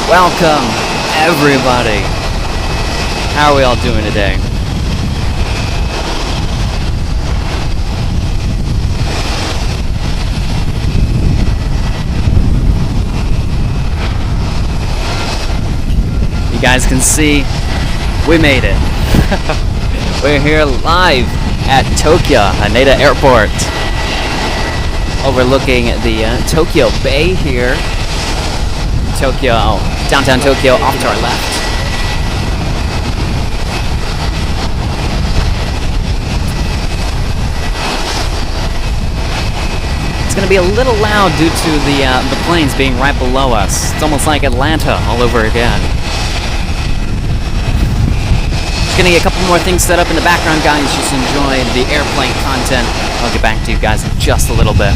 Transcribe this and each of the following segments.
Welcome, everybody. How are we all doing today? You guys can see, we made it. We're here live at Tokyo Haneda Airport, overlooking the Tokyo Bay here. Downtown Tokyo, off to our left. It's going to be a little loud due to the planes being right below us. It's almost like Atlanta all over again. Just going to get a couple more things set up in the background, guys. Just enjoy the airplane content. I'll get back to you guys in just a little bit.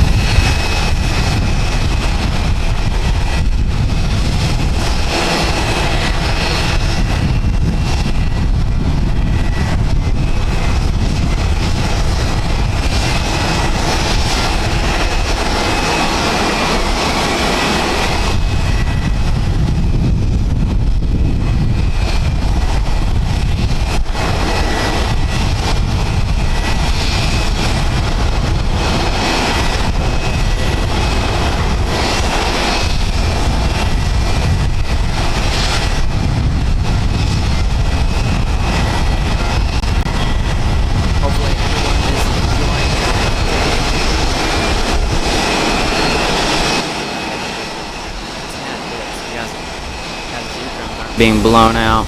Being blown out.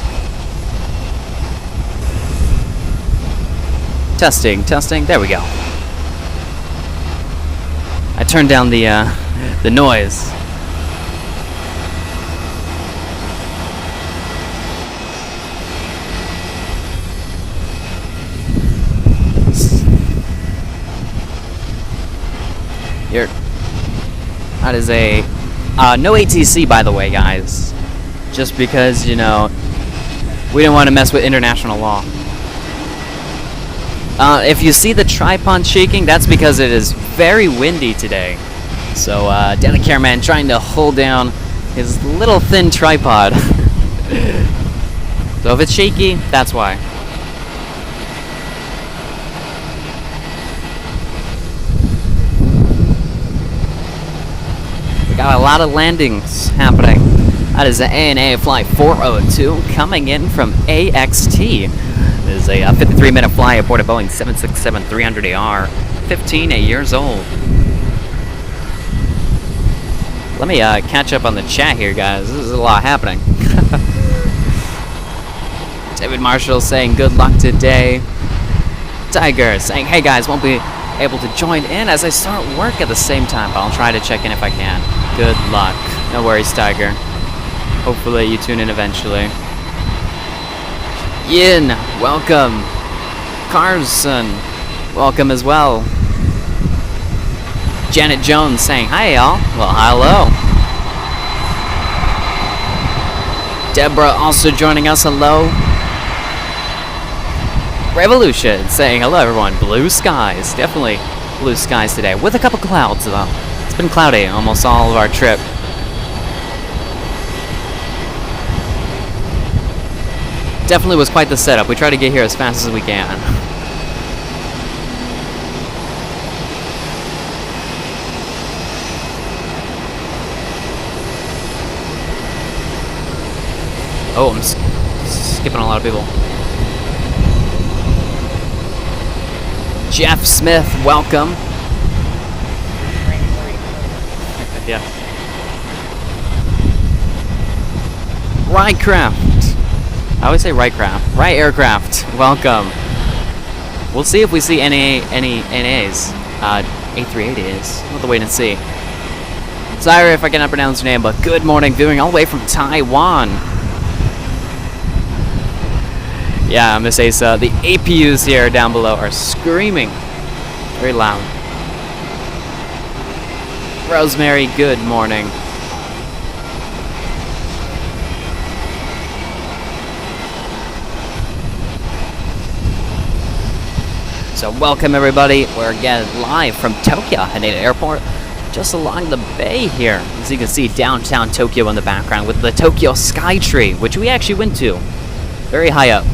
Testing. There we go. I turned down the noise. That is a no ATC, by the way, guys. Just because, you know, we didn't want to mess with international law. If you see the tripod shaking, that's because it is very windy today. So, Danny Cameraman trying to hold down his little thin tripod. So if it's shaky, that's why. We got a lot of landings happening. That is the ANA Flight 402 coming in from AXT. It is a 53-minute flight aboard a Boeing 767-300AR, 15 years old. Let me catch up on the chat here, guys. This is a lot happening. David Marshall saying good luck today. Tiger saying, hey guys, won't be able to join in as I start work at the same time, but I'll try to check in if I can. Good luck. No worries, Tiger. Hopefully you tune in eventually. Yin, welcome. Carson, welcome as well. Janet Jones saying, hi y'all. Well, hello. Deborah also joining us, hello. Revolution saying, hello everyone. Blue skies, definitely blue skies today. With a couple clouds though. It's been cloudy almost all of our trip. Definitely was quite the setup. We try to get here as fast as we can. Oh, I'm skipping a lot of people. Jeff Smith, welcome. Yeah. Rycraft. I always say Rycraft. Right Aircraft, welcome. We'll see if we see any NAs. A380s. We'll have to wait and see. Sorry if I cannot pronounce your name, but good morning, viewing all the way from Taiwan. Yeah, Miss Asa, the APUs here down below are screaming. Very loud. Rosemary, good morning. So welcome everybody. We're again live from Tokyo Haneda Airport. just along the bay here. As you can see, downtown Tokyo in the background with the Tokyo Sky Tree, which we actually went to. Very high up.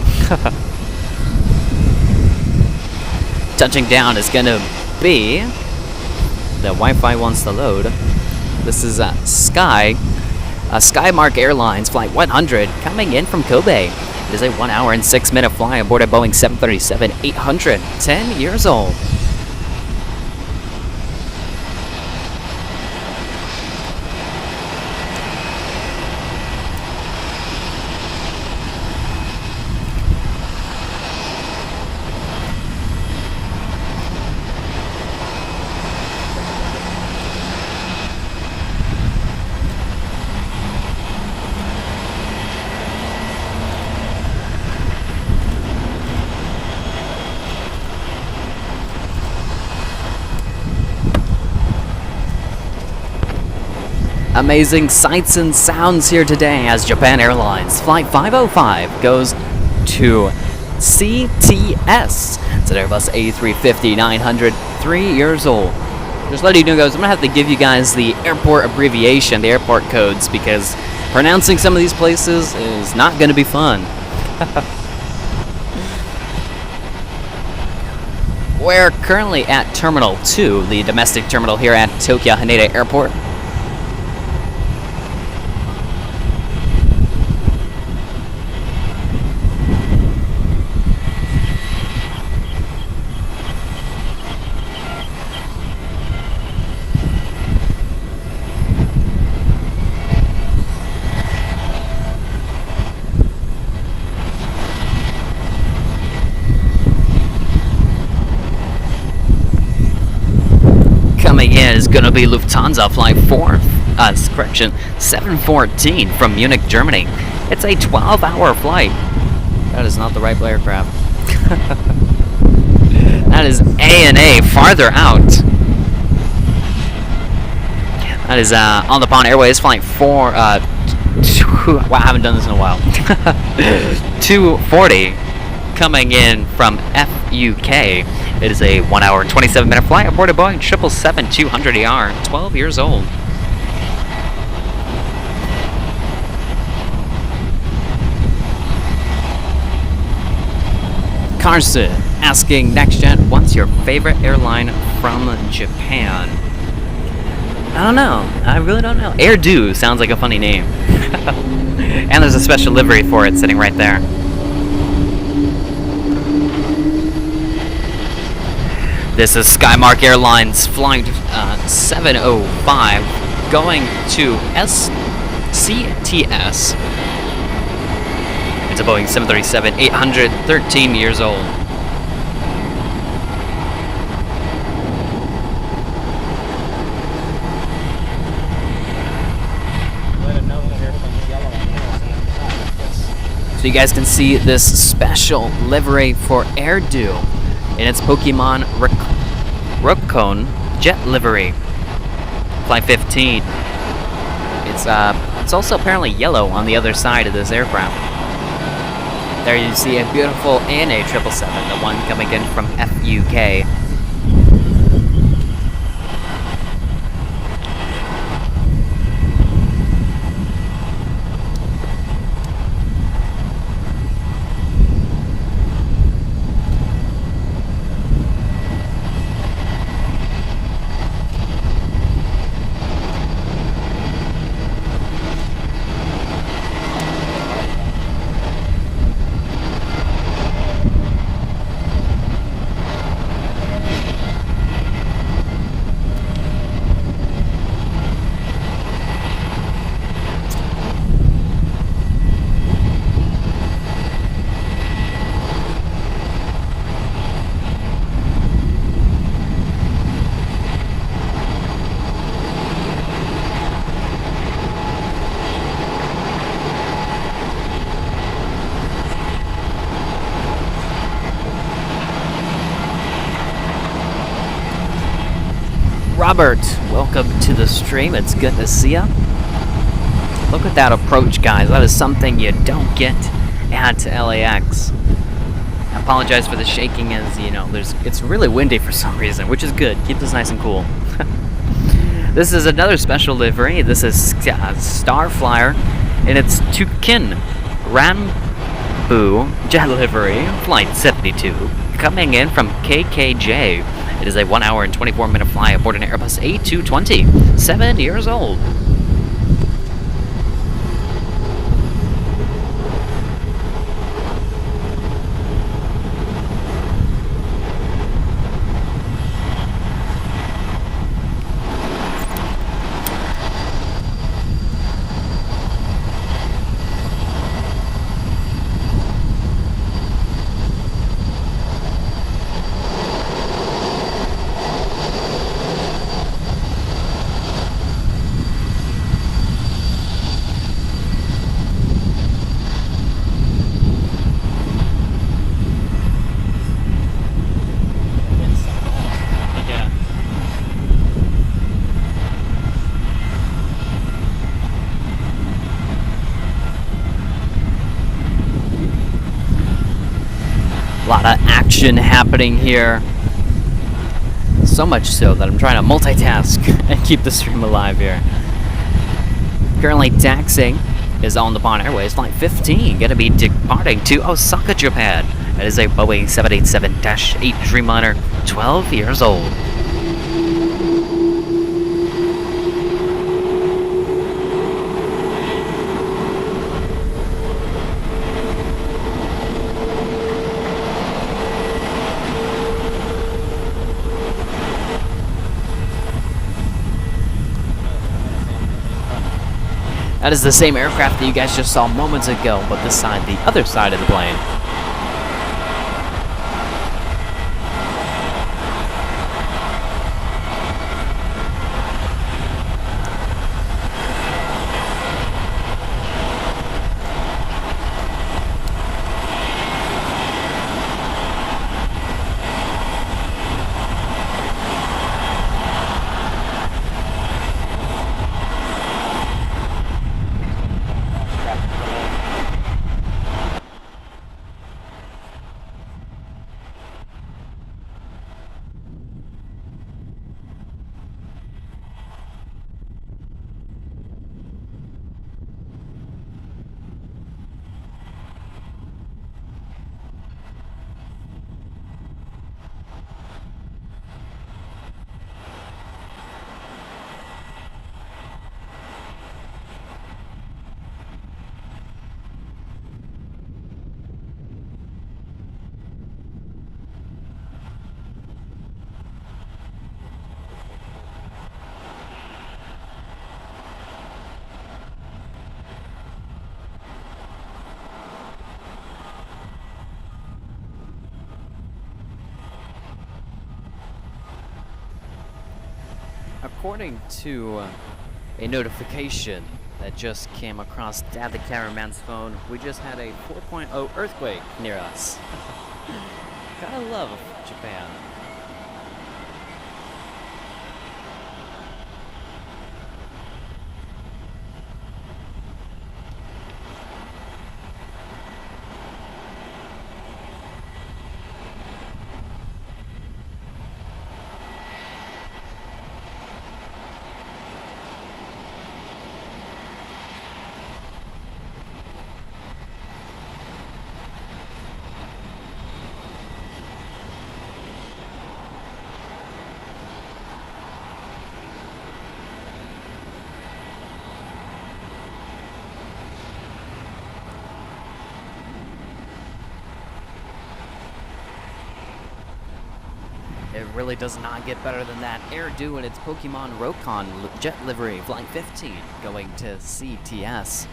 Touching down is gonna be... The Wi-Fi wants to load. This is Skymark Airlines Flight 100 coming in from Kobe. It is a 1 hour and 6 minute flight aboard a Boeing 737-800, 10 years old. Amazing sights and sounds here today as Japan Airlines Flight 505 goes to CTS. It's an Airbus A350-900, 3 years old. Just letting you know, guys, I'm going to have to give you guys the airport abbreviation, the airport codes, because pronouncing some of these places is not going to be fun. We're currently at Terminal 2, the domestic terminal here at Tokyo Haneda Airport. Coming in is going to be Lufthansa Flight 714 from Munich, Germany. It's a 12-hour flight. That is not the right aircraft. That is ANA farther out. That is on the Pond Airways Flight 4. Wow, I haven't done this in a while. 240 coming in from FUK. It is a 1 hour and 27 minute flight aboard a Boeing 777-200ER, 12 years old. Carson asking NextJet, what's your favorite airline from Japan? I don't know. I really don't know. Airdo sounds like a funny name. And there's a special livery for it sitting right there. This is Skymark Airlines Flight 705 going to CTS. It's a Boeing 737-800, 13 years old. So you guys can see this special livery for Airdo in its Pokemon Rokon jet livery. Flight 15. It's also apparently yellow on the other side of this aircraft. There you see a beautiful ANA 777, the one coming in from FUK. Robert, welcome to the stream. It's good to see ya. Look at that approach, guys. That is something you don't get at LAX. I apologize for the shaking, as you know, it's really windy for some reason, which is good. Keeps us nice and cool. This is another special livery. This is Star Flyer, and it's Tukin Ranbu Jet Livery, Flight 72, coming in from KKJ. It is a 1 hour and 24-minute flight aboard an Airbus A220, 7 years old. A lot of action happening here. So much so that I'm trying to multitask and keep the stream alive here. Currently taxiing is on the Nippon Airways Flight 15, gonna be departing to Osaka, Japan. It is a Boeing 787-8 Dreamliner, 12 years old. That is the same aircraft that you guys just saw moments ago, but this side, the other side of the plane. According to a notification that just came across Dad the cameraman's phone, we just had a 4.0 earthquake near us. Gotta love Japan. It really does not get better than that. Air doing its Pokemon Rokon jet livery, Flight 15, going to CTS.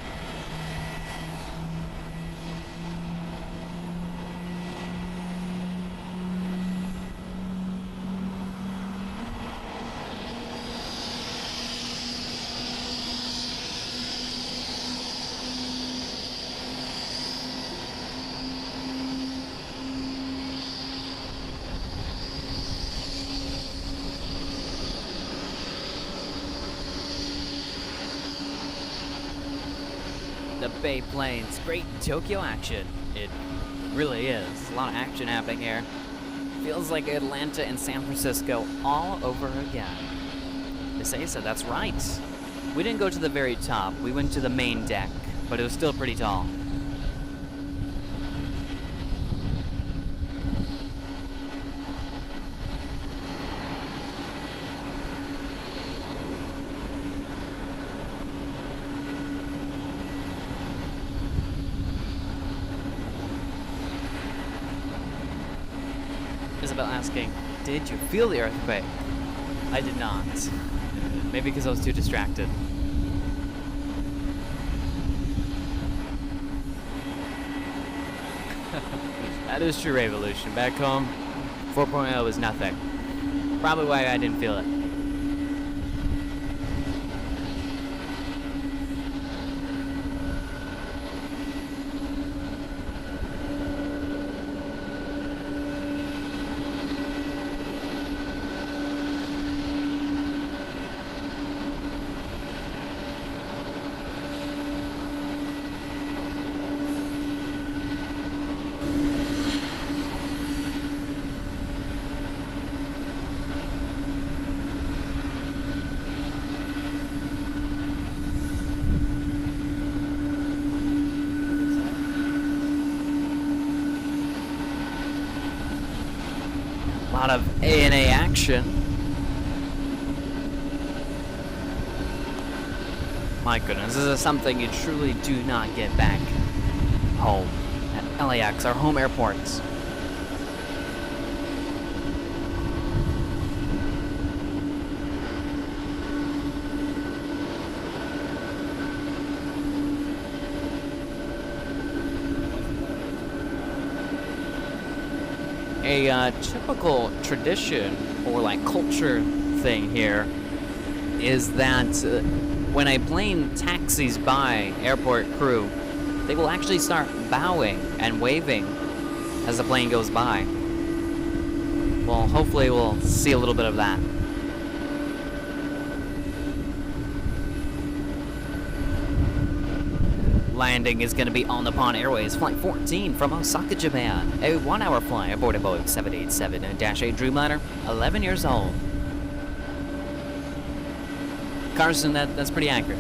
The Bay Plains, great Tokyo action. It really is. A lot of action happening here. Feels like Atlanta and San Francisco all over again. They say so, that's right. We didn't go to the very top, we went to the main deck, but it was still pretty tall. Isabel asking, did you feel the earthquake? I did not. Maybe because I was too distracted. That is true, Revolution. Back home, 4.0 was nothing. Probably why I didn't feel it. A lot of A&A action. My goodness, this is something you truly do not get back home at LAX, our home airports. A typical tradition or like culture thing here is that when a plane taxis by airport crew, they will actually start bowing and waving as the plane goes by. Well, hopefully we'll see a little bit of that. Landing is going to be on Nippon Airways Flight 14 from Osaka, Japan. A 1-hour flight aboard a Boeing 787-8 Dreamliner, 11 years old. Carson, that's pretty accurate.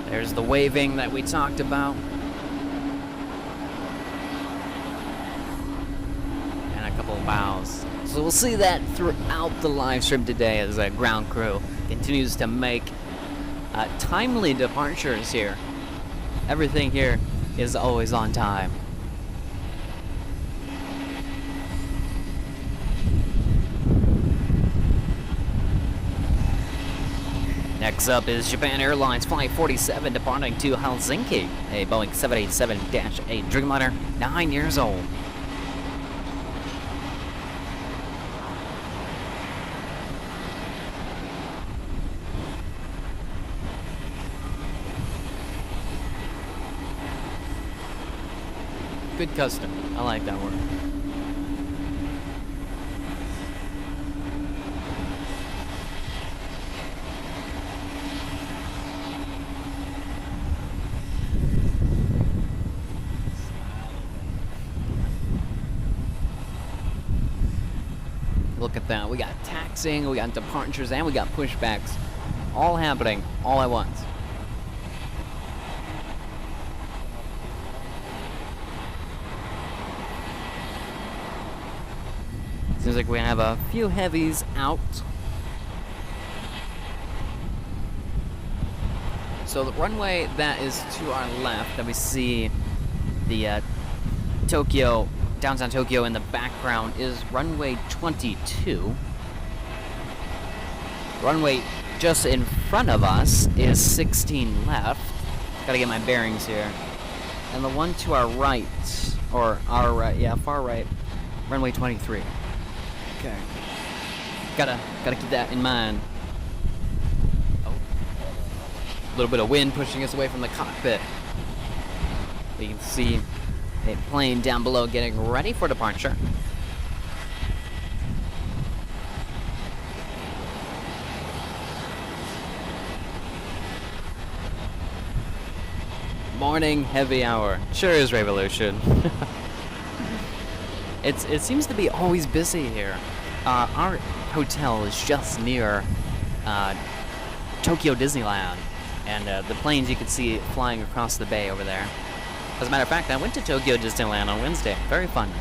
There's the waving that we talked about. And a couple of bows. So we'll see that throughout the live stream today as the ground crew continues to make timely departures here. Everything here is always on time. Next up is Japan Airlines Flight 47 departing to Helsinki, a Boeing 787-8 Dreamliner, 9 years old. Good custom. I like that word. Look at that. We got taxiing, we got departures, and we got pushbacks. All happening all at once. Seems like we have a few heavies out. So the runway that is to our left, that we see the Tokyo, downtown Tokyo in the background, is runway 22. Runway just in front of us is 16 left. Gotta get my bearings here. And the one to our right, or our right, yeah, far right, runway 23. Okay. Gotta keep that in mind. Oh. little bit of wind pushing us away from the cockpit. We can see a plane down below getting ready for departure. Morning heavy hour. Sure is revolution. It seems to be always busy here. Our hotel is just near Tokyo Disneyland, and the planes you can see flying across the bay over there. As a matter of fact, I went to Tokyo Disneyland on Wednesday. Very fun.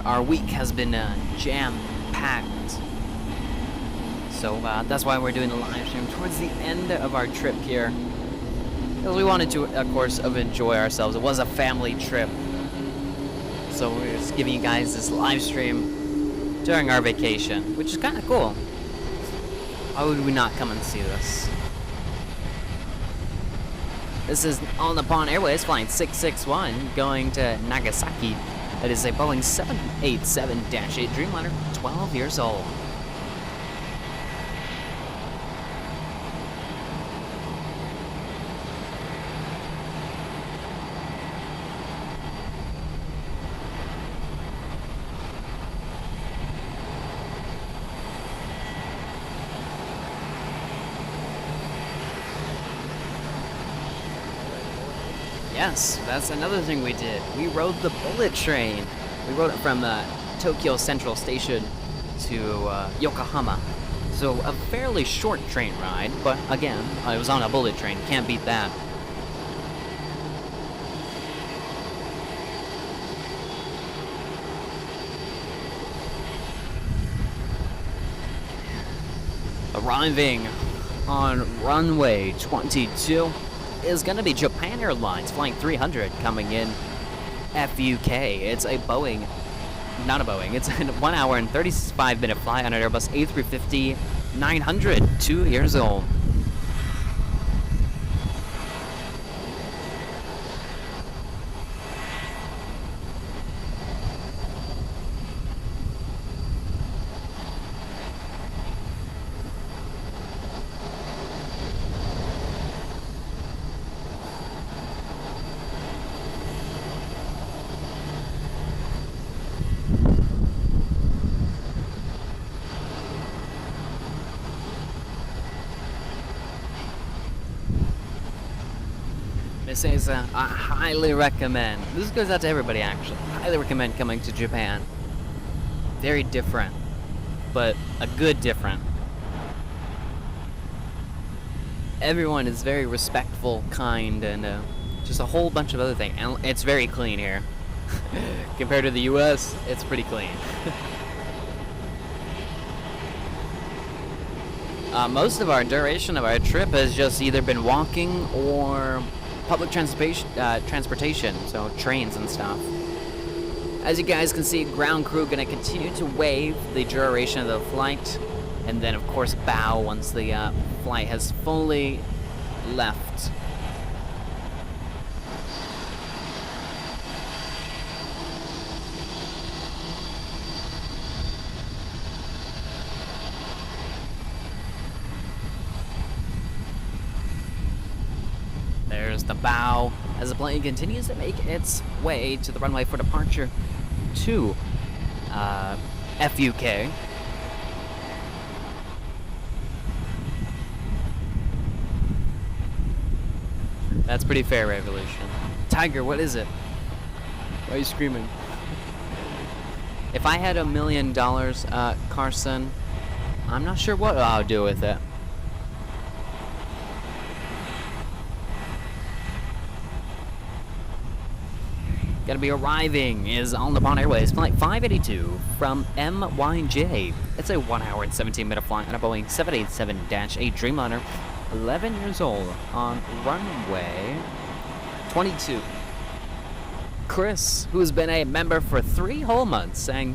Our week has been jam-packed, so that's why we're doing the live stream towards the end of our trip here, because we wanted to, of course, enjoy ourselves. It was a family trip, so we're just giving you guys this live stream during our vacation, which is kind of cool. Why would we not come and see this? This is All Nippon Airways flying 661 going to Nagasaki. It is a Boeing 787-8 Dreamliner, 12 years old. Yes, that's another thing we did. We rode the bullet train. We rode it from Tokyo Central Station to Yokohama. So a fairly short train ride, but again, I was on a bullet train. Can't beat that. Arriving on runway 22 is going to be Japan Airlines flying 300 coming in FUK. It's a Boeing, not a Boeing, it's a 1 hour and 35 minute flight on an Airbus A350-900, 2 years old. This is I highly recommend. This goes out to everybody, actually. I highly recommend coming to Japan. Very different, but a good different. Everyone is very respectful, kind, and just a whole bunch of other things. And it's very clean here. Compared to the US, it's pretty clean. Most of our duration of our trip has just either been walking or public transportation, so trains and stuff. As you guys can see, ground crew going to continue to wave the duration of the flight, and then of course bow once the flight has fully left. There's the bow as the plane continues to make its way to the runway for departure to FUK. That's pretty fair, Revolution. Tiger, what is it? Why are you screaming? If I had $1 million, Carson, I'm not sure what I'll do with it. Gonna be arriving is All Nippon Airways flight 582 from MYJ. It's a 1 hour and 17 minute flight on a Boeing 787-8 Dreamliner, 11 years old, on runway 22. Chris, who's been a member for 3 whole months, saying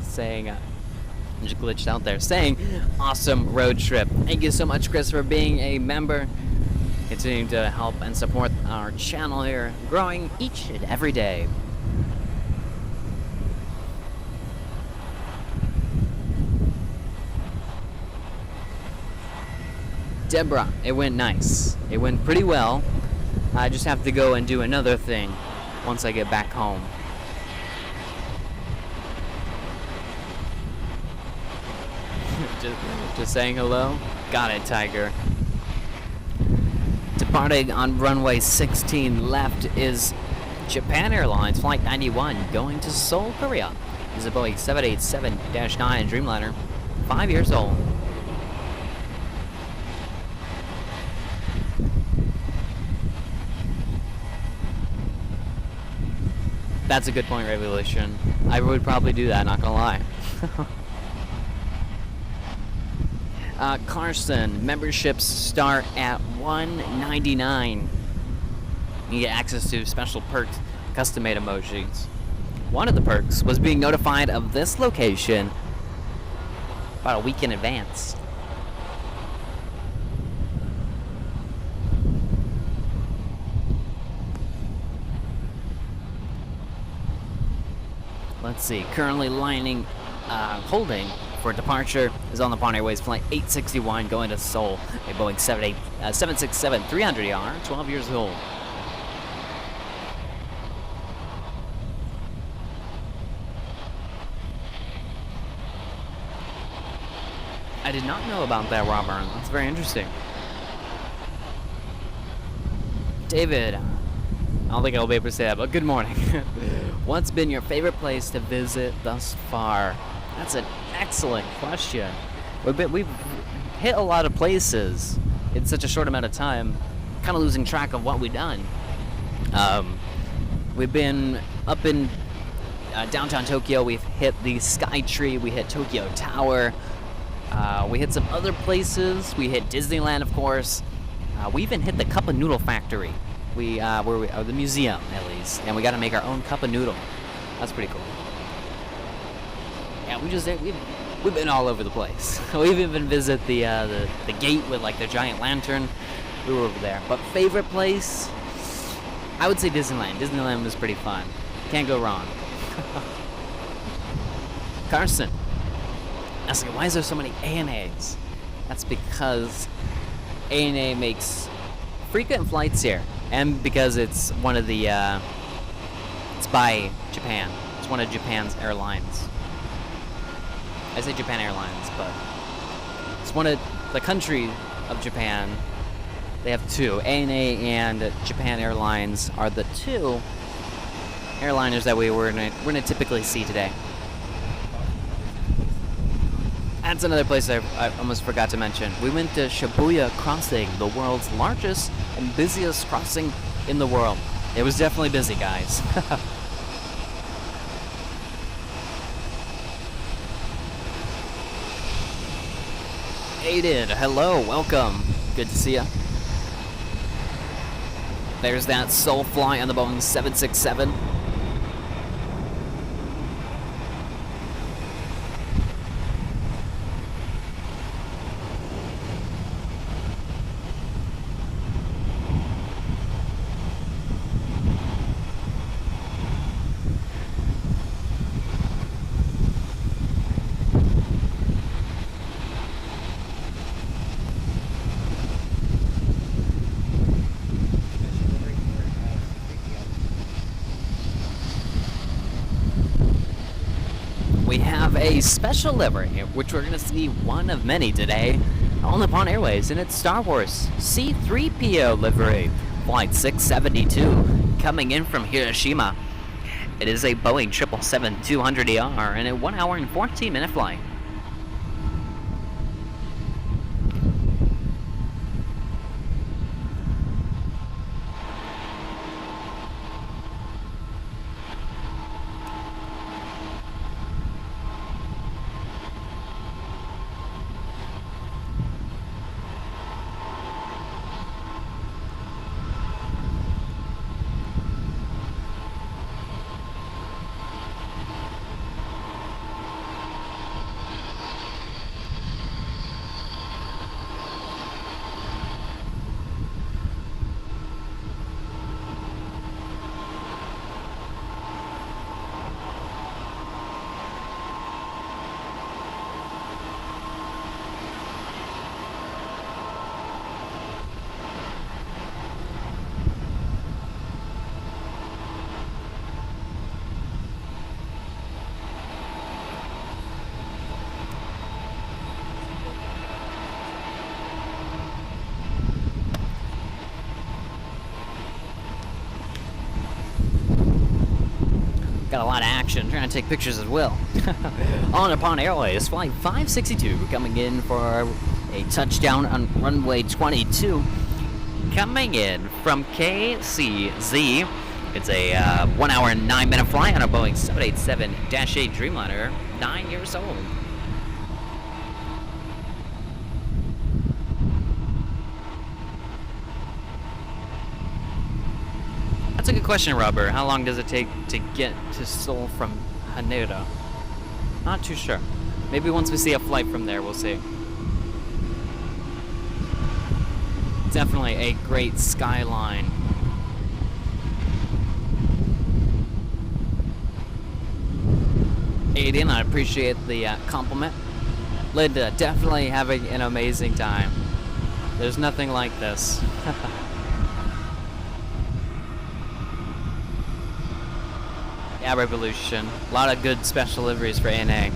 Just glitched out there saying, awesome road trip. Thank you so much, Chris, for being a member. Continuing to help and support our channel here, growing each and every day. Deborah, it went nice. It went pretty well. I just have to go and do another thing once I get back home. just saying hello. Got it, Tiger. Departing on runway 16 left is Japan Airlines Flight 91 going to Seoul, Korea. This is a Boeing 787-9 Dreamliner, 5 years old. That's a good point, Revolution. I would probably do that, not gonna lie. Carson, memberships start at $1.99. You get access to special perks, custom-made emojis. One of the perks was being notified of this location about a week in advance. Let's see, currently holding for departure is on the Pawn Airways Flight 861 going to Seoul, a Boeing 767-300ER, 12 years old. I did not know about that, Robert. That's very interesting. David, I don't think I'll be able to say that, but good morning. What's been your favorite place to visit thus far? That's an excellent question. We've hit a lot of places in such a short amount of time, kind of losing track of what we've done. We've been up in downtown Tokyo. We've hit the Sky Tree. We hit Tokyo Tower. We hit some other places. We hit Disneyland, of course. We even hit the Cup of Noodle Factory. The museum, at least, and we got to make our own cup of noodle. That's pretty cool. Yeah, we've been all over the place. We've even visited the gate with like the giant lantern. We were over there. But favorite place, I would say Disneyland. Disneyland was pretty fun. Can't go wrong. Carson asking, why is there so many ANAs? That's because ANA makes frequent flights here. And because it's one of the, it's by Japan. It's one of Japan's airlines. I say Japan Airlines, but it's one of the country of Japan. They have two. ANA and Japan Airlines are the two airliners that we're gonna typically see today. That's another place I almost forgot to mention. We went to Shibuya Crossing, the world's largest and busiest crossing in the world. It was definitely busy, guys. Aiden, hello, welcome. Good to see ya. There's that Seoul flight on the Boeing 767. A special livery, which we're going to see one of many today on the Pawn Airways, and it's Star Wars C-3PO livery, Flight 672, coming in from Hiroshima. It is a Boeing 777-200ER and a 1 hour and 14 minute flight. Got a lot of action, trying to take pictures as well. On Upon Airways, flight 562, coming in for a touchdown on runway 22. Coming in from KCZ. It's a 1 hour and 9 minute flight on a Boeing 787-8 Dreamliner, 9 years old. That's a good question, Robert. How long does it take to get to Seoul from Haneda? Not too sure. Maybe once we see a flight from there, we'll see. Definitely a great skyline. Aiden, I appreciate the compliment. Linda, definitely having an amazing time. There's nothing like this. Yeah, Revolution. A lot of good special liveries for ANA.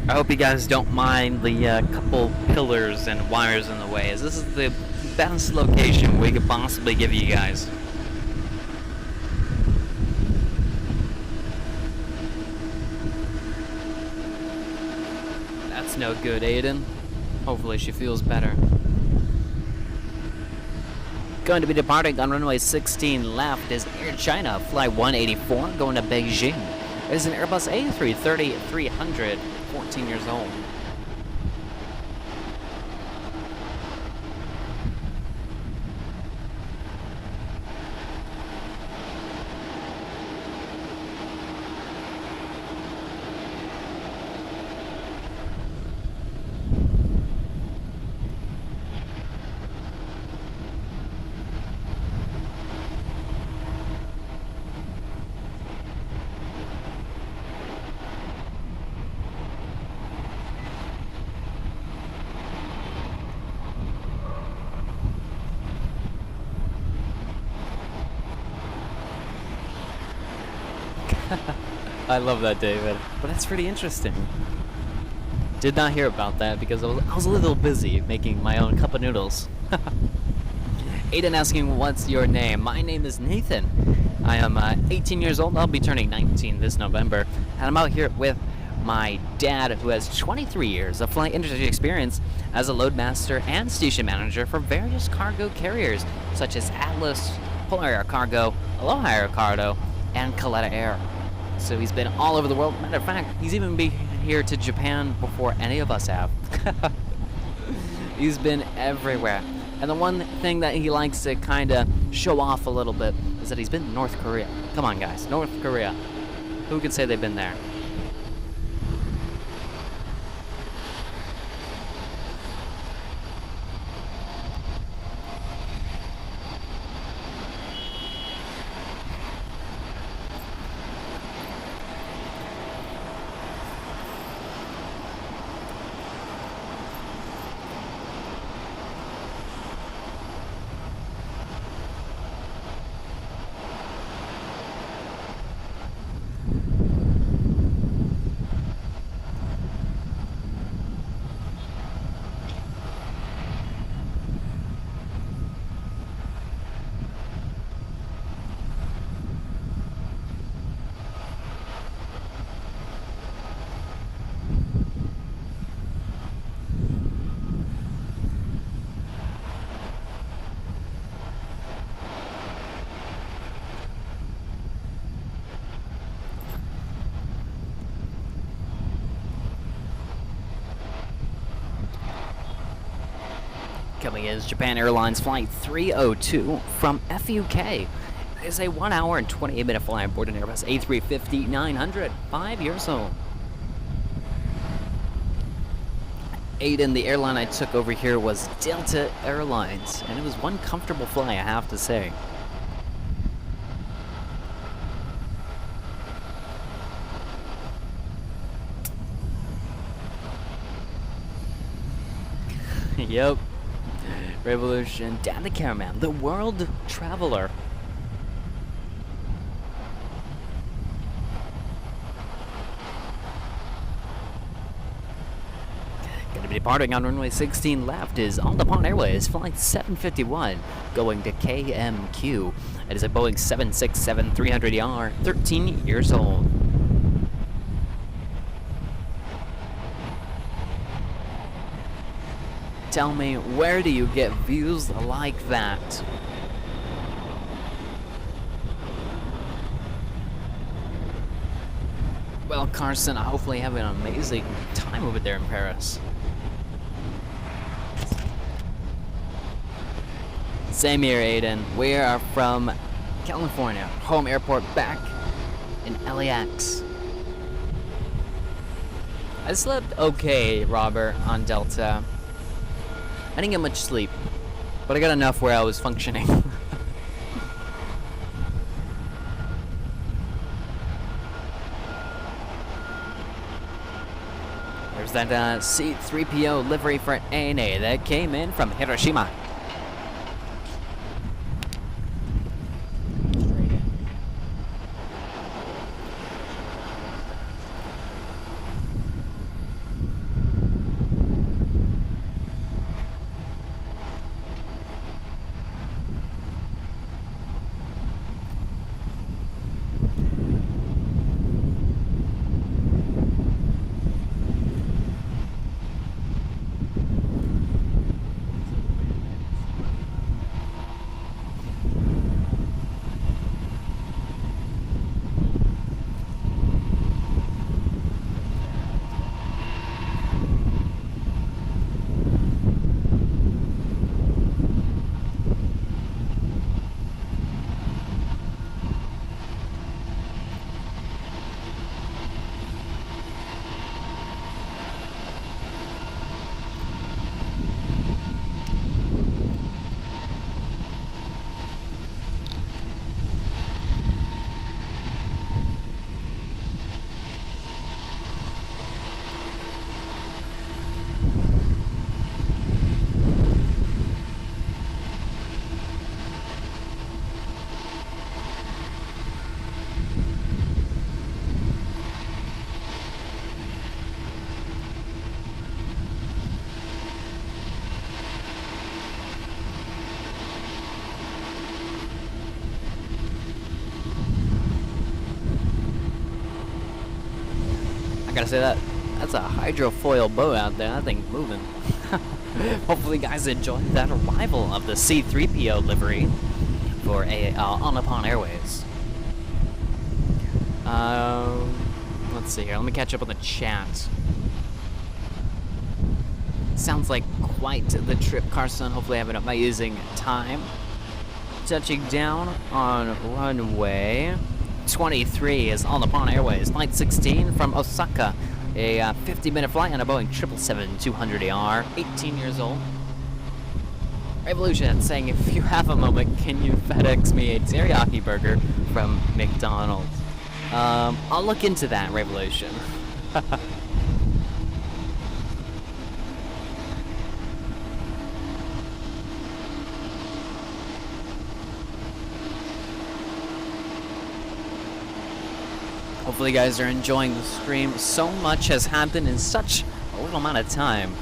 I hope you guys don't mind the couple pillars and wires in the way, as this is the best location we could possibly give you guys. That's no good, Aiden. Hopefully she feels better. Going to be departing on runway 16 left is Air China, flight 184, going to Beijing. It is an Airbus A330-300, 14 years old. I love that, David. But that's pretty interesting. Did not hear about that because I was a little busy making my own cup of noodles. Aiden asking, what's your name? My name is Nathan. I am 18 years old. I'll be turning 19 this November. And I'm out here with my dad, who has 23 years of flight industry experience as a loadmaster and station manager for various cargo carriers, such as Atlas, Polar Air Cargo, Aloha Air Cargo, and Kaleta Air. So he's been all over the world. Matter of fact, he's even been here to Japan before any of us have. He's been everywhere. And the one thing that he likes to kind of show off a little bit is that he's been to North Korea. Come on, guys. North Korea. Who could say they've been there? Coming in is Japan Airlines Flight 302 from FUK. It is a 1 hour and 28 minute flight aboard an Airbus A350-900, 5 years old. Aiden, the airline I took over here was Delta Airlines, and it was one comfortable flight, I have to say. Yep. Revolution. Dan the Cameraman, the world traveler. Gonna be departing on runway 16 left is On the Pond Airways, flight 751, going to KMQ. It is a Boeing 767-300ER, 13 years old. Tell me, where do you get views like that? Well, Carson, hopefully having an amazing time over there in Paris. Same here, Aiden. We are from California, home airport back in LAX. I slept okay, Robert, on Delta. I didn't get much sleep, but I got enough where I was functioning. There's that C-3PO livery for ANA that came in from Hiroshima. I gotta say that's a hydrofoil boat out there. That thing's moving. Hopefully, you guys enjoyed that arrival of the C-3PO livery for On the Pond Airways. Let's see here. Let me catch up on the chat. Sounds like quite the trip, Carson. Hopefully, having an amazing time. Touching down on runway 23 is On the Pond Airways, flight 16 from Osaka, a 50-minute flight on a Boeing 777-200ER, 18 years old. Revolution saying, if you have a moment, can you FedEx me a teriyaki burger from McDonald's? I'll look into that, Revolution. Hopefully you guys are enjoying the stream. So much has happened in such a little amount of time.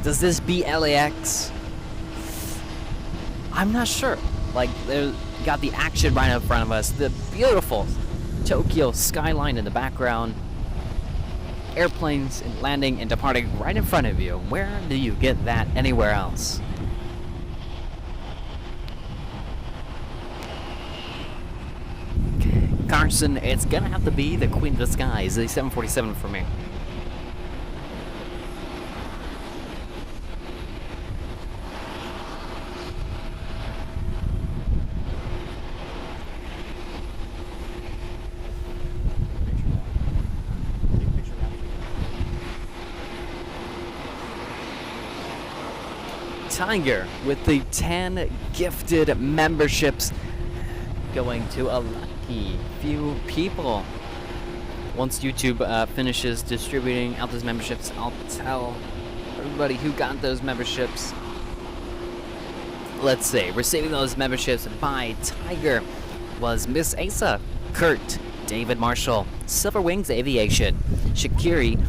Does this beat LAX? I'm not sure. Like, they got the action right in front of us. The beautiful Tokyo skyline in the background. Airplanes landing and departing right in front of you. Where do you get that anywhere else? Carson, it's gonna have to be the Queen of the Skies, the 747 for me. Tiger with the 10 gifted memberships going to a lucky few people. Once YouTube finishes distributing out those memberships, I'll tell everybody who got those memberships. Let's see, receiving those memberships by Tiger was Miss Asa, Kurt, David Marshall, Silver Wings Aviation, Shakiri,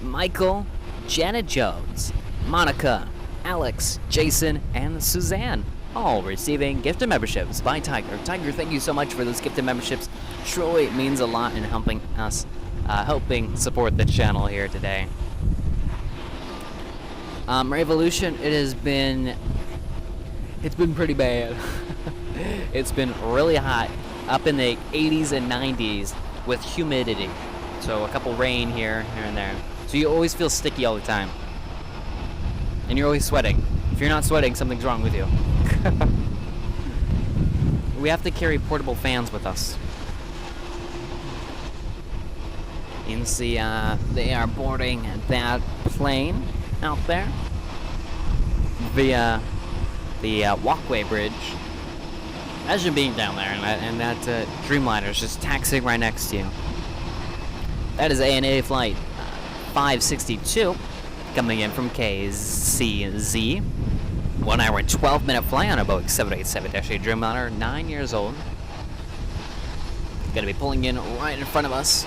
Michael, Janet Jones, Monica, Alex, Jason, and Suzanne, all receiving gifted memberships by Tiger. Tiger, thank you so much for those gifted memberships. Truly means a lot in helping us, helping support the channel here today. Revolution, it's been pretty bad. It's been really hot, up in the 80s and 90s with humidity. So a couple rain here and there. So you always feel sticky all the time. And you're always sweating. If you're not sweating, something's wrong with you. We have to carry portable fans with us. You can see they are boarding that plane out there via the walkway bridge. Imagine being down there and that Dreamliner is just taxiing right next to you. That is ANA flight 562 coming in from KCZ. 1 hour and 12-minute flight on a Boeing 787-8 Dreamliner, 9 years old. Gonna be pulling in right in front of us.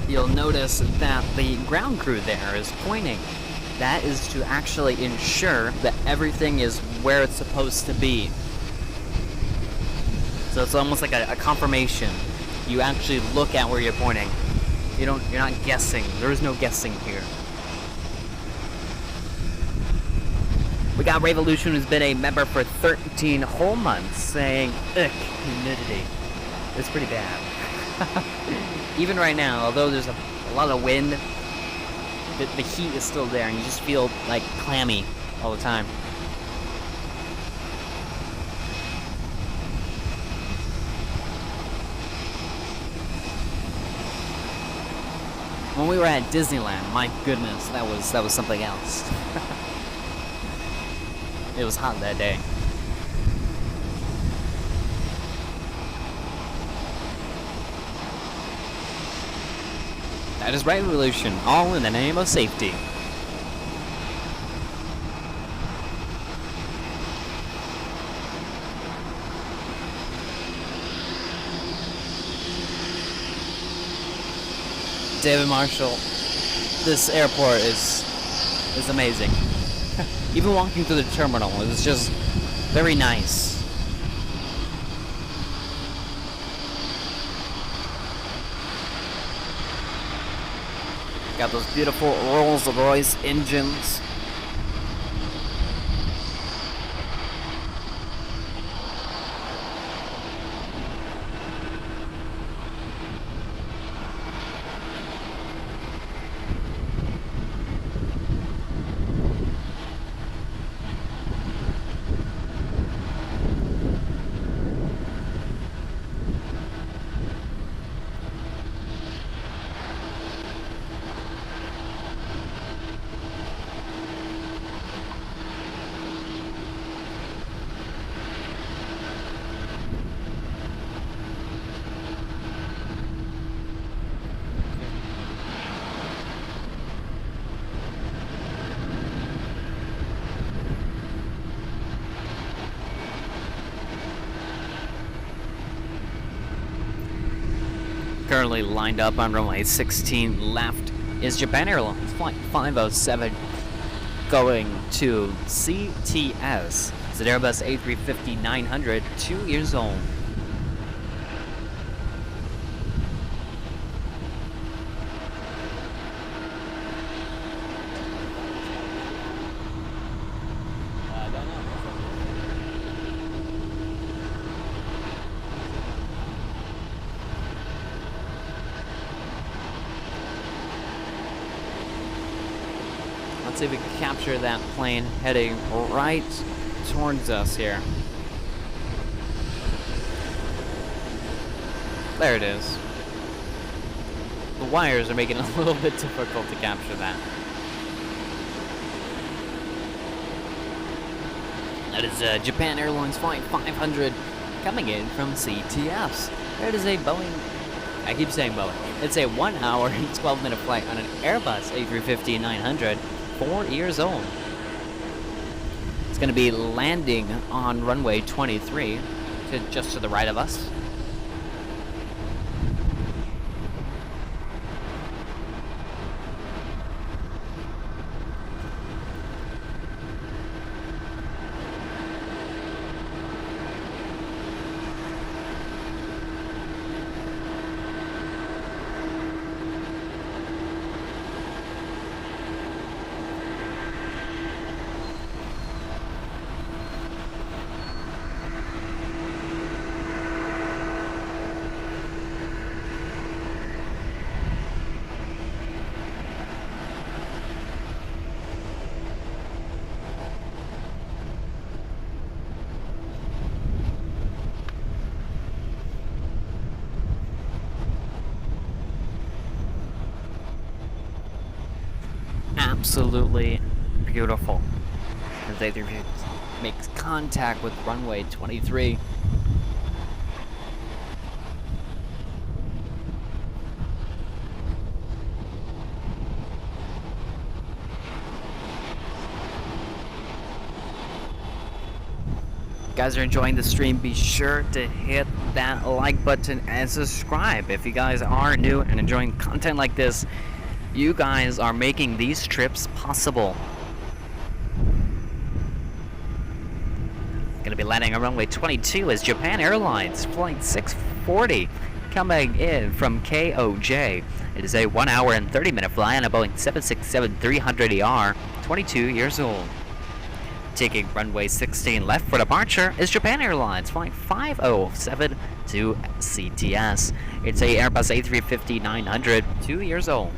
You'll notice that the ground crew there is pointing. That is to actually ensure that everything is where it's supposed to be. So it's almost like a confirmation. You actually look at where you're pointing. You're not guessing. There is no guessing here. We got Revolution, who's been a member for 13 whole months, saying, "Ugh, humidity. It's pretty bad." Even right now, although there's a lot of wind, the heat is still there, and you just feel like clammy all the time. When we were at Disneyland, my goodness, that was something else. It was hot that day. That is right, Revolution, all in the name of safety. David Marshall, this airport is amazing. Even walking through the terminal is just very nice. Got those beautiful Rolls-Royce engines. Currently lined up on runway 16 left is Japan Airlines flight 507 going to CTS. It's an Airbus A350-900, 2 years old. Let's see if we can capture that plane heading right towards us here. There it is. The wires are making it a little bit difficult to capture that. That is Japan Airlines Flight 500 coming in from CTS. It is a Boeing, I keep saying Boeing, it's a 1 hour and 12-minute flight on an Airbus A350-900, 4 years old. It's going to be landing on runway 23, just to the right of us. Absolutely beautiful. As A350 makes contact with runway 23. Guys are enjoying the stream, be sure to hit that like button and subscribe. If you guys are new and enjoying content like this, you guys are making these trips possible. Gonna be landing on runway 22 is Japan Airlines Flight 640 coming in from KOJ. It is a 1 hour and 30-minute flight on a Boeing 767-300ER, 22 years old. Taking runway 16 left for departure is Japan Airlines Flight 507 to CTS. It's a Airbus A350-900, 2 years old.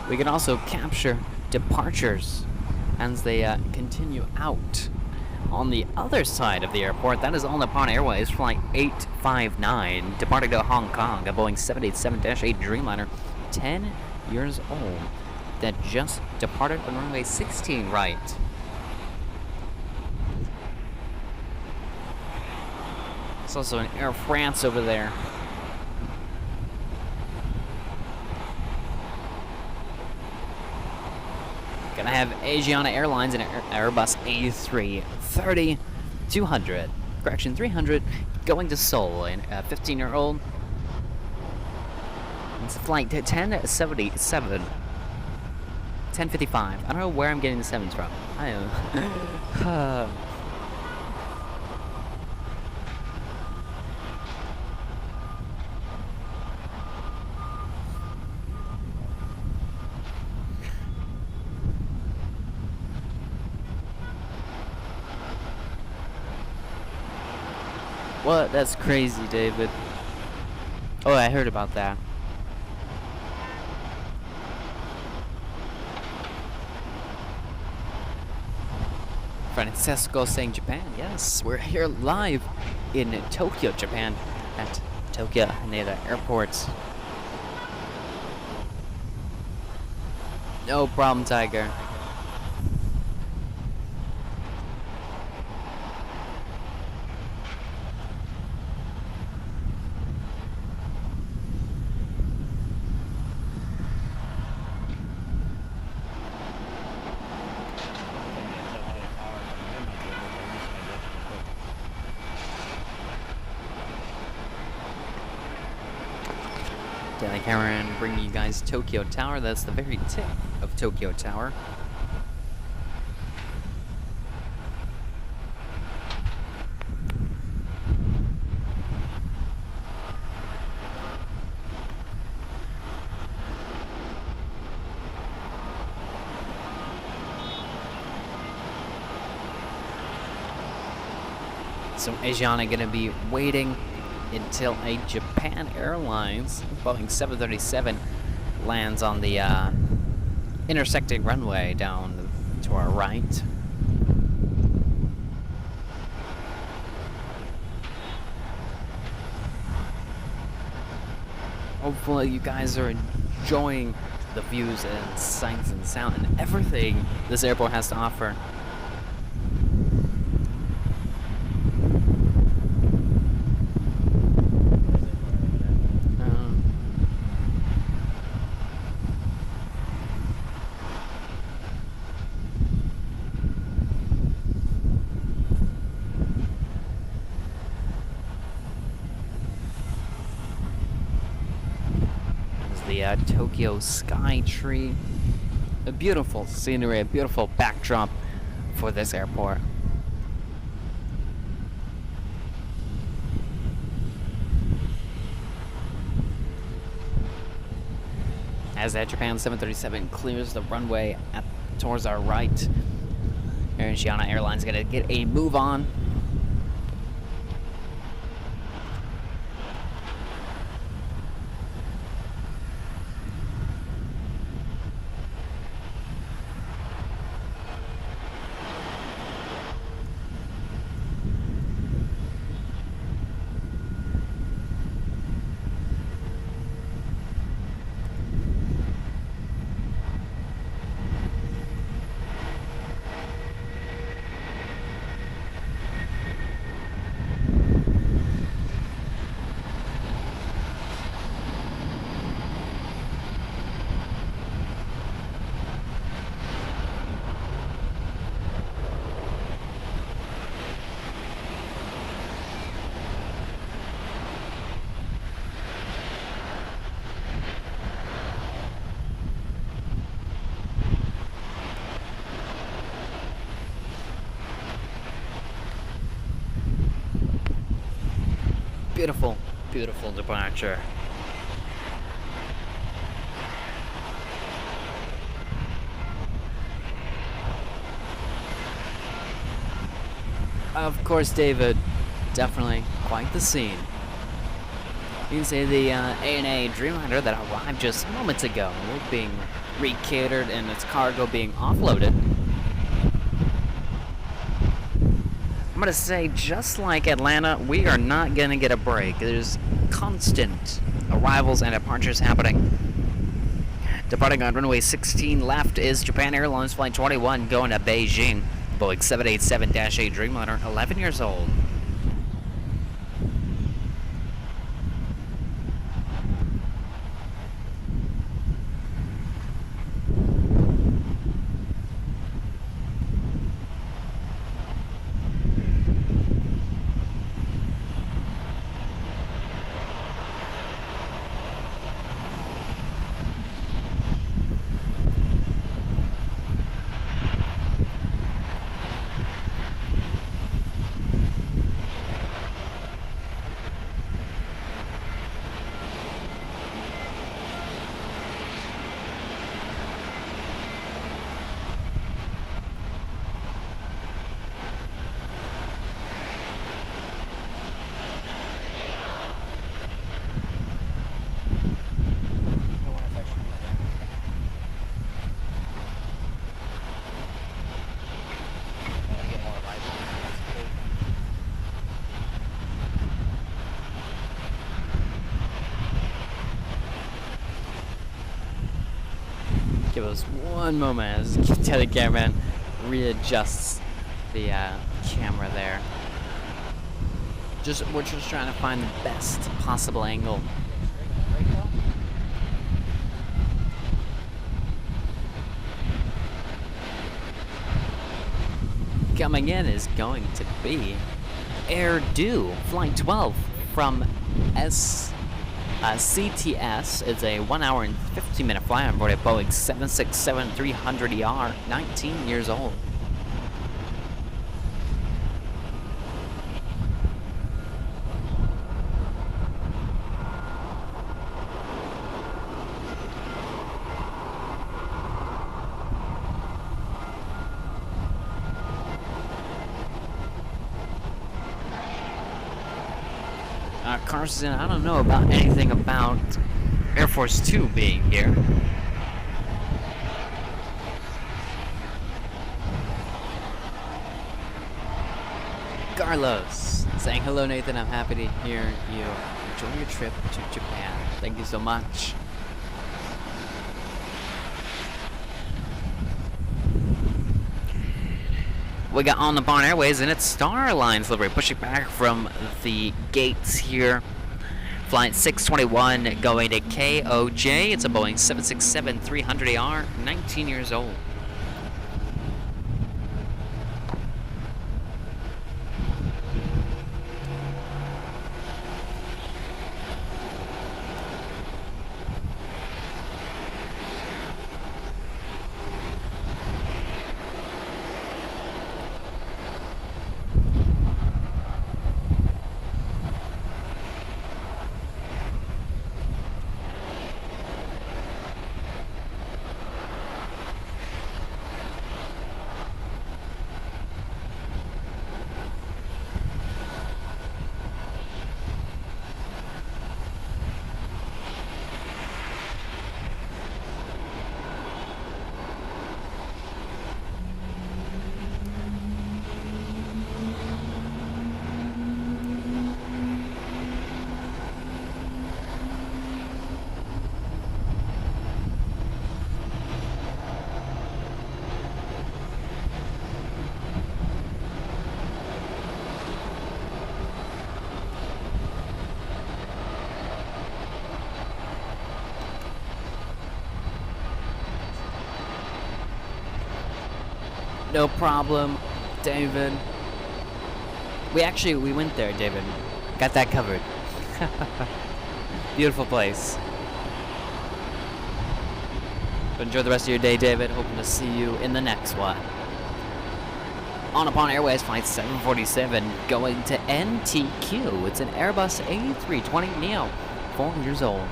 We can also capture departures as they continue out. On the other side of the airport, that is All Nippon Airways Flight 859, departing to Hong Kong, a Boeing 787-8 Dreamliner, 10 years old, that just departed on runway 16 right. There's also an Air France over there. Gonna have Asiana Airlines and Airbus A330-200. Correction, 300 going to Seoul, and a 15-year-old. It's flight 1077. 1055. I don't know where I'm getting the 7s from. I am. What? That's crazy, David. Oh, I heard about that. Francesco saying Japan. Yes, we're here live in Tokyo, Japan, at Tokyo Haneda Airport. No problem, Tiger. Daily Cameron bringing you guys Tokyo Tower. That's the very tip of Tokyo Tower. So Asiana gonna be waiting until a Japan Airlines Boeing 737 lands on the intersecting runway down to our right. Hopefully you guys are enjoying the views and sights and sound and everything this airport has to offer. The Tokyo Sky Tree. A beautiful scenery, a beautiful backdrop for this airport. As that Japan 737 clears the runway towards our right, Asiana Airlines is going to get a move on. Beautiful, beautiful departure. Of course, David, definitely quite the scene. You can see the ANA Dreamliner that arrived just moments ago, being re-catered and its cargo being offloaded. I'm gonna say, just like Atlanta, we are not gonna get a break. There's constant arrivals and departures happening. Departing on runway 16 left is Japan Airlines Flight 21 going to Beijing. Boeing 787-8 Dreamliner, 11 years old. Give us one moment as the cameraman readjusts the camera there. We're just trying to find the best possible angle. Coming in is going to be Air Due Flight 12 from CTS is a 1 hour and 15-minute flight on board a Boeing 767-300ER, 19 years old. Carson, I don't know about anything about Air Force 2 being here. Carlos saying, hello Nathan, I'm happy to hear you. Enjoy your trip to Japan. Thank you so much. We got On the Barn Airways and it's Star Alliance livery pushing back from the gates here. Flight 621 going to KOJ. It's a Boeing 767-300ER, 19 years old. No problem, David. We went there, David. Got that covered. Beautiful place. But enjoy the rest of your day, David. Hoping to see you in the next one. On Upon Airways Flight 747 going to NTQ. It's an Airbus A320neo, 4 years old.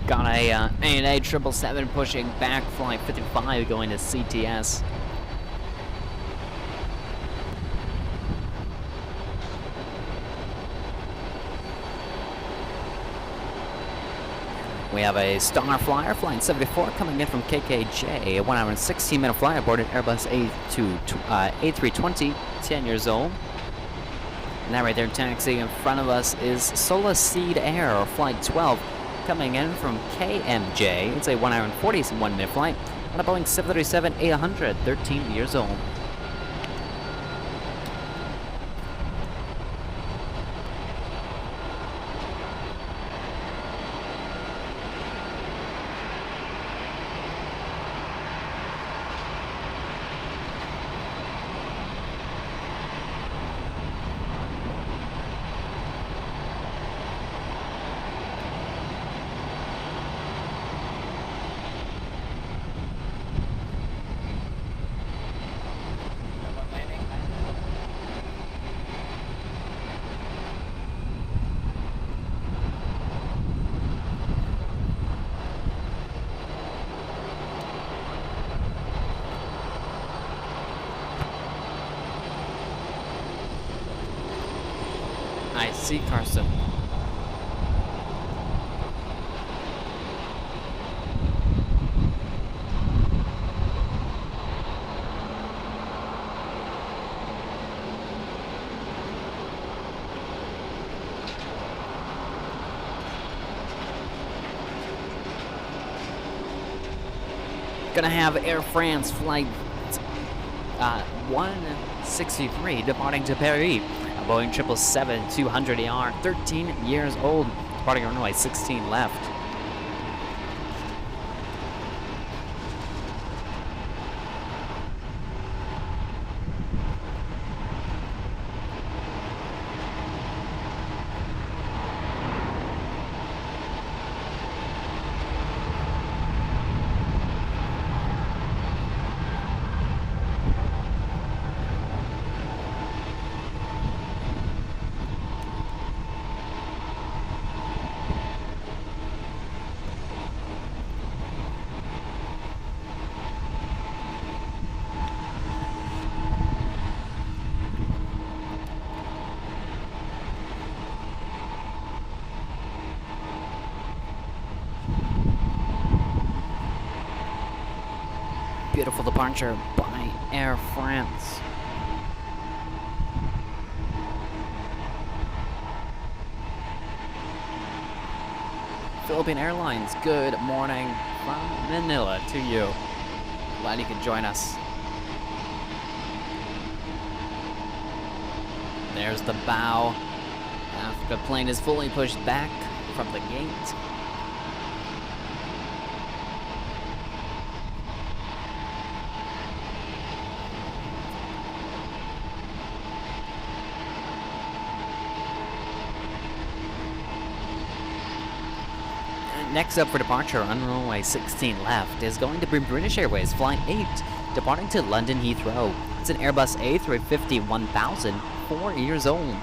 Got a ANA 777 pushing back flight 55 going to CTS. We have a Star Flyer flying 74 coming in from KKJ, a 1 hour and 16-minute flight aboard an Airbus A320, 10 years old. And that right there, taxi in front of us is Solar Seed Air, or Flight 12, coming in from KMJ. It's a 1 hour and 41-minute flight on a Boeing 737-800, 13 years old. I see, Carson. Gonna have Air France flight 163 departing to Paris. Boeing 777-200ER, 13 years old, departing runway 16 left. Beautiful departure by Air France. Philippine Airlines, good morning from Manila to you. Glad you could join us. There's the bow. After the plane is fully pushed back from the gate. Next up for departure on runway 16 left is going to be British Airways Flight 8, departing to London Heathrow. It's an Airbus A350-1000, 4 years old.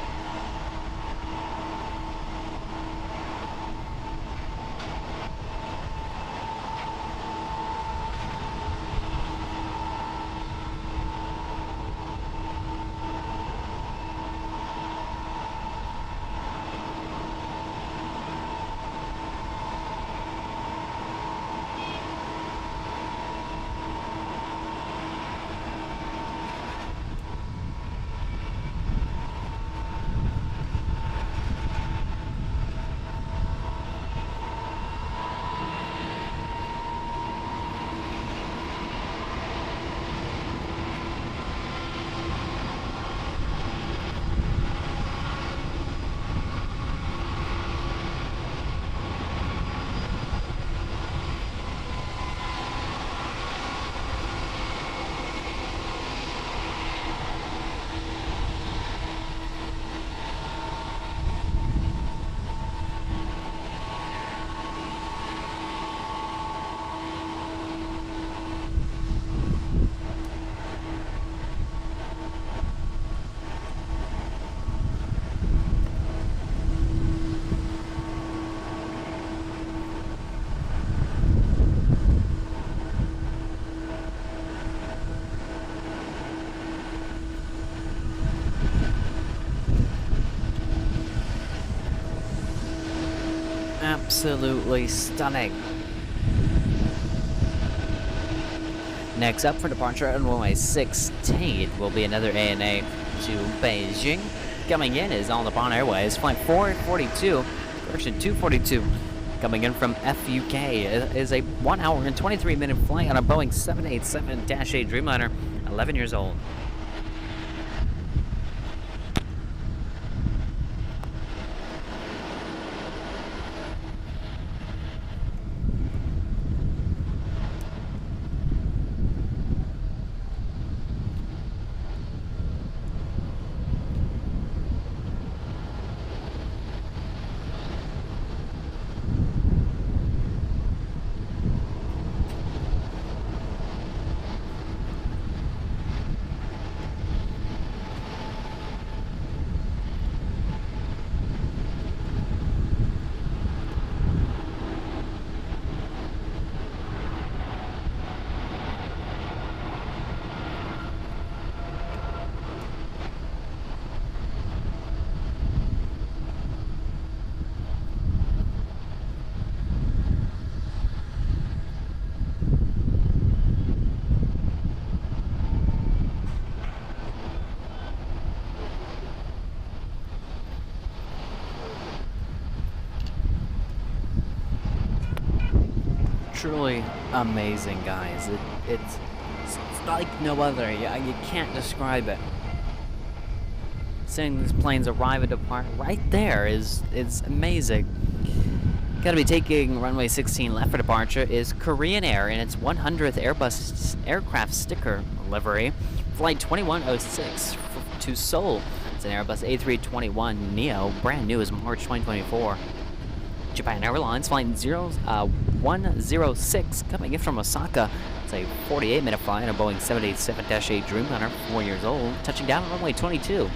Absolutely stunning. Next up for departure on runway 16 will be another ANA to Beijing. Coming in is All Nippon Airways Flight 442, correction 242. Coming in from FUK. It is a 1 hour and 23 minute flight on a Boeing 787-8 Dreamliner, 11 years old. Truly amazing, guys. It's like no other. You can't describe it. Seeing these planes arrive and depart right there is amazing. Gotta be taking runway 16 left for departure is Korean Air in its 100th Airbus aircraft sticker livery. Flight 2106 to Seoul. It's an Airbus A321neo, brand new as March 2024. Japan Airlines flight 106 coming in from Osaka. It's a 48-minute flight on a Boeing 787-8 Dreamliner, 4 years old, touching down on runway 22.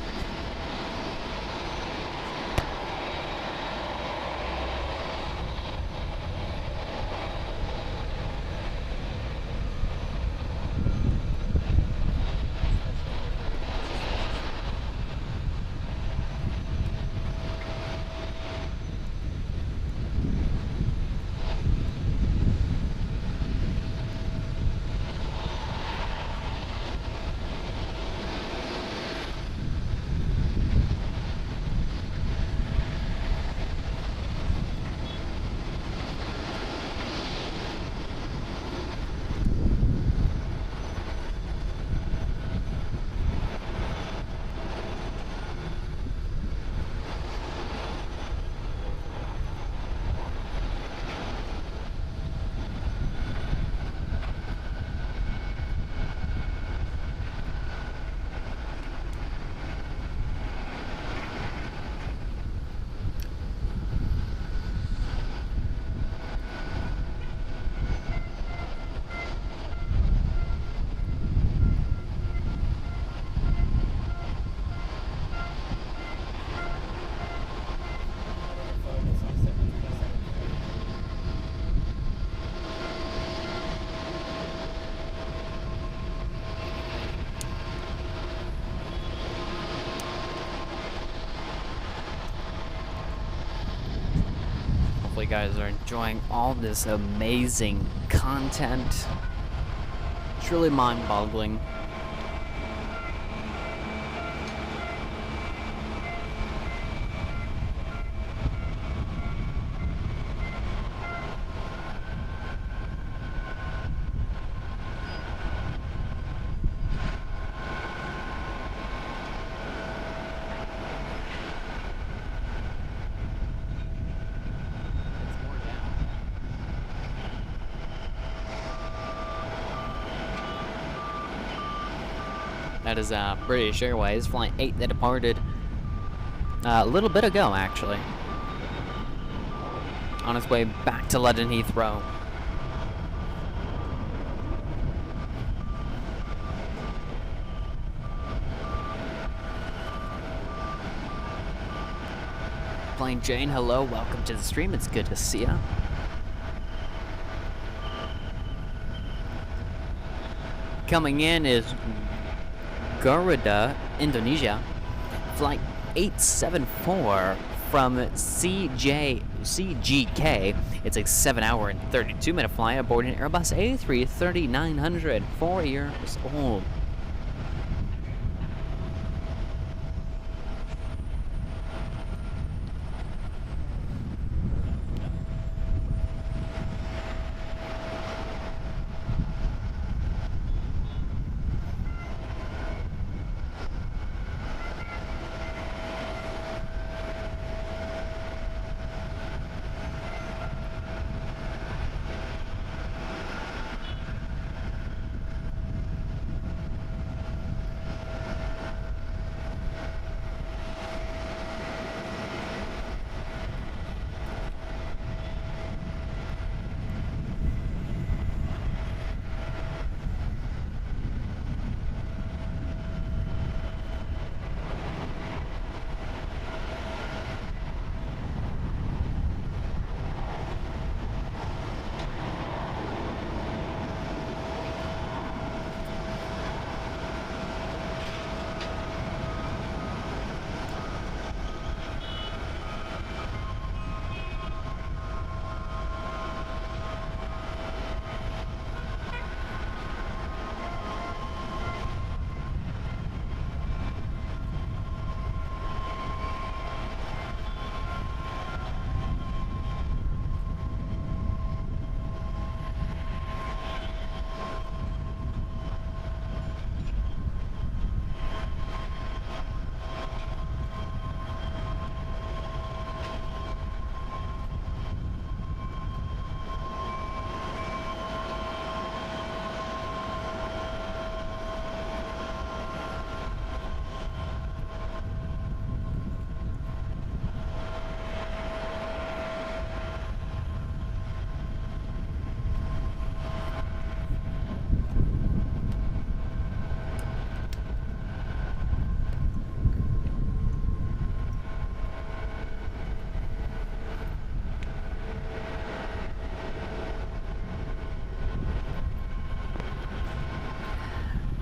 Hopefully you guys are enjoying all this amazing content. It's really mind-boggling. That is British Airways, Flight 8 that departed a little bit ago, actually. On its way back to London Heathrow. Plain Jane, hello, welcome to the stream, it's good to see ya. Coming in is Garuda, Indonesia, flight 874 from CGK. It's a 7-hour and 32-minute flight aboard an Airbus A330-900, 4 years old.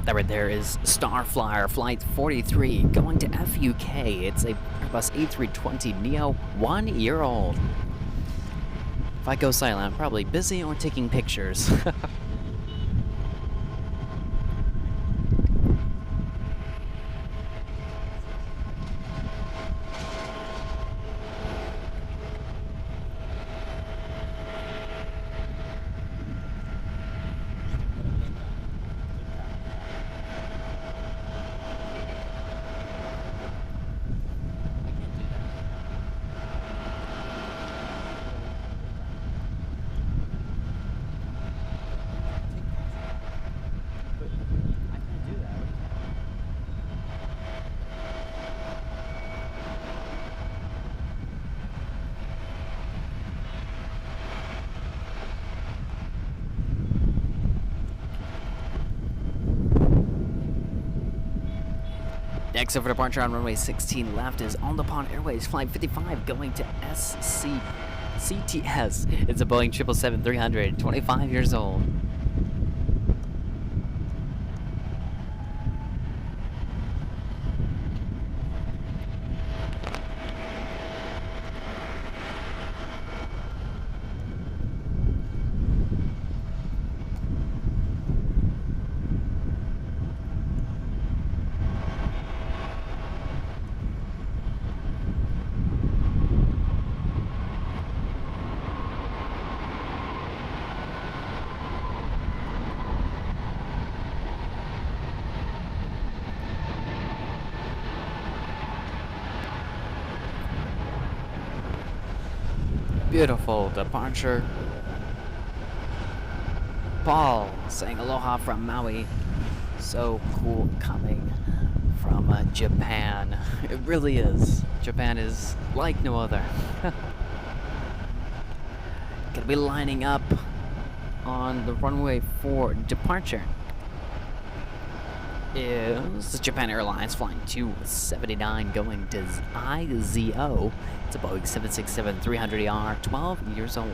That right there is Starflyer Flight 43 going to FUK. It's a Airbus A320neo, 1 year old. If I go silent, I'm probably busy or taking pictures. Next over departure on runway 16 left is On the Pond Airways Flight 55 going to CTS. It's a Boeing 777-300, 25 years old. Beautiful departure. Paul saying aloha from Maui. So cool coming from Japan. It really is. Japan is like no other. Gonna be lining up on the runway for departure is Japan Airlines flying 279 going to IZO. It's a Boeing 767-300ER, 12 years old.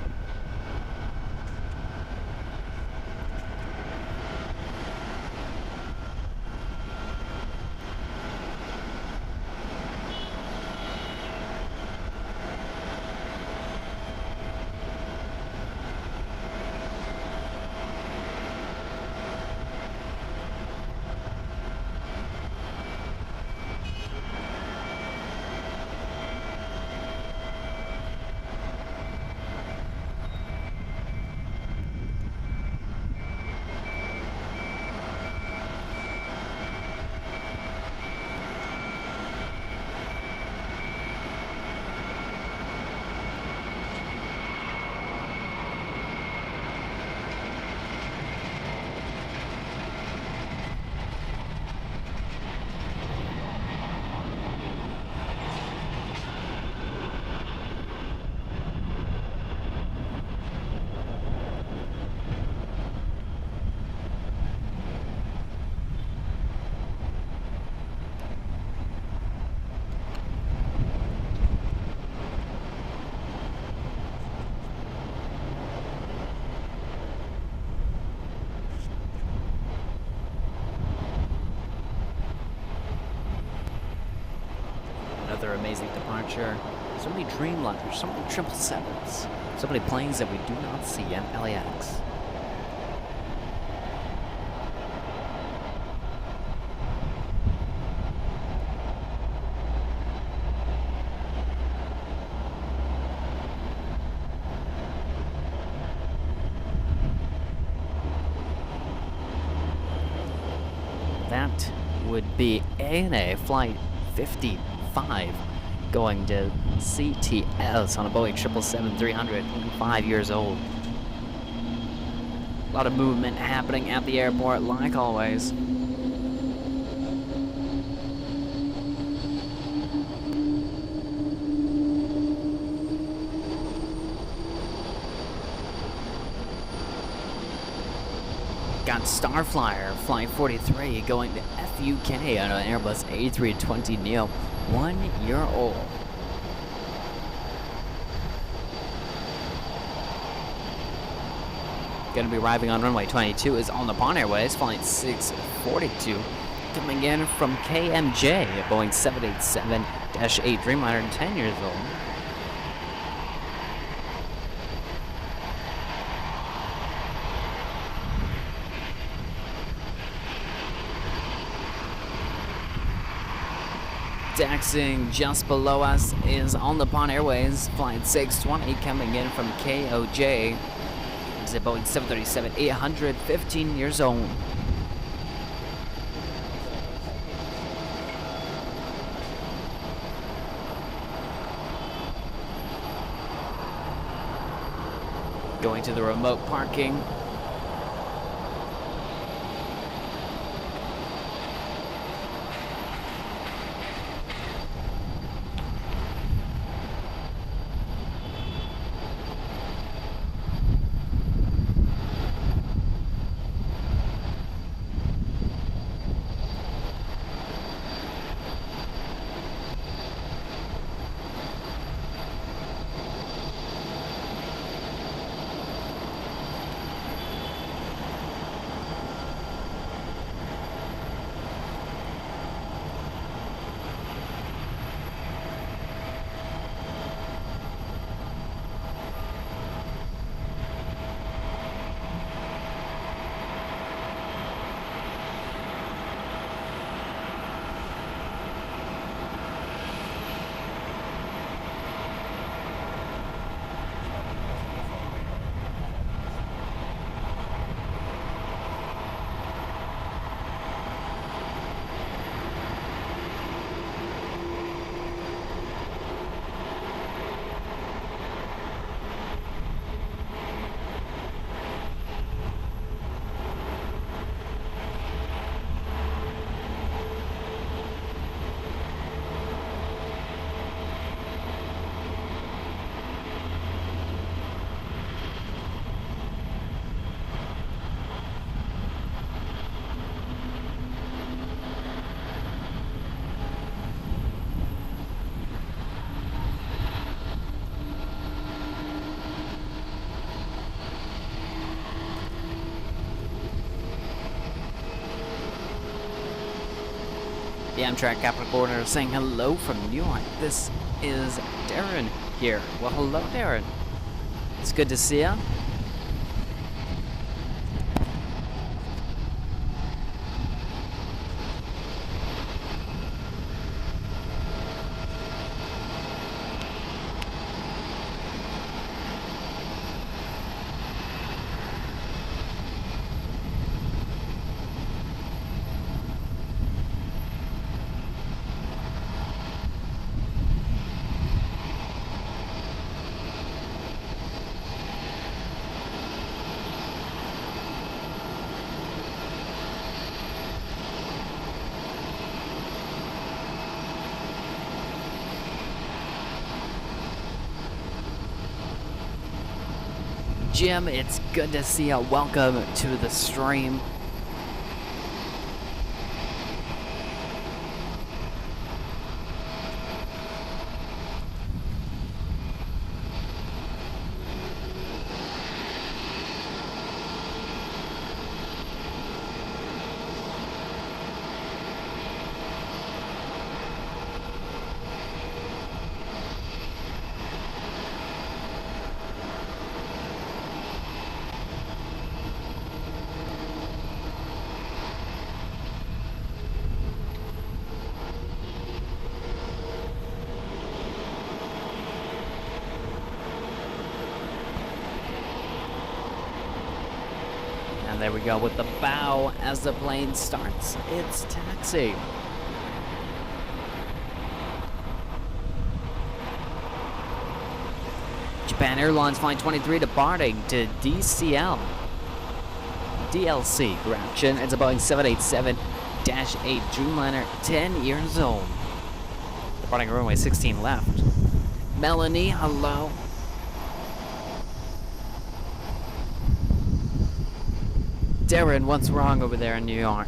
Another amazing departure. So many Dreamliners, so many 777s, so many planes that we do not see at LAX. That would be ANA Flight 55 going to CTS on a Boeing 777-300, 5 years old. A lot of movement happening at the airport, like always. Got Starflyer Flight 43 going to FUK on an Airbus A320neo, 1 year old. Gonna be arriving on runway 22 is On the Pond Airways, flight 642. Coming in from KMJ, a Boeing 787-8 Dreamliner, 10 years old. Taxiing just below us is On the Pond Airways, flight 620, coming in from KOJ. It's a Boeing 737-800, 15 years old. Going to the remote parking. The Amtrak Capital Corner saying hello from New York. This is Darren here. Well, hello, Darren. It's good to see you. Jim, it's good to see you. Welcome to the stream. And there we go with the bow as the plane starts its taxi. Japan Airlines Flight 23 departing to DLC, correction. It's a Boeing 787-8 Dreamliner, 10 years old. Departing runway 16 left. Melanie, hello. Darren, what's wrong over there in New York?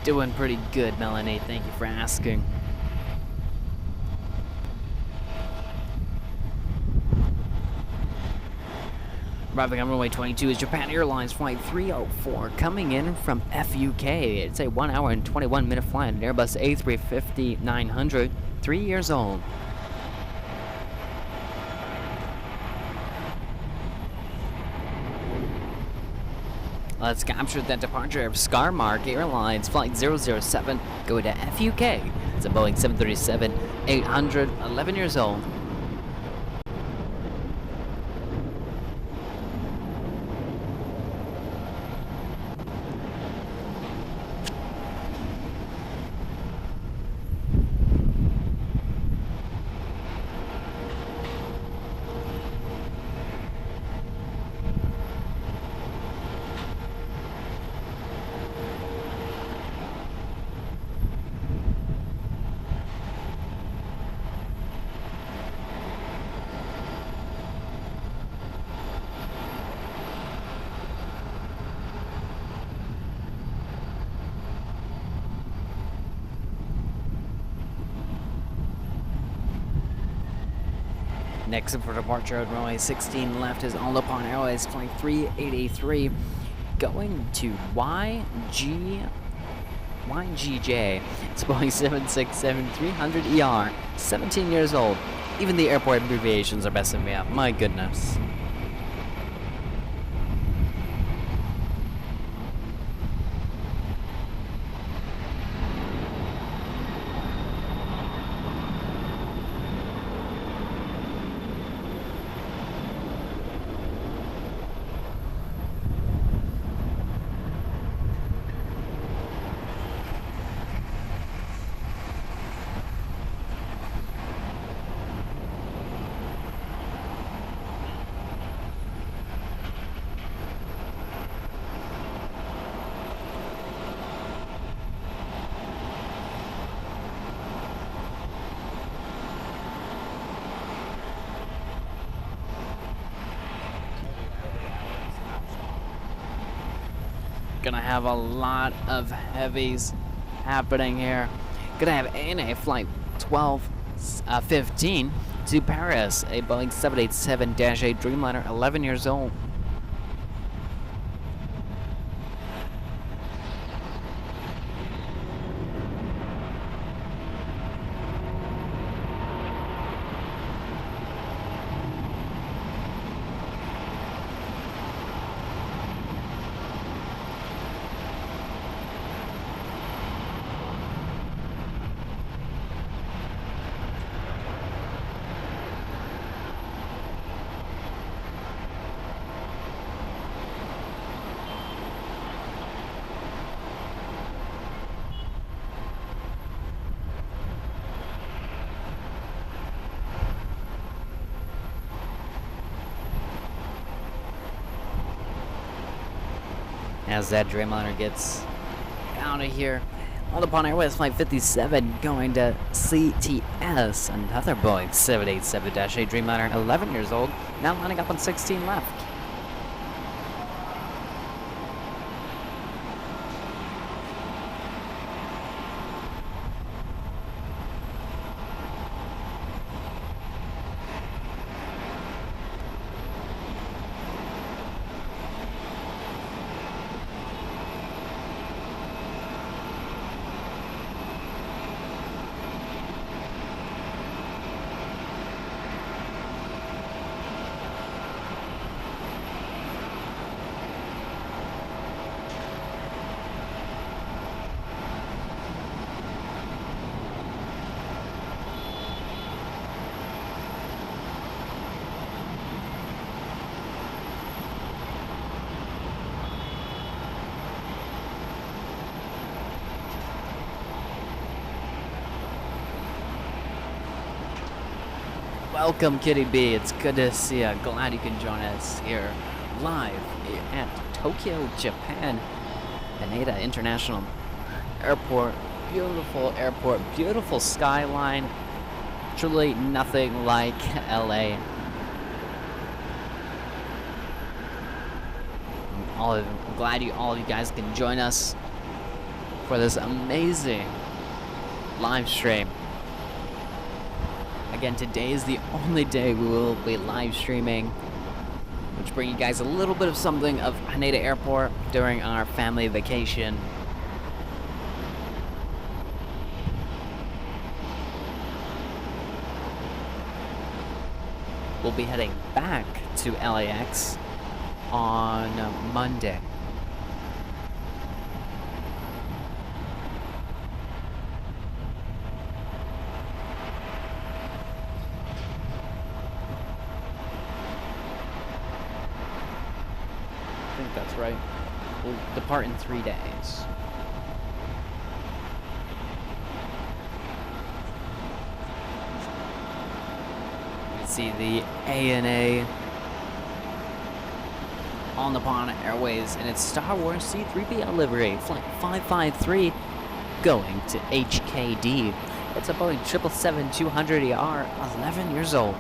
Doing pretty good, Melanie. Thank you for asking. Arriving on runway 22 is Japan Airlines Flight 304 coming in from FUK. It's a 1 hour and 21 minute flight, an Airbus A350-900, 3 years old. Let's capture that departure of Skarmark Airlines Flight 007 going to FUK. It's a Boeing 737-800, 11 years old. Next up for departure at runway 16 left is All Nippon Airways Flight 3883 going to YGJ. It's Boeing 767-300ER, 17 years old. Even the airport abbreviations are messing me up, my goodness. Gonna have a lot of heavies happening here. Gonna have ANA Flight 1215 to Paris, a Boeing 787-8 Dreamliner, 11 years old. As that Dreamliner gets out of here, All Nippon Airways Flight 57 going to CTS, another Boeing 787-8 Dreamliner, 11 years old, now lining up on 16 left. Welcome, Kitty B. It's good to see you. Glad you can join us here live at Tokyo, Japan, Haneda International Airport. Beautiful, beautiful skyline. Truly nothing like LA. I'm glad all of you guys can join us for this amazing live stream. Again, today is the only day we will be live streaming, which bring you guys a little bit of something of Haneda Airport during our family vacation. We'll be heading back to LAX on Monday. I think that's right. We'll depart in 3 days. You can see the ANA on the Nippon Airways in its Star Wars C-3PO livery, Flight 553, going to HKD. It's a Boeing 777-200ER, 11 years old.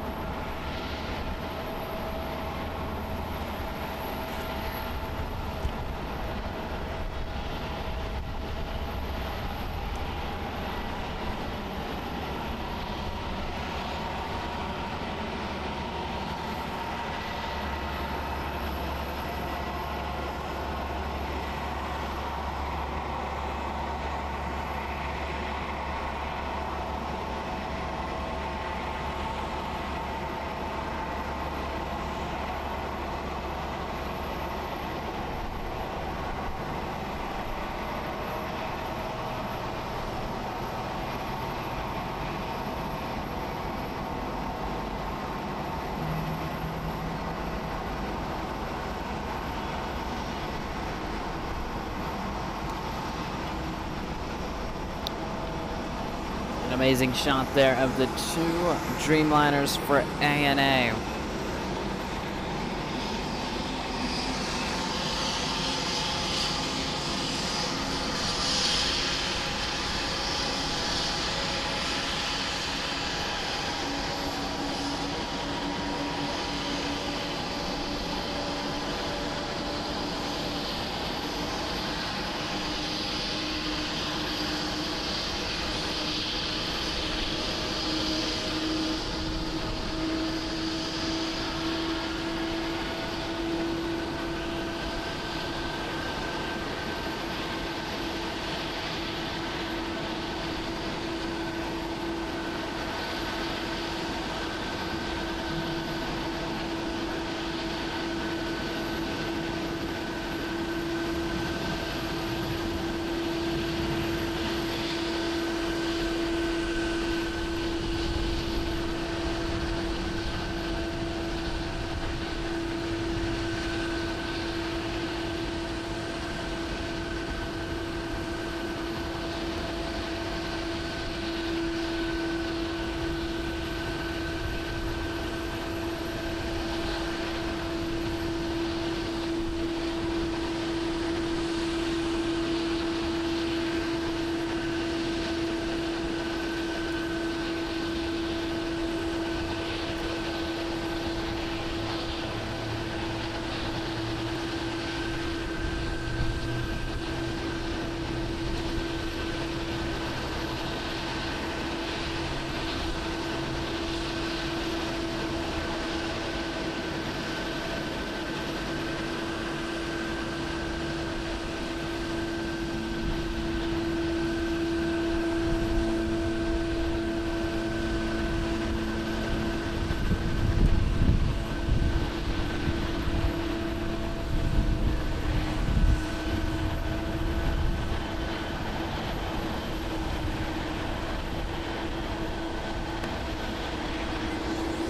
Amazing shot there of the two Dreamliners for ANA.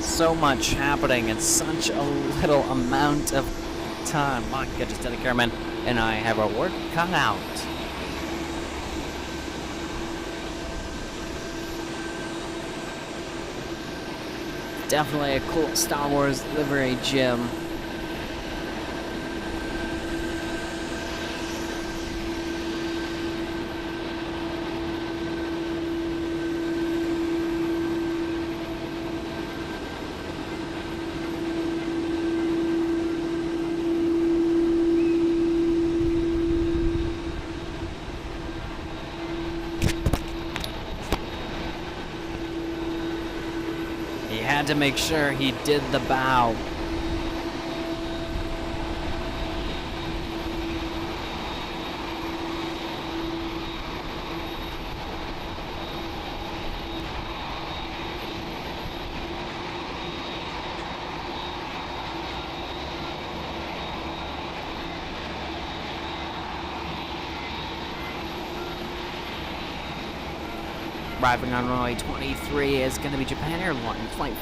So much happening in such a little amount of time. My goodness, Lieutenant Careman and I have our work cut out. Definitely a cool Star Wars livery gym. He had to make sure he did the bow. Arriving on runway 23 is going to be Japan Airlines flight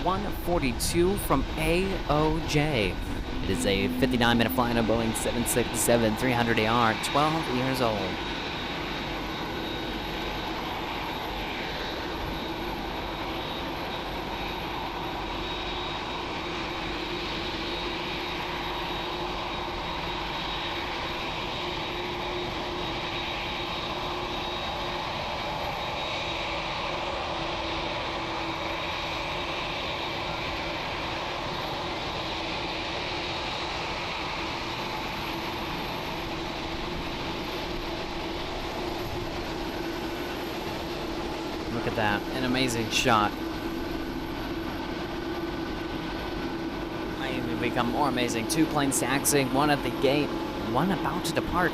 142 from AOJ. It is a 59-minute flight on Boeing 767-300ER, 12 years old. Look at that, an amazing shot. Might even become more amazing. Two planes taxiing, one at the gate, one about to depart.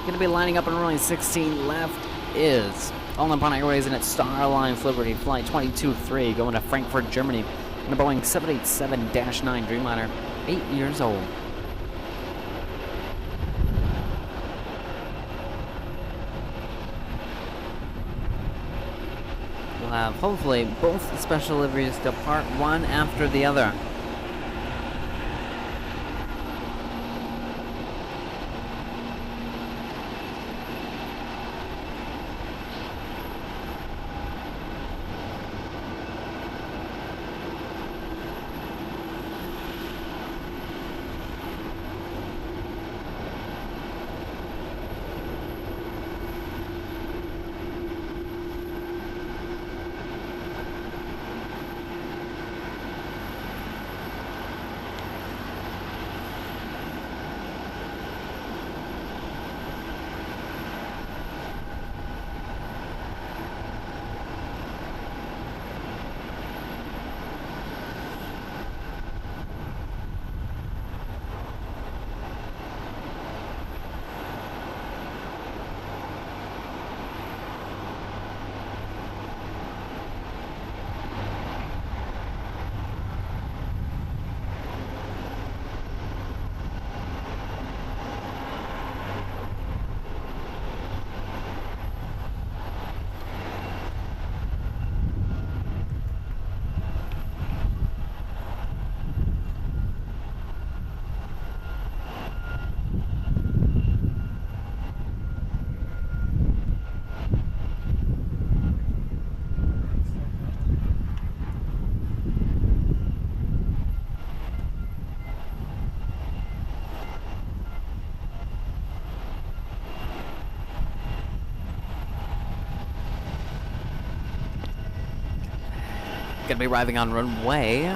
Going to be lining up on runway 16. Left is All Nippon Airways and its Starline Livery flight 22-3 going to Frankfurt, Germany, and a Boeing 787-9 Dreamliner, 8 years old. We'll have hopefully both the special liveries depart one after the other. Gonna be arriving on runway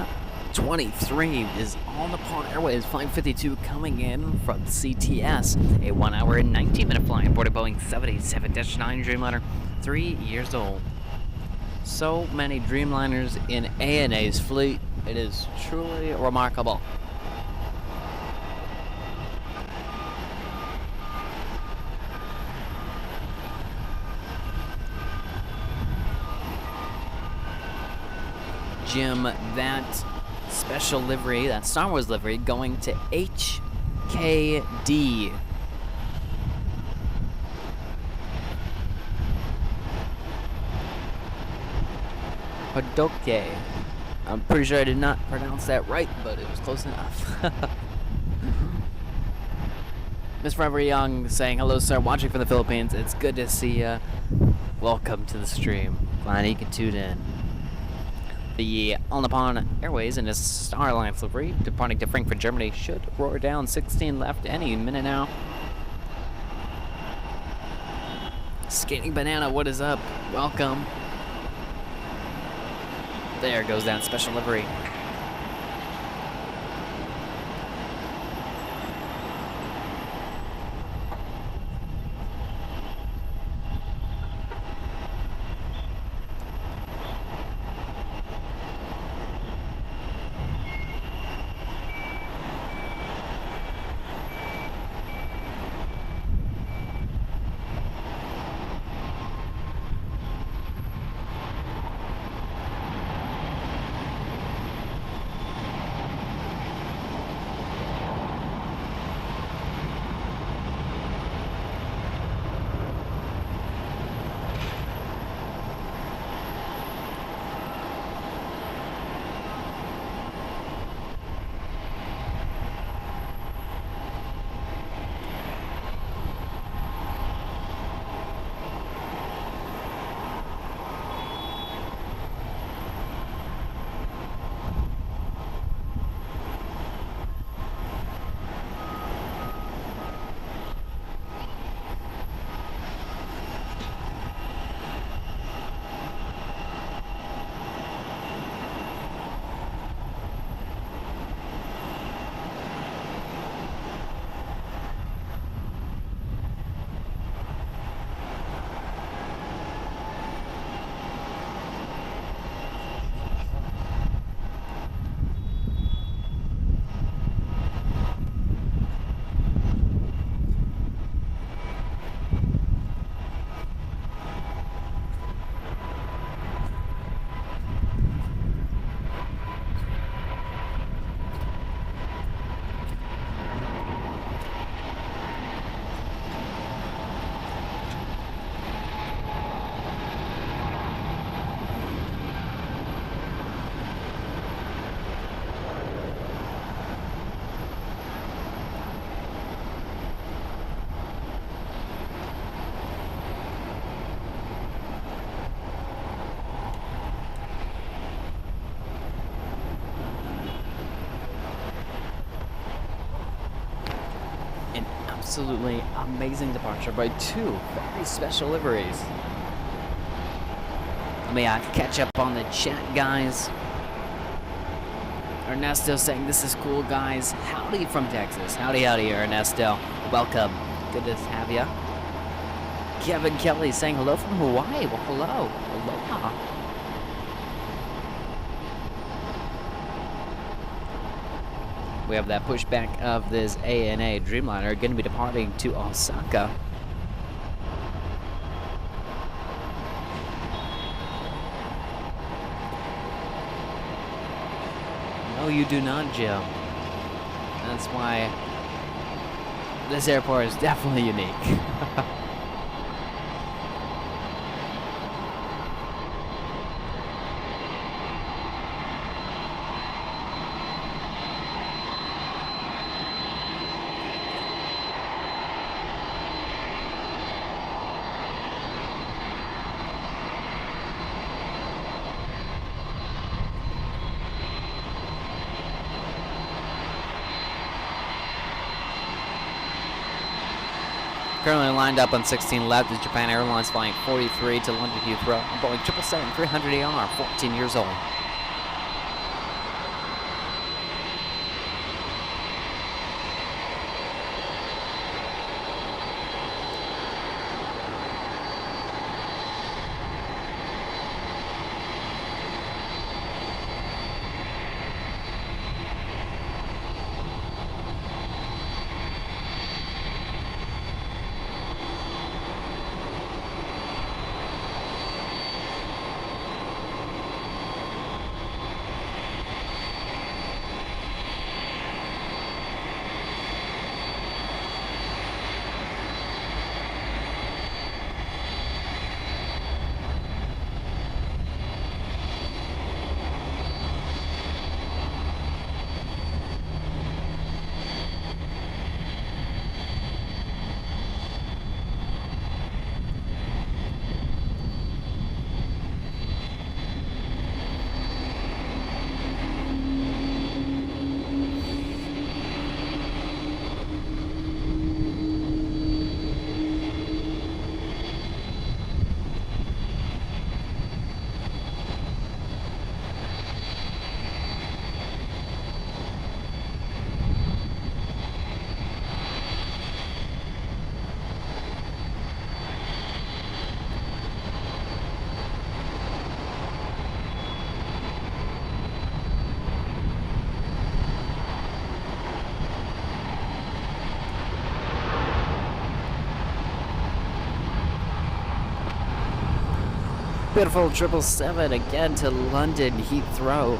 23 is All Nippon Airways Flight 52 coming in from CTS, a 1 hour and 19-minute flight aboard a Boeing 787-9 Dreamliner, 3 years old. So many Dreamliners in ANA's fleet, it is truly remarkable. Jim, that special livery, that Star Wars livery, going to HKD. Hodoke. I'm pretty sure I did not pronounce that right, but it was close enough. Miss Forever Young saying, hello sir, watching from the Philippines. It's good to see ya. Welcome to the stream. Glad you can tune in. The All Nippon Airways and its Starline livery departing to Frankfurt, Germany should roar down 16 left any minute now. Skating Banana, what is up? Welcome. There goes that special livery. Absolutely amazing departure by two very special liveries. Let me catch up on the chat, guys. Ernesto saying this is cool, guys. Howdy from Texas. Howdy, Ernesto. Welcome. Good to have ya. Kevin Kelly saying hello from Hawaii. Well, hello. Aloha. We have that pushback of this ANA Dreamliner going to be departing to Osaka. No, you do not, Jim. That's why this airport is definitely unique. Currently lined up on 16 left is Japan Airlines flying 43 to London Heathrow. Boeing 777-300ER, 14 years old. Beautiful 777 again to London Heathrow.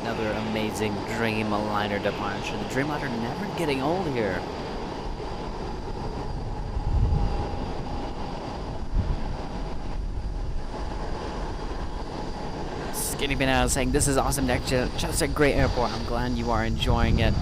Another amazing Dreamliner departure. The Dreamliner never getting old here. Skinny Banana saying, "This is awesome, Nick. Just a great airport. I'm glad you are enjoying it."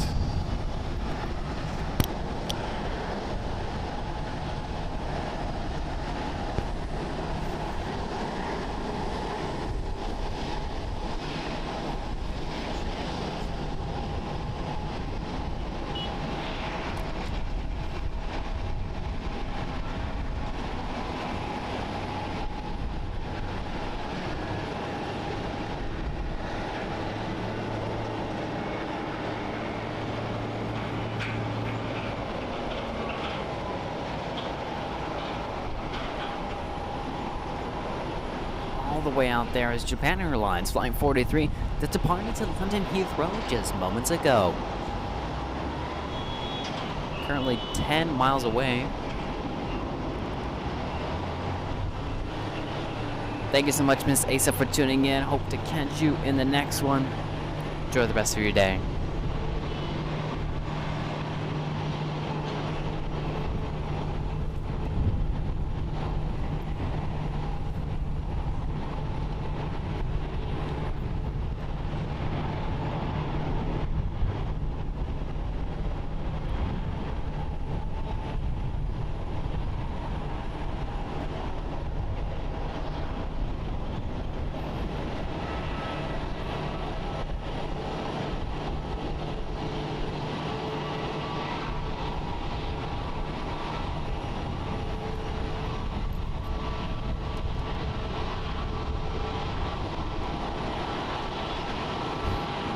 All the way out there is Japan Airlines Flight 43 that departed to London Heathrow just moments ago. Currently 10 miles away. Thank you so much, Miss Asa, for tuning in. Hope to catch you in the next one. Enjoy the rest of your day.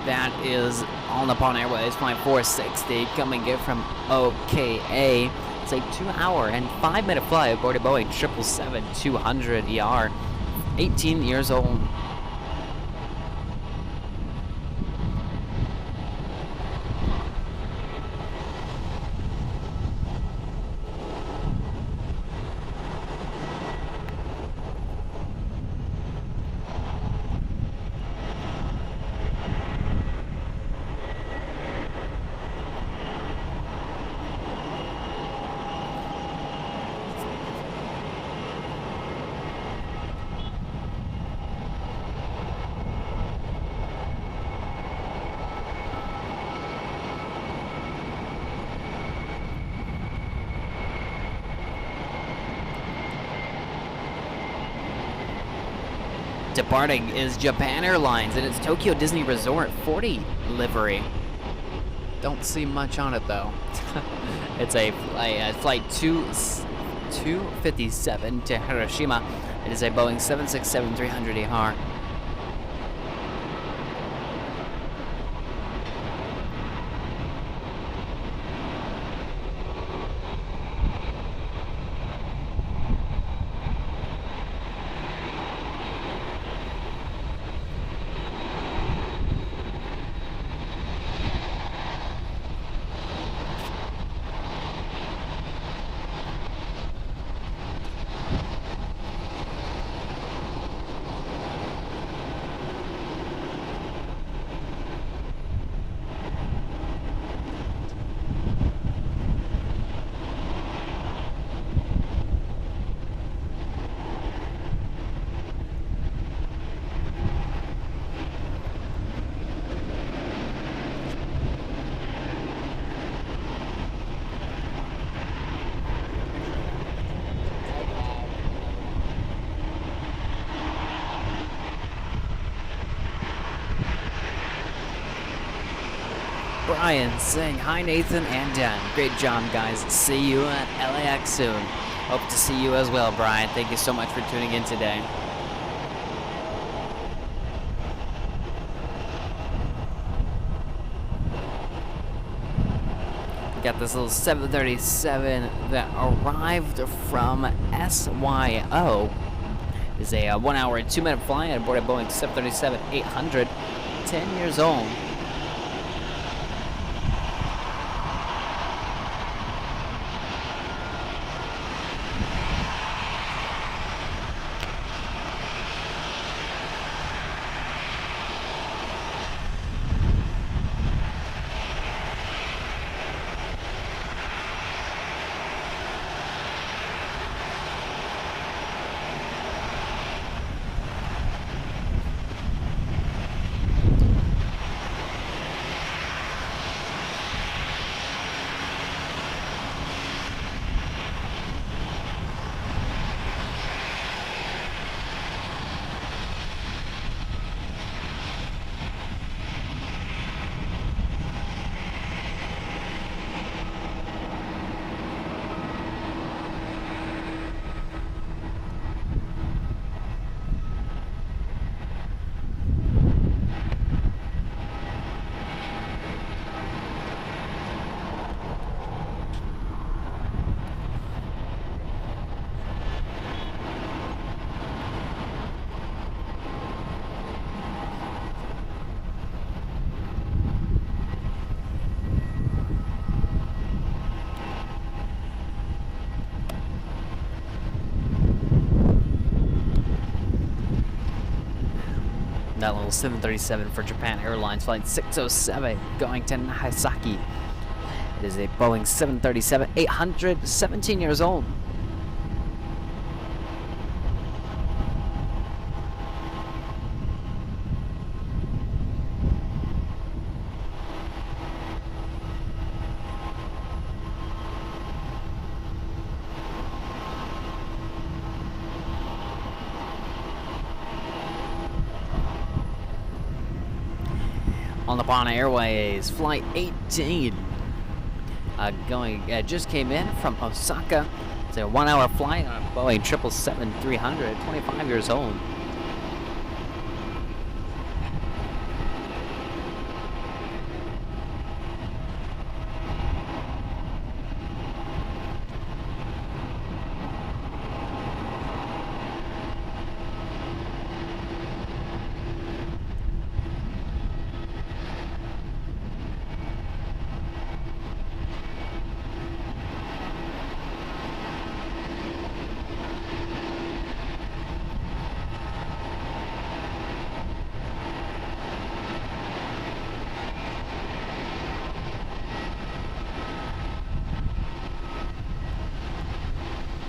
That is All Nippon Airways Flight 460 coming in from OKA. It's a 2-hour and 5-minute flight aboard a Boeing 777-200ER. 18 years old. Departing is Japan Airlines and its Tokyo Disney Resort 40 livery. Don't see much on it though. It's a flight 257 to Hiroshima. It is a Boeing 767-300ER. Brian saying hi, Nathan and Dan. Great job, guys. See you at LAX soon. Hope to see you as well, Brian. Thank you so much for tuning in today. Got this little 737 that arrived from SYO. It's a 1 hour and 2 minute flight aboard a Boeing 737-800, 10 years old. That little 737 for Japan Airlines Flight 607 going to Nagasaki. It is a Boeing 737-800, 17 years old. On the Nippon Airways Flight 18 just came in from Osaka. It's a 1 hour flight on a Boeing 777-300, 25 years old.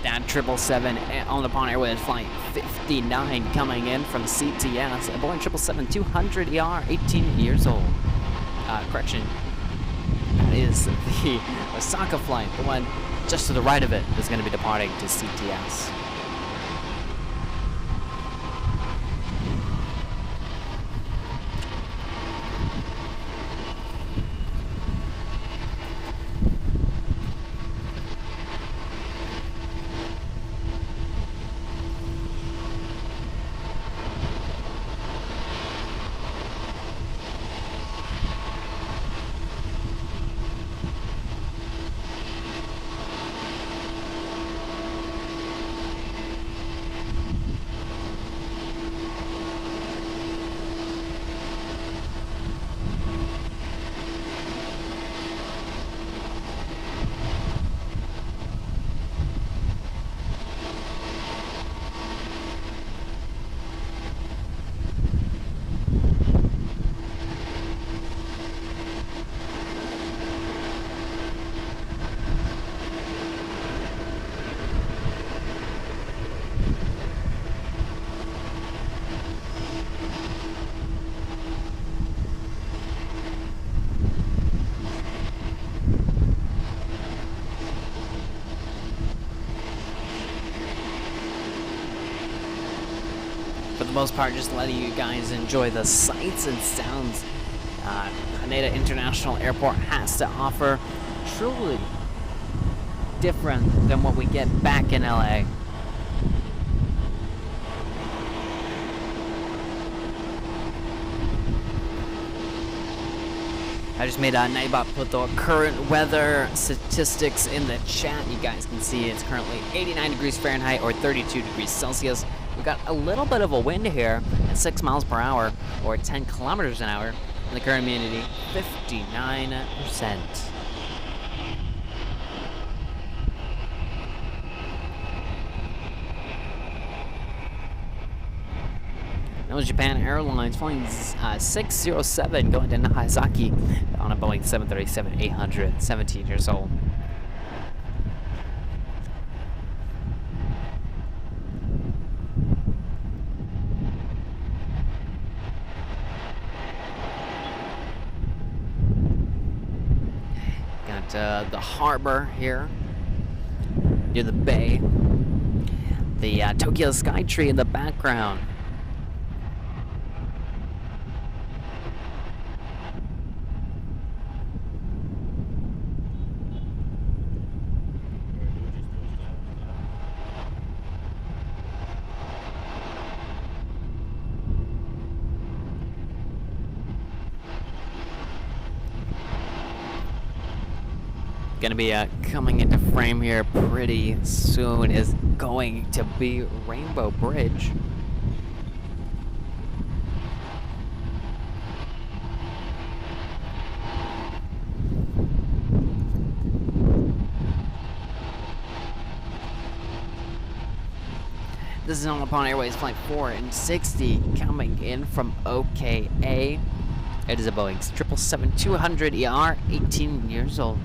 Down 777 on the Nippon Airways Flight 59 coming in from CTS, a Boeing 777-200ER, 18 years old. Correction, that is the Osaka flight. The one just to the right of it is going to be departing to CTS. For the most part, just letting you guys enjoy the sights and sounds Haneda International Airport has to offer. Truly different than what we get back in LA. I just made a Naibot put the current weather statistics in the chat. You guys can see it's currently 89 degrees Fahrenheit or 32 degrees Celsius. We've got a little bit of a wind here at 6 miles per hour or 10 kilometers an hour. And the current humidity, 59%. That was Japan Airlines flying 607 going to Nagasaki on a Boeing 737-800, 17 years old. Got the harbor here near the bay. The Tokyo Sky Tree in the background. Gonna be coming into frame here pretty soon is going to be Rainbow Bridge. This is All Nippon Airways Flight 460 coming in from OKA. It is a Boeing 777-200ER, 18 years old.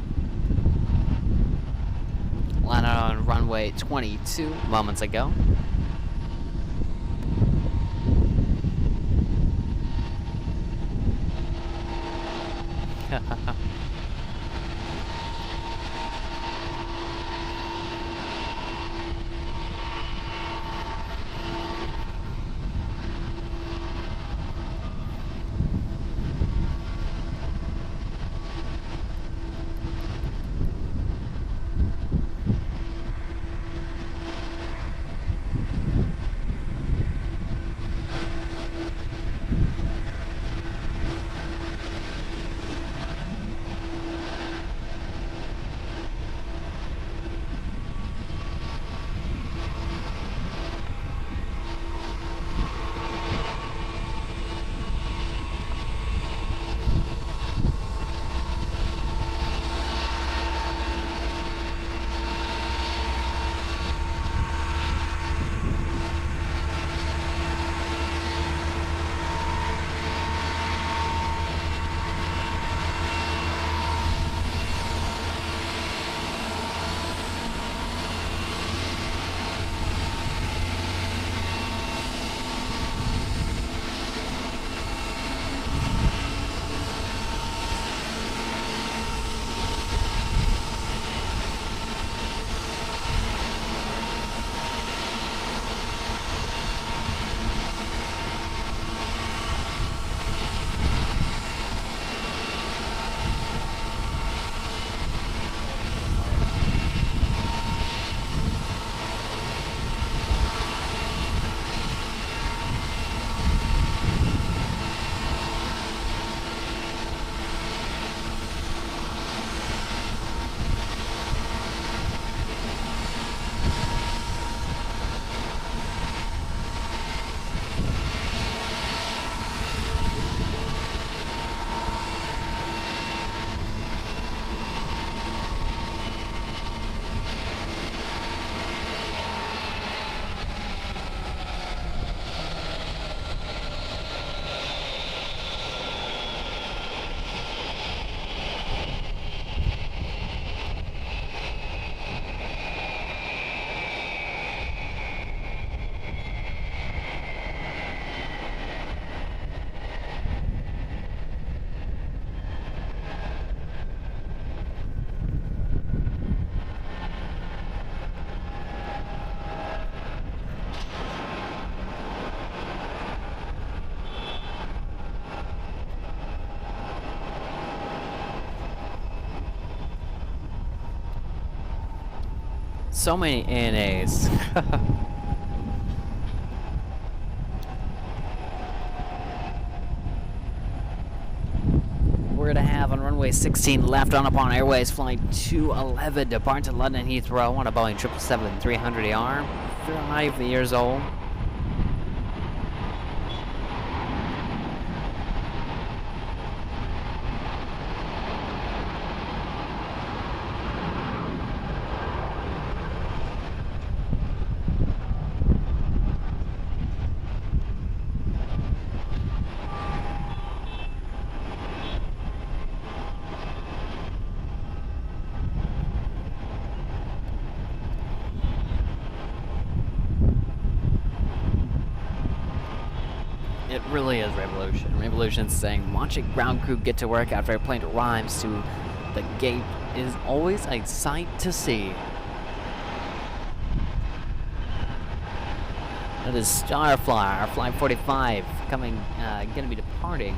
Landed on runway 22 moments ago. So many ANAs. We're gonna have on runway 16 left on Upon Airways flight 211 depart to London Heathrow on a Boeing 777-300ER, 5 years old. It really is revolution. Revolution's saying, watching ground crew get to work after a plane arrives to the gate is always a sight to see. That is Starflyer, Flight 45, gonna be departing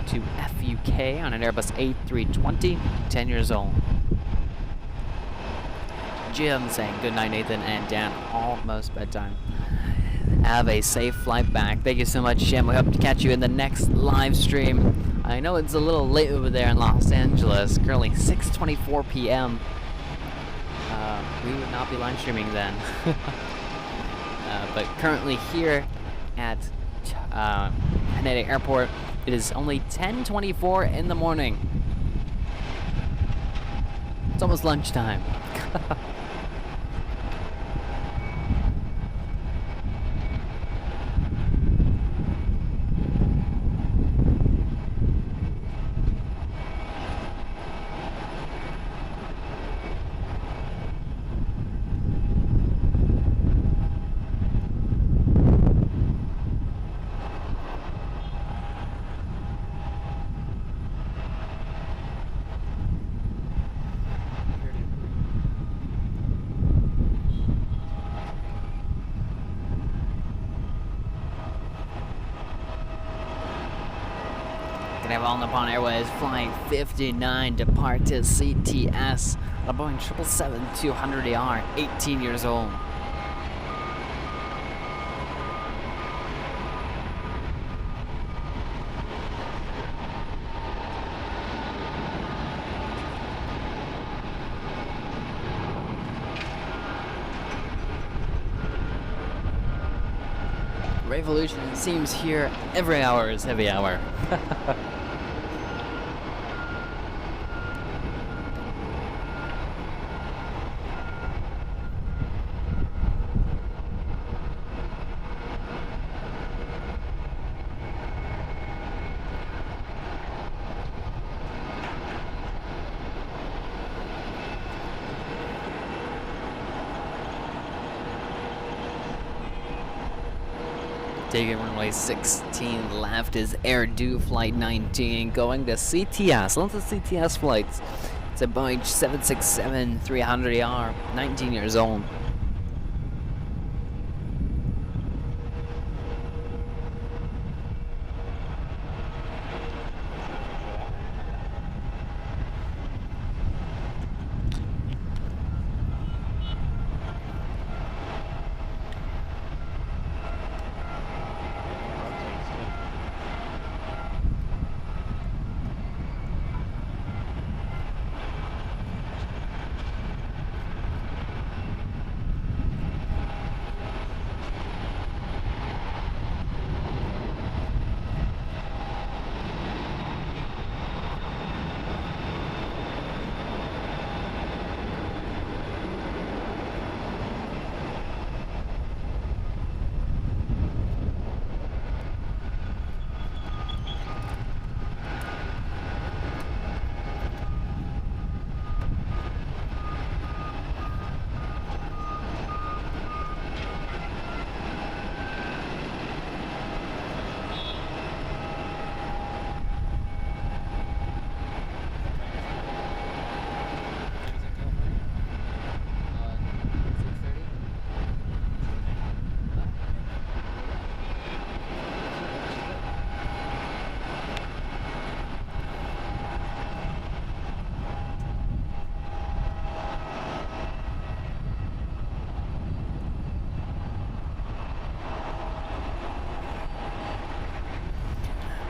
to FUK on an Airbus A320, 10 years old. Jim saying, good night, Nathan and Dan, almost bedtime. Have a safe flight back. Thank you so much, Jim. We hope to catch you in the next live stream. I know it's a little late over there in Los Angeles. Currently 6:24 p.m. We would not be live streaming then. But currently here at Haneda Airport, it is only 10:24 in the morning. It's almost lunchtime. On Upon Airways flying 59 depart to CTS, a Boeing 777-200ER, 18 years old. Revolution, it seems here every hour is heavy hour. Taking runway 16 left is Air Due Flight 19 going to CTS. Lots of CTS flights. It's a Boeing 767-300ER, 19 years old.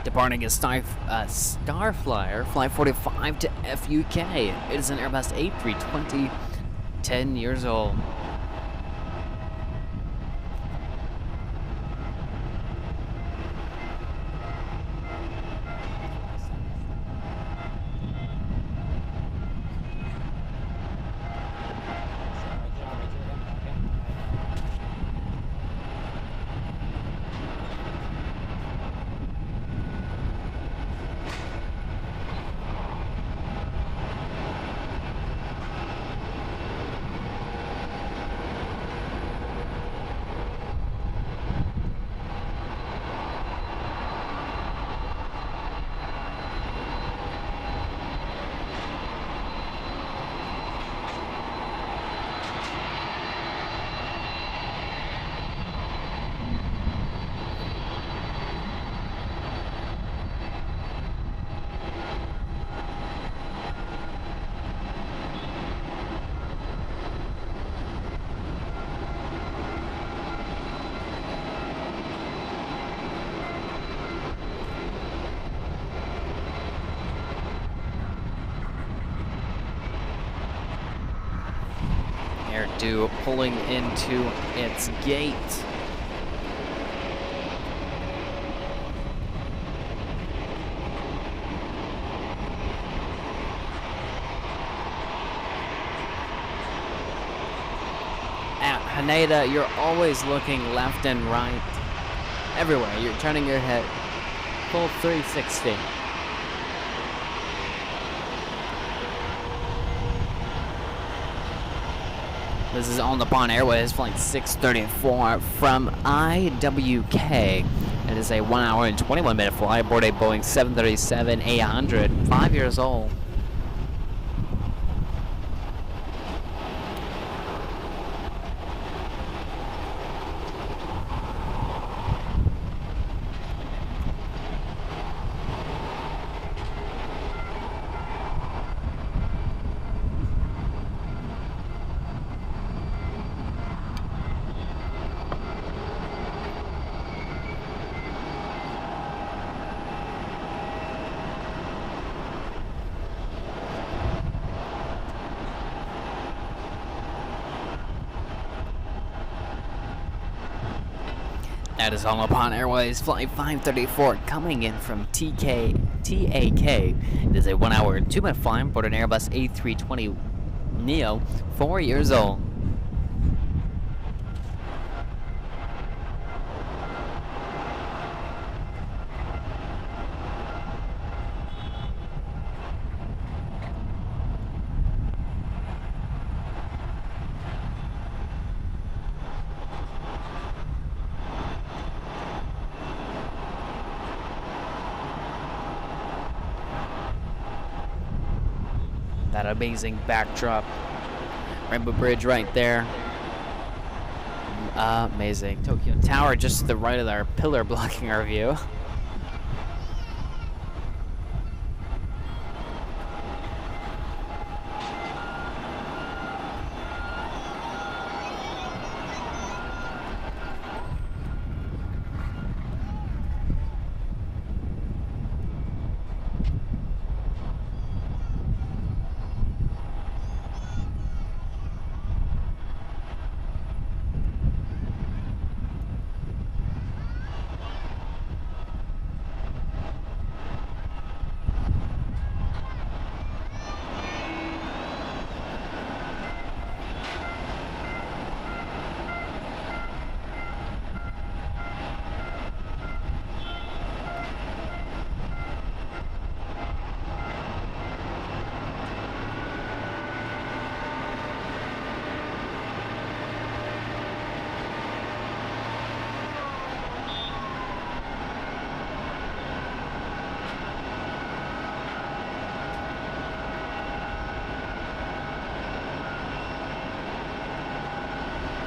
Departing is Starflyer Flight 45 to FUK. It is an Airbus A320, 10 years old. Pulling into its gate. At Haneda, you're always looking left and right. Everywhere, you're turning your head full 360. This is All Nippon Airways Flight 634 from IWK. It is a 1 hour and 21 minute flight aboard a Boeing 737-800, 5 years old. That is All Nippon Airways Flight 534 coming in from TAK. It is a 1 hour and 2 minute flight aboard an Airbus A320neo, 4 years old. That amazing backdrop. Rainbow Bridge right there. Amazing. Tokyo Tower just to the right of our pillar blocking our view.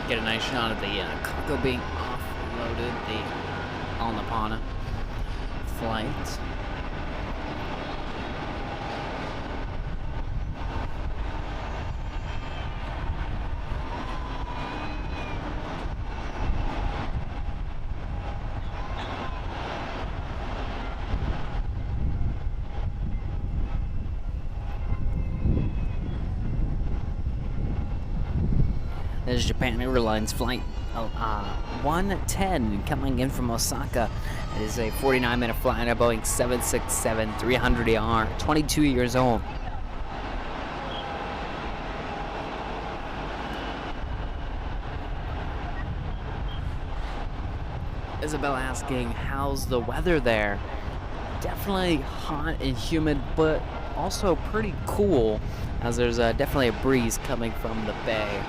Get a nice shot of the cargo being offloaded, the All Nippon flight. There's Japan Airlines flight 110 coming in from Osaka. It is a 49-minute flight, a Boeing 767-300ER, 22 years old. Isabel asking, how's the weather there? Definitely hot and humid, but also pretty cool, as there's definitely a breeze coming from the bay.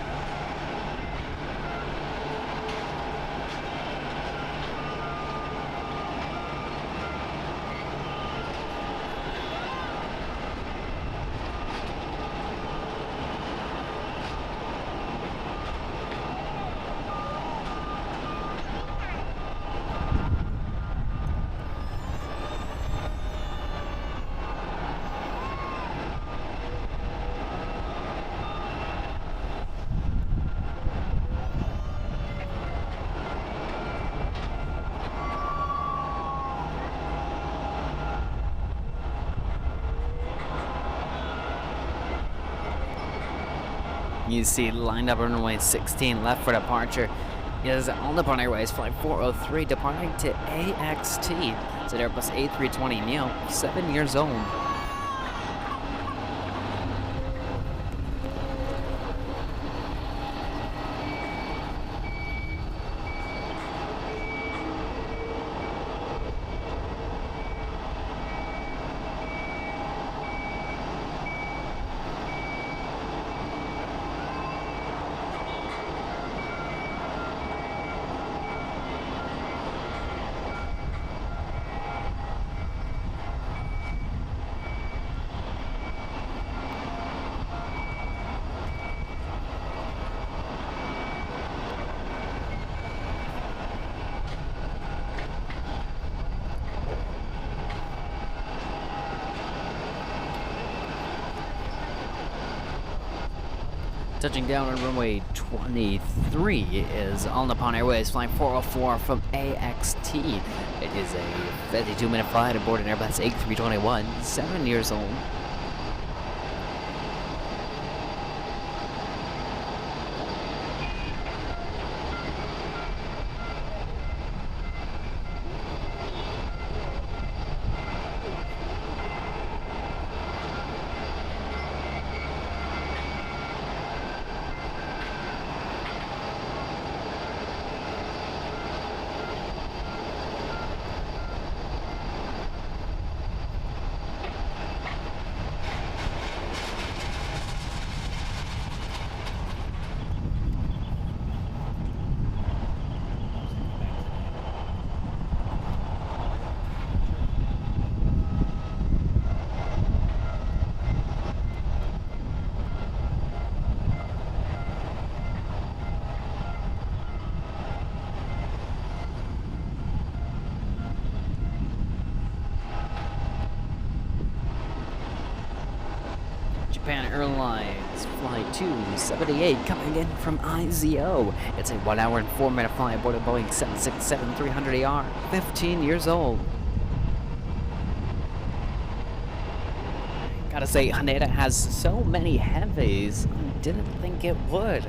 You see lined up on runway 16 left for departure is All Nippon Airways flight 403 departing to AXT. It's an Airbus A320neo, 7 years old. Touching down on runway 23 is All Nippon Airways flight 404 from AXT. It is a 52-minute flight aboard an Airbus A321, 7 years old. Japan Airlines flight 278 coming in from IZO. It's a 1 hour and 4 minute flight aboard a Boeing 767-300ER, 15 years old. Gotta say, Haneda has so many heavies. I didn't think it would.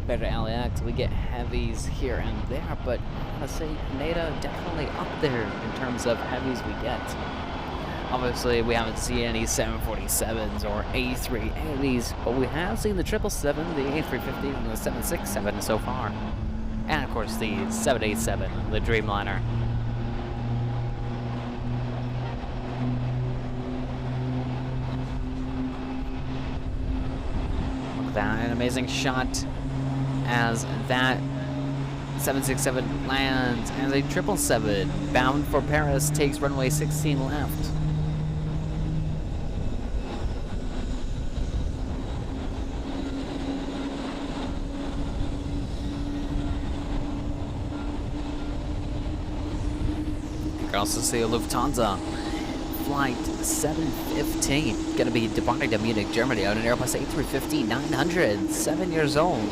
Better LAX, we get heavies here and there, but I gotta say, Haneda definitely up there in terms of heavies we get. Obviously, we haven't seen any 747s or A380s, but we have seen the 777, the A350, and the 767 so far. And of course, the 787, the Dreamliner. Look at that, an amazing shot as that 767 lands as a 777 bound for Paris takes runway 16 left. You can also see a Lufthansa flight 715 gonna be departing to Munich, Germany on an Airbus A350-900, 7 years old.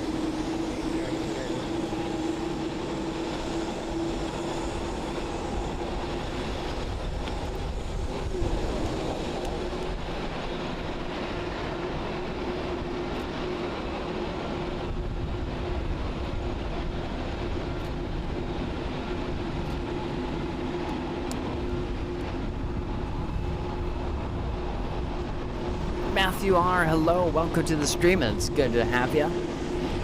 Matthew R, hello, welcome to the stream. It's good to have you.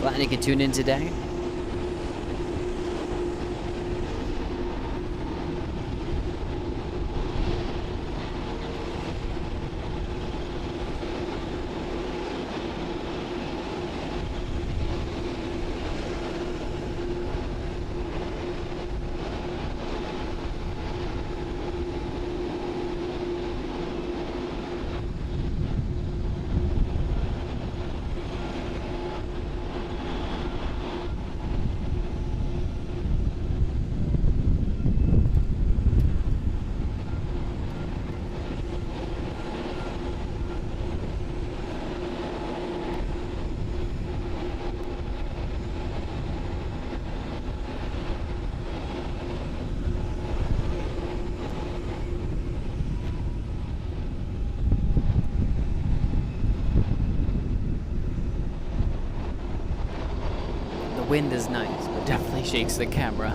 Glad you could tune in today. Wind is nice, but definitely shakes the camera.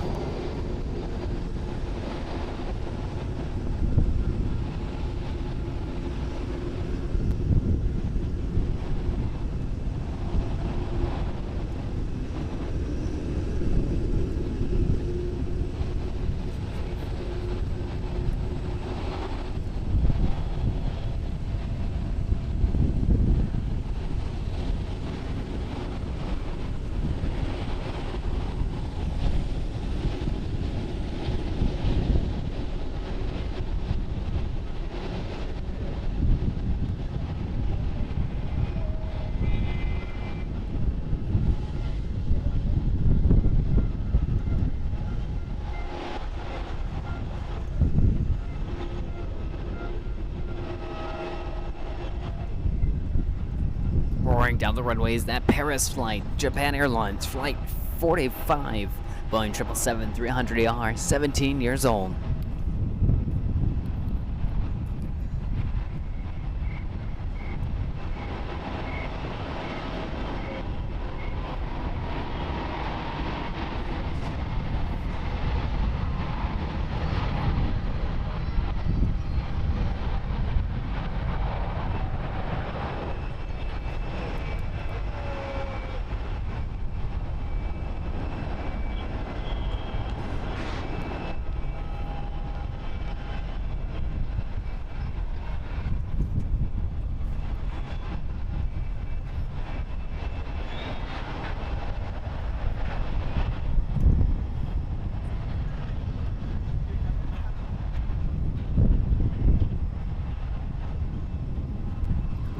Down the runways, that Paris flight, Japan Airlines, flight 45, Boeing 777-300ER, 17 years old.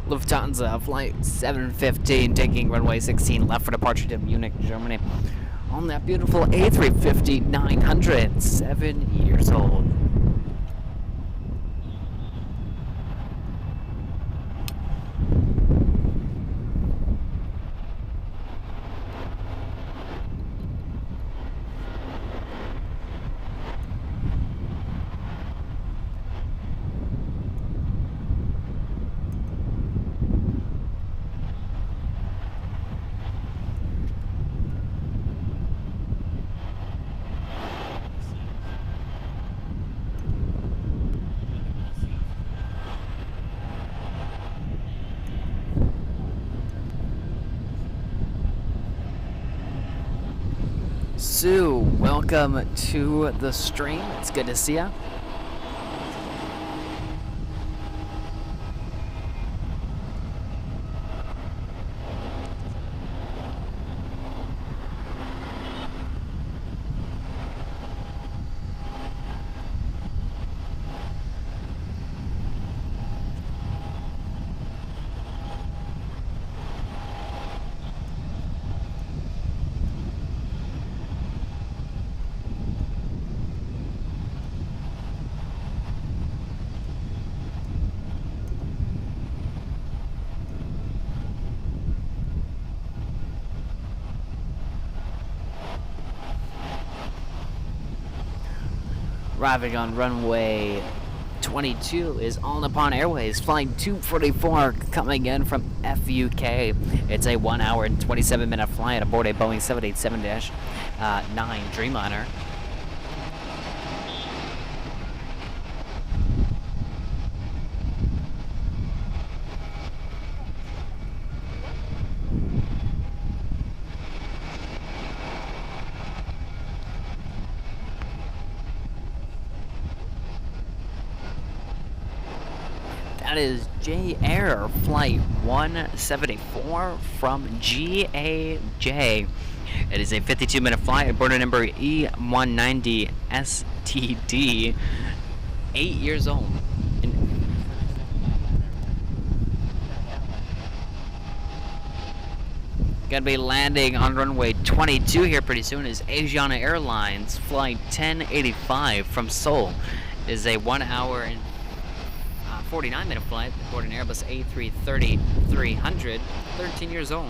Lufthansa flight 715 taking runway 16 left for departure to Munich, Germany on that beautiful A350-900, 7 years old. Sue, welcome to the stream. It's good to see ya. Arriving on runway 22 is All Nippon Airways, flight 244, coming in from FUK. It's a 1 hour and 27 minute flight aboard a Boeing 787-9 Dreamliner. That is J Air Flight 174 from GAJ. It is a 52-minute flight, boarding number E190 STD, 8 years old. Gonna be landing on runway 22 here pretty soon is Asiana Airlines Flight 1085 from Seoul. It is a 1 hour and 49-minute flight aboard an Airbus A330-300, 13 years old.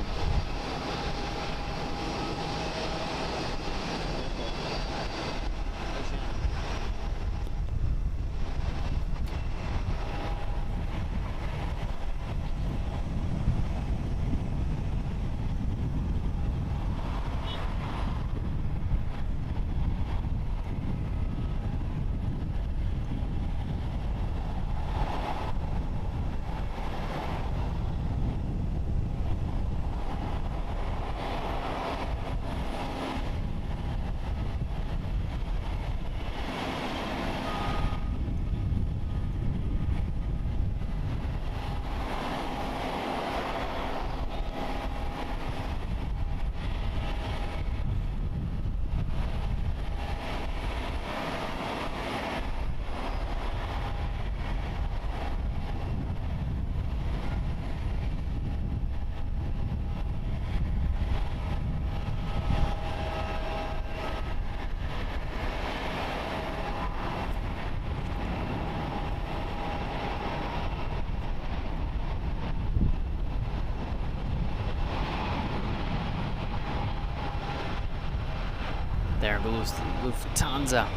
There goes Lufthansa.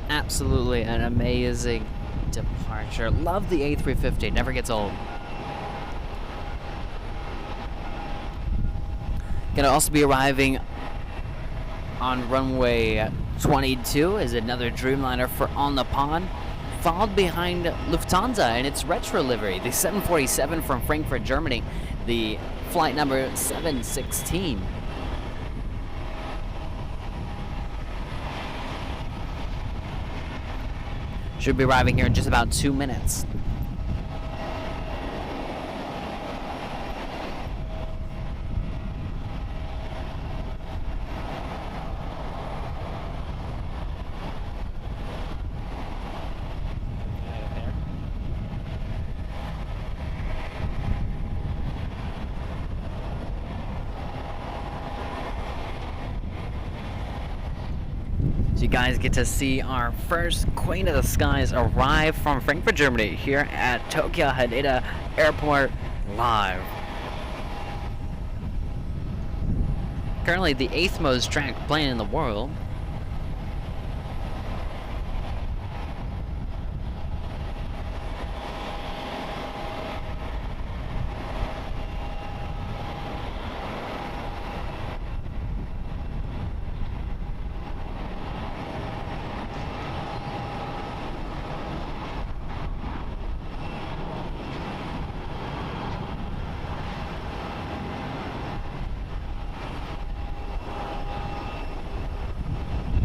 Absolutely an amazing departure. Love the A350, never gets old. Gonna also be arriving on runway 22 is another Dreamliner for On the Pond, followed behind Lufthansa and its retro livery, the 747 from Frankfurt, Germany, the flight number 716. Should be arriving here in just about 2 minutes. So you guys get to see our first Queen of the Skies arrive from Frankfurt, Germany, here at Tokyo Haneda Airport live. Currently the 8th most tracked plane in the world.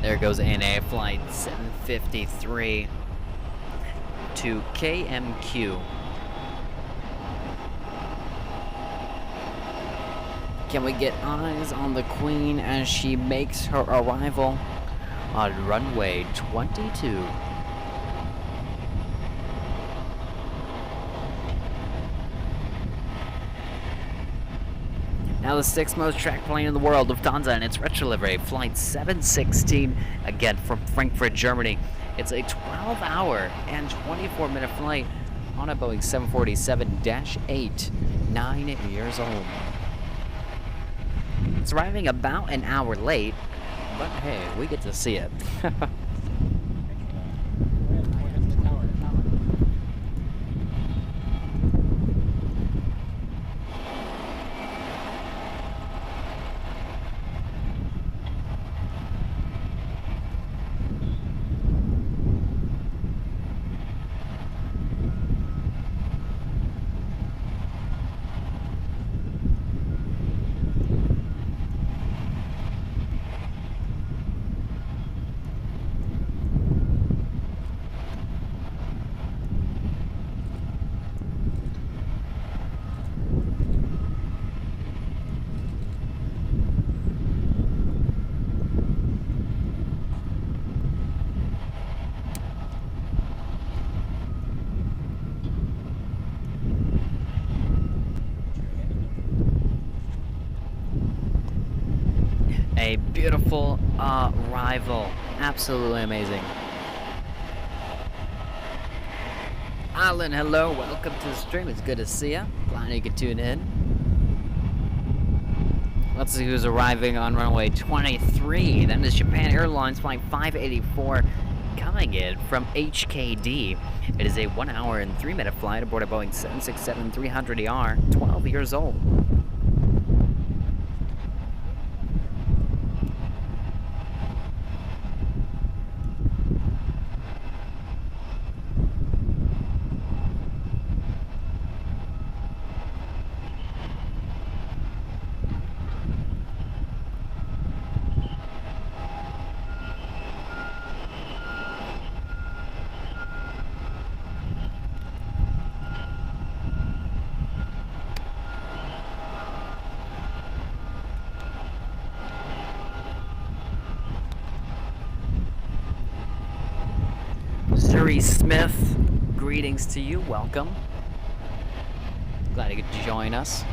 There goes ANA flight 753 to KMQ. Can we get eyes on the Queen as she makes her arrival on runway 22? Now the 6th most tracked plane in the world, Lufthansa and its retro livery, flight 716, again from Frankfurt, Germany. It's a 12-hour and 24-minute flight on a Boeing 747-8, 9 years old. It's arriving about an hour late, but hey, we get to see it. a beautiful arrival. Absolutely amazing. Alan, hello, welcome to the stream. It's good to see you. Glad you could tune in. Let's see who's arriving on runway 23. That is Japan Airlines flight 584 coming in from HKD. It is a 1 hour and 3 minute flight aboard a Boeing 767-300ER, 12 years old. Smith, greetings to you, welcome. Glad you could join us.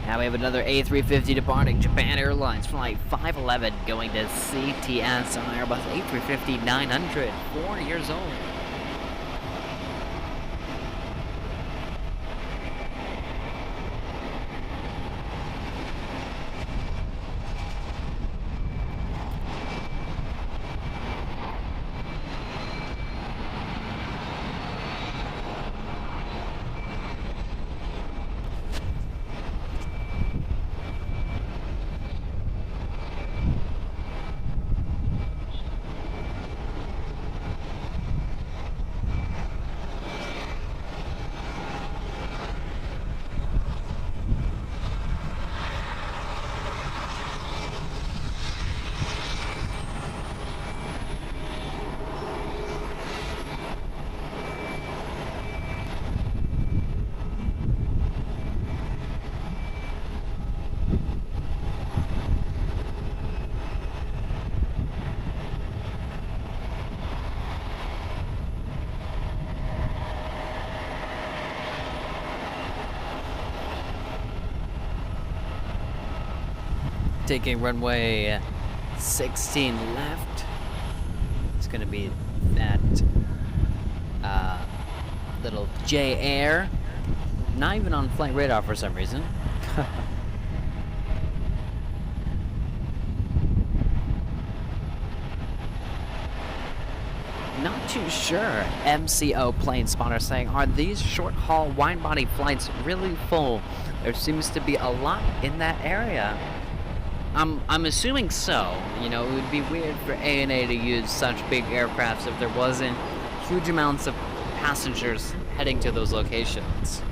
Now we have another A350 departing Japan Airlines flight 511 going to CTS on Airbus A350-900, 4 years old. Taking runway 16 left. It's gonna be that little J Air. Not even on flight radar for some reason. Not too sure. MCO plane spotter saying, are these short-haul wide-body flights really full? There seems to be a lot in that area. I'm assuming so. You know, it would be weird for ANA to use such big aircrafts if there wasn't huge amounts of passengers heading to those locations.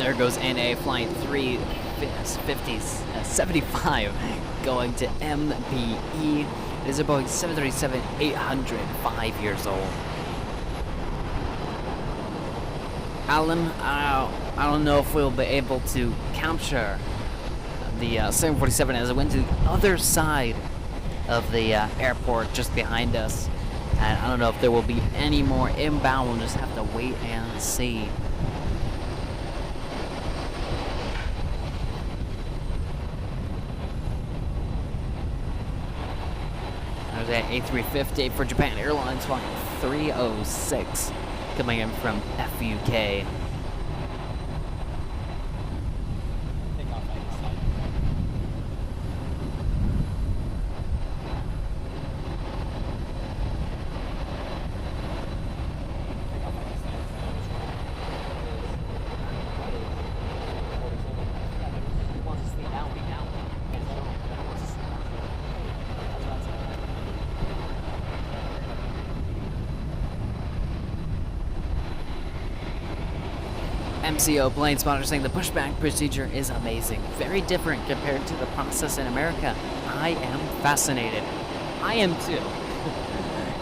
There goes NA flight 350-75 going to MBE. It is a Boeing 737-800, 5 years old. Alan, I don't know if we'll be able to capture the 747 as it went to the other side of the airport just behind us. And I don't know if there will be any more inbound. We'll just have to wait and see. There's that A350 for Japan Airlines flight 306 coming in from FUK. MCO plane spotter saying the pushback procedure is amazing. Very different compared to the process in America. I am fascinated. I am too.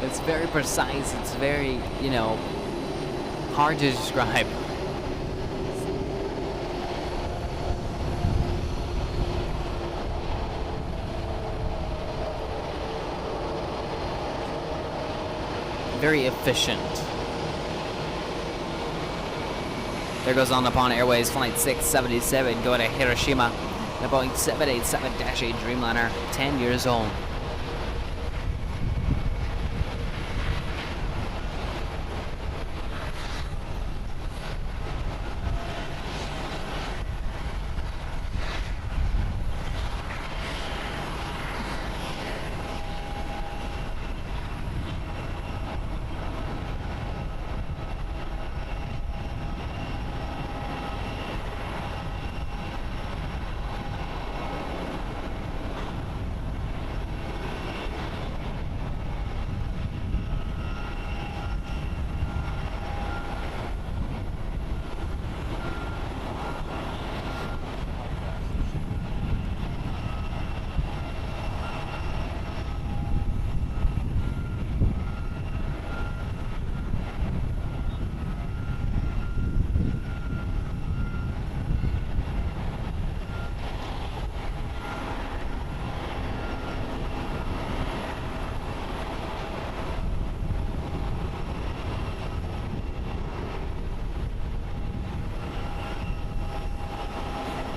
It's very precise. It's very, you know, hard to describe. Very efficient. There goes On Nippon Airways Flight 677 going to Hiroshima. The Boeing 787-8 Dreamliner, 10 years old.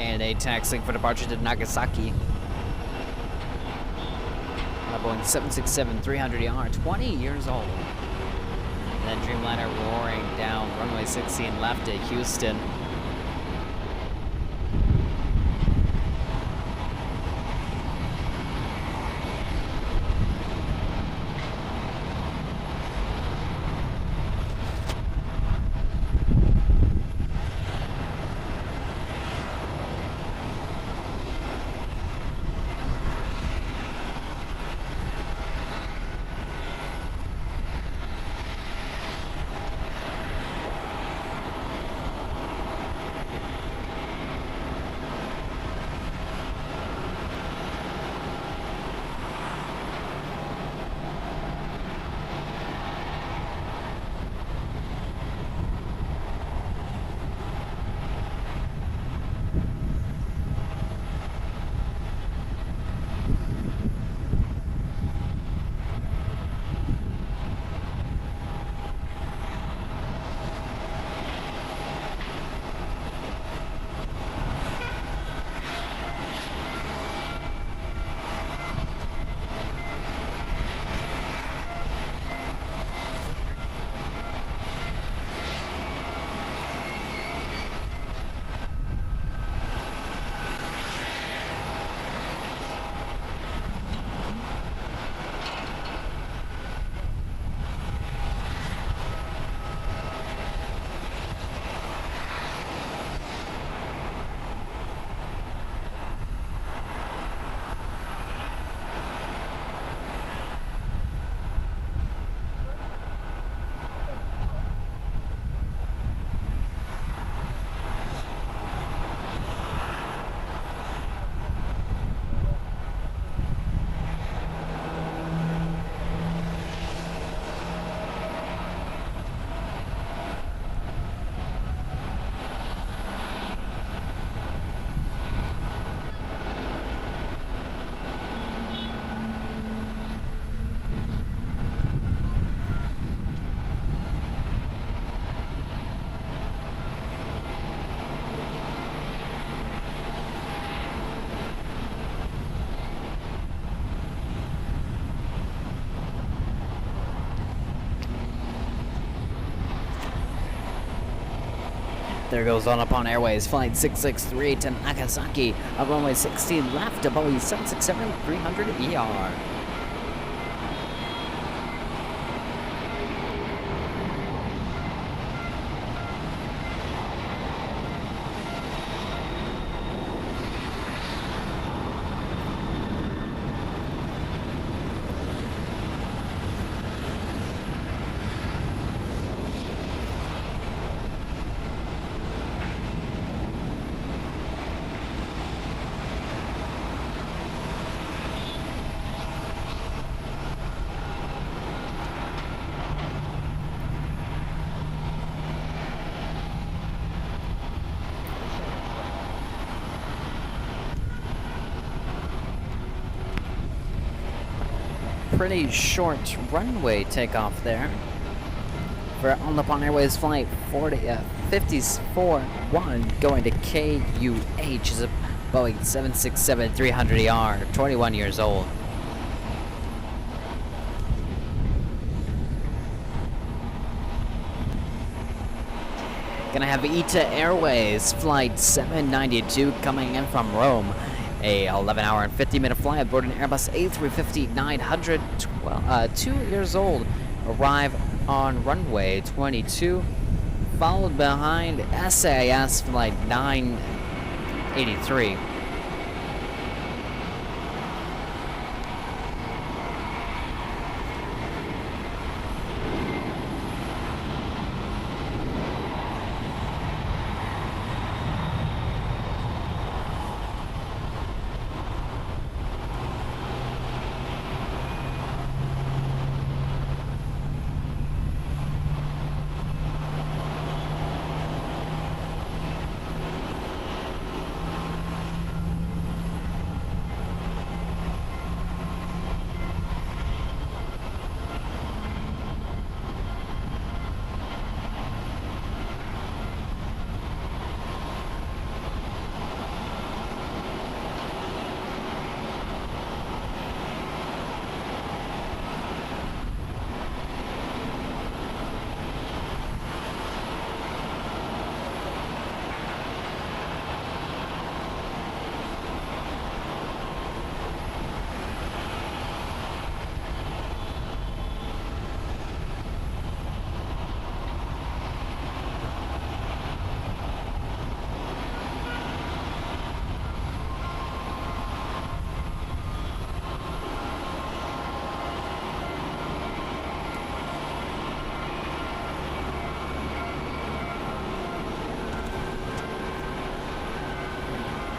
And a taxiing for departure to Nagasaki. On a Boeing 767-300ER, 20 years old. And then Dreamliner roaring down runway 16 left at Houston. There goes On Upon Airways, flight 663 to Nagasaki, on runway 16 left, to Boeing 767-300ER. Pretty short runway takeoff there for On Upon Airways flight 54-1 going to KUH is a Boeing 767-300ER, 21 years old. Gonna have ITA Airways flight 792 coming in from Rome. A 11-hour and 50-minute flight aboard an Airbus A350-900, 2 years old. Arrive on runway 22, followed behind SAS flight 983.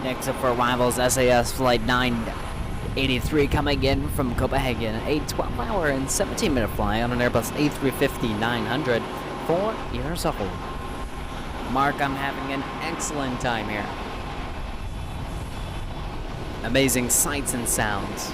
Next up for arrivals, SAS Flight 983 coming in from Copenhagen. A 12-hour and 17-minute flight on an Airbus A350-900, 4 years old. Mark, I'm having an excellent time here. Amazing sights and sounds.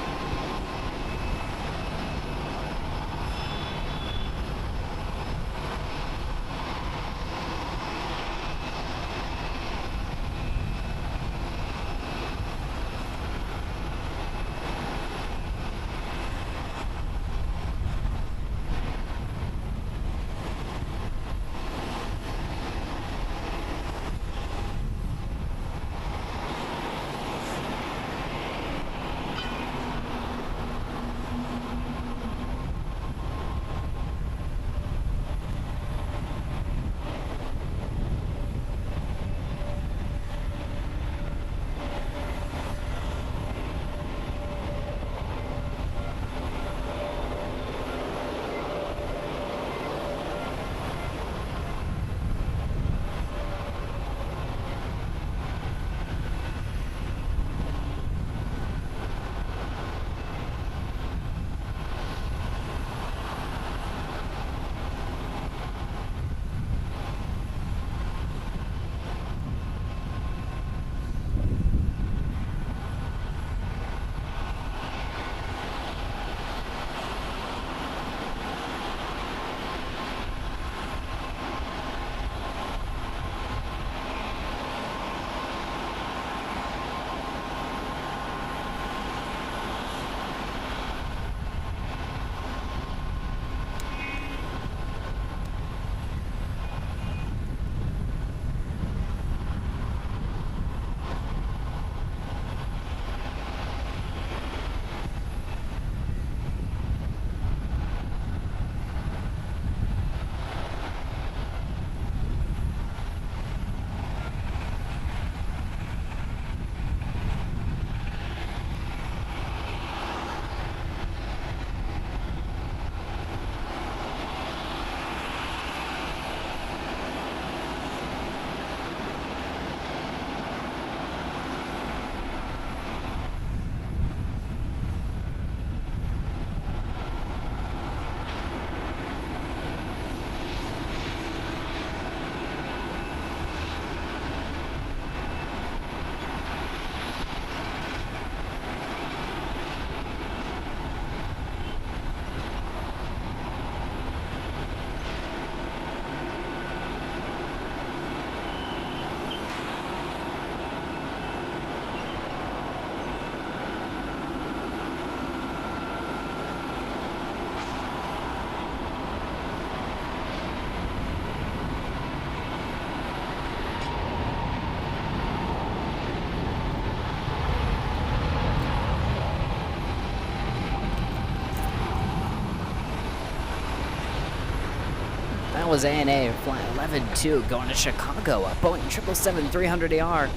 that was ANA Flight 11-2 going to Chicago, a Boeing 777-300ER,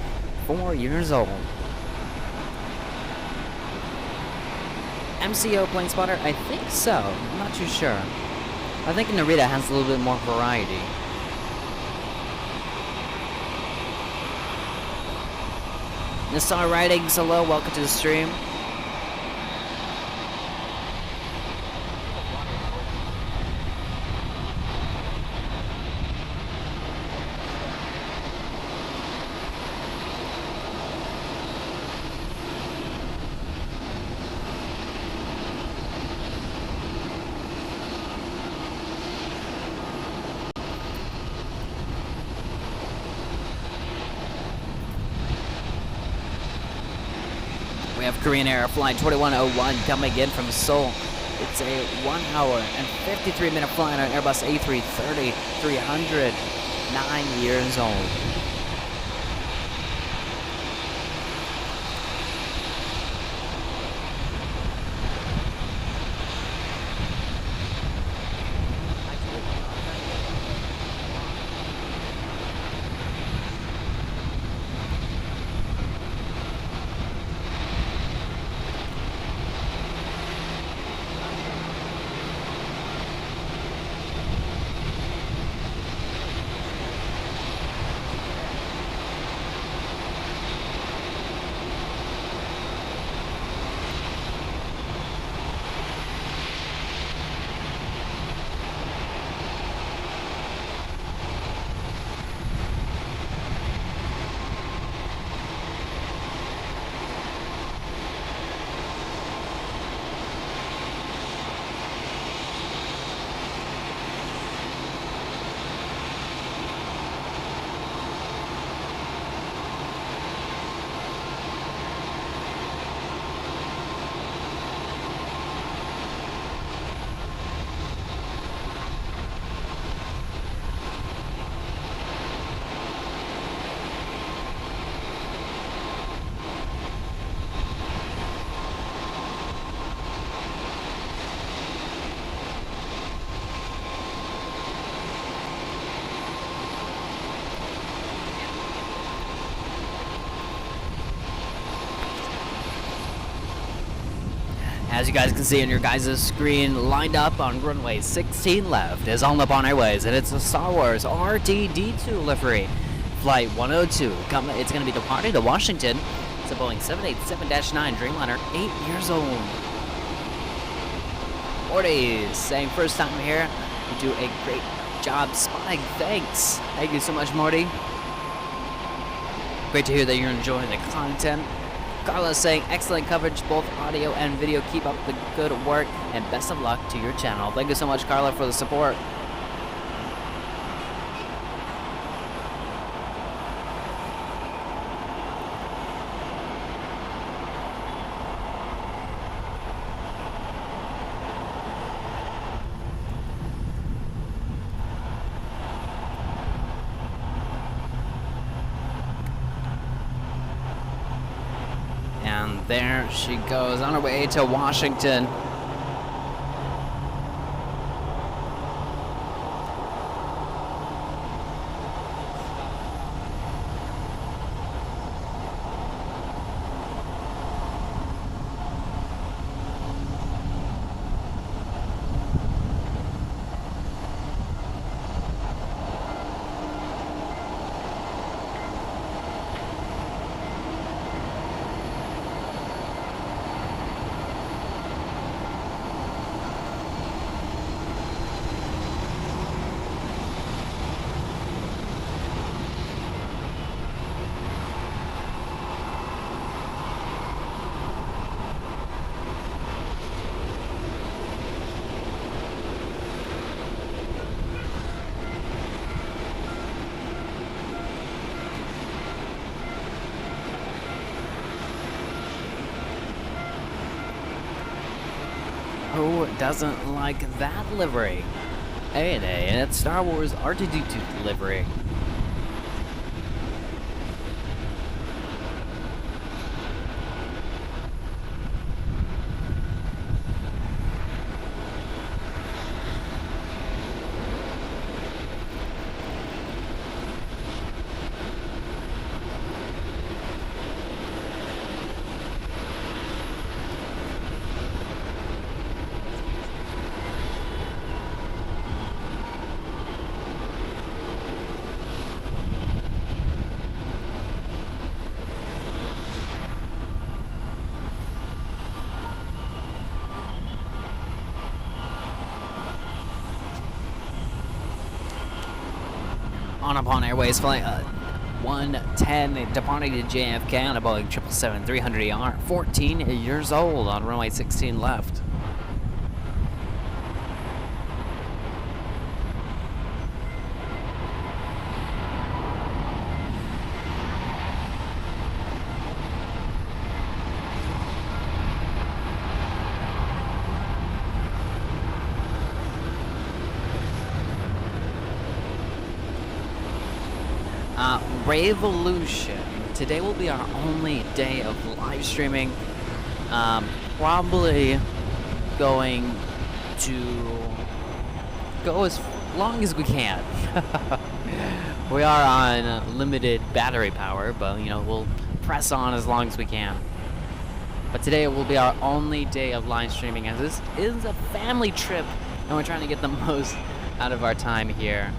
4 years old. MCO plane spotter? I think so. I'm not too sure. I think Narita has a little bit more variety. Nissan Ridings, hello, welcome to the stream. We have Korean Air Flight 2101 coming in from Seoul. It's a 1 hour and 53 minute flight on Airbus A330-300, 9 years old. As you guys can see on your guys' screen, lined up on runway 16 left is On Up On Airways, and it's a Star Wars RTD2 livery. Flight 102, it's going to be departing to Washington. It's a Boeing 787-9 Dreamliner, 8 years old. Morty saying first time here, you do a great job spotting. Thanks. Thank you so much, Morty. Great to hear that you're enjoying the content. Carla saying excellent coverage, both audio and video. Keep up the good work and best of luck to your channel. Thank you so much, Carla, for the support. And there she goes on her way to Washington. Who doesn't like that livery? ANA, and it's Star Wars R2D2 livery. On Upon Airways flight 110 departing to JFK on a Boeing 777-300ER, 14 years old on runway 16 left. Revolution. Today will be our only day of live streaming. Probably going to go as long as we can. We are on limited battery power, but you know, we'll press on as long as we can. But today will be our only day of live streaming, as this is a family trip and we're trying to get the most out of our time here.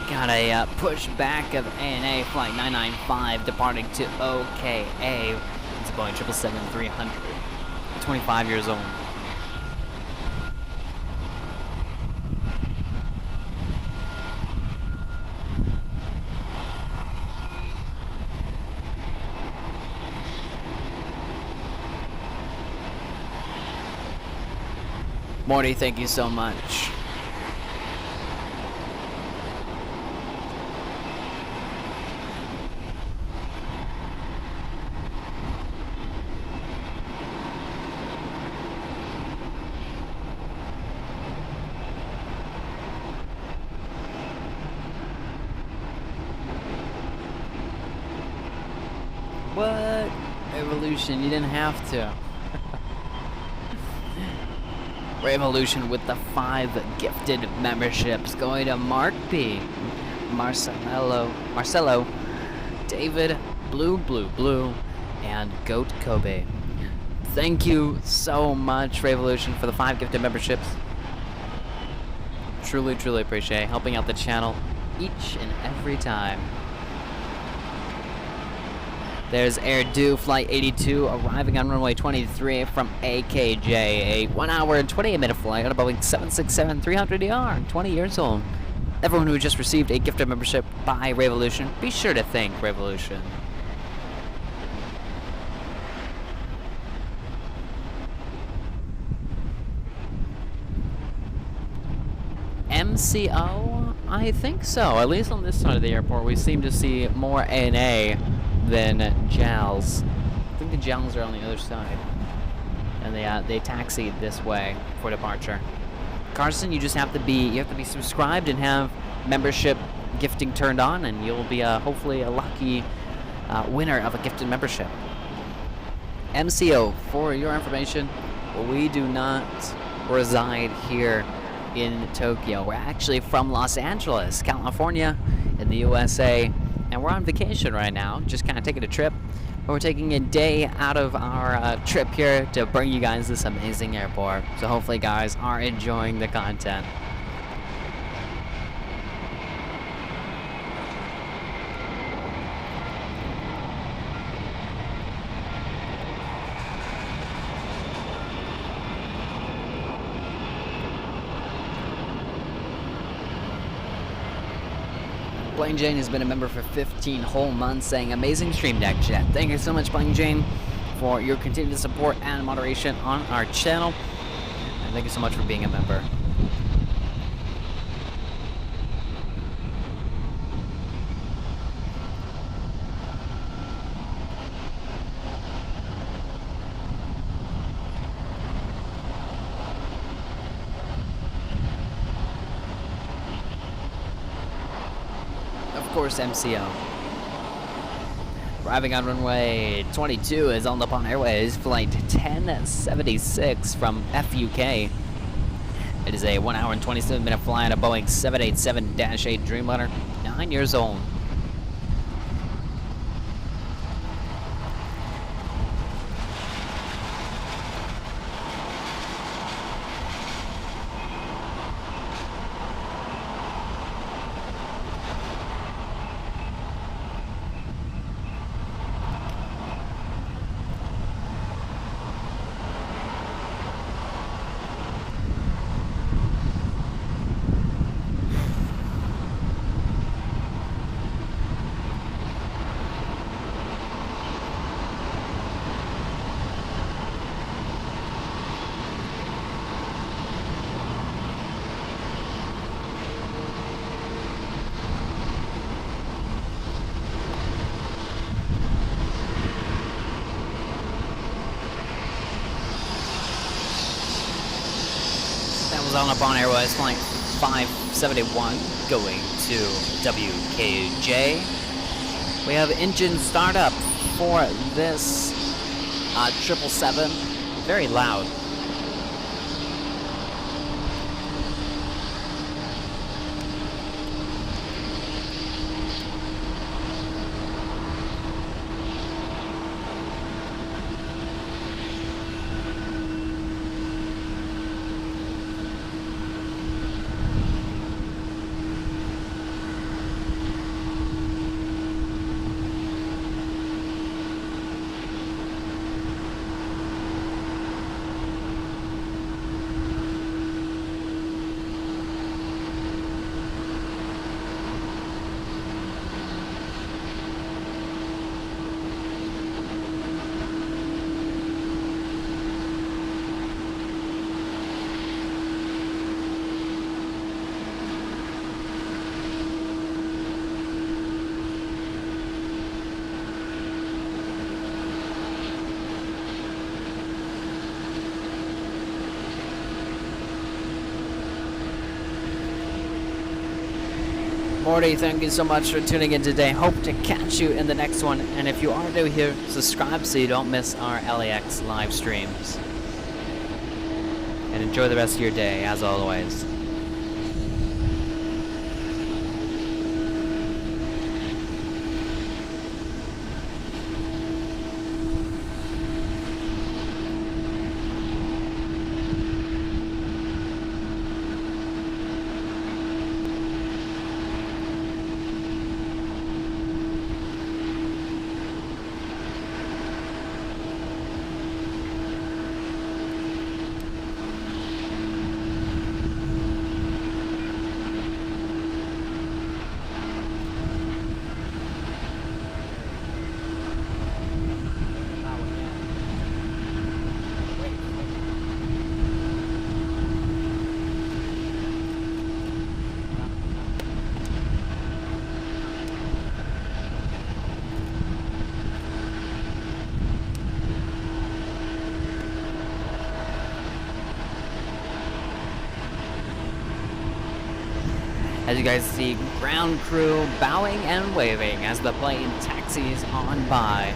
Got a push back of ANA flight 995 departing to OKA. It's a Boeing 777-300. 25 years old. Morty, thank you so much. What? Revolution, you didn't have to. Revolution with the 5 gifted memberships going to Mark B, Marcelo, David, Blue, and Goat Kobe. Thank you so much, Revolution, for the 5 gifted memberships. Truly appreciate helping out the channel each and every time. There's Air Due Flight 82 arriving on runway 23 from AKJ, a 1 hour and 28-minute flight on a Boeing 767-300ER, 20 years old. Everyone who just received a gifted membership by Revolution, be sure to thank Revolution. MCO? I think so. At least on this side of the airport, we seem to see more ANA than JALs. I think the JALs are on the other side, and they taxi this way for departure. Carson, you have to be subscribed and have membership gifting turned on, and you'll be hopefully a lucky winner of a gifted membership. MCO, for your information, we do not reside here in Tokyo. We're actually from Los Angeles, California, in the USA. And we're on vacation right now, just kind of taking a trip. But we're taking a day out of our trip here to bring you guys this amazing airport. So hopefully guys are enjoying the content. Blaine Jane has been a member for 15 whole months, saying amazing stream deck, chat. Thank you so much, Blaine Jane, for your continued support and moderation on our channel. And thank you so much for being a member. Of course, MCO. Arriving on runway 22 is on the Nippon Airways flight 1076 from FUK. It is a 1 hour and 27 minute flight, a Boeing 787-8 Dreamliner, 9 years old. On Nippon Airways flight 571 going to WKJ. We have engine startup for this 777. Very loud. Morty, thank you so much for tuning in today. Hope to catch you in the next one. And if you are new here, subscribe so you don't miss our LAX live streams. And enjoy the rest of your day, as always. As you guys see, ground crew bowing and waving as the plane taxis on by.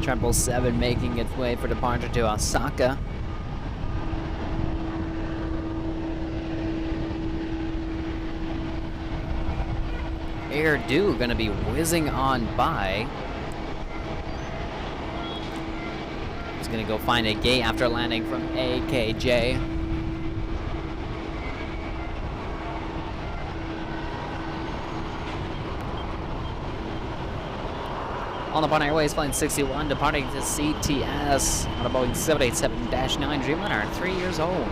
Triple 7 making its way for departure to Osaka. Air Dew gonna be whizzing on by. Just gonna go find a gate after landing from AKJ. On the Bon Airways Flight 61, departing to CTS on a Boeing 787-9 Dreamliner, 3 years old.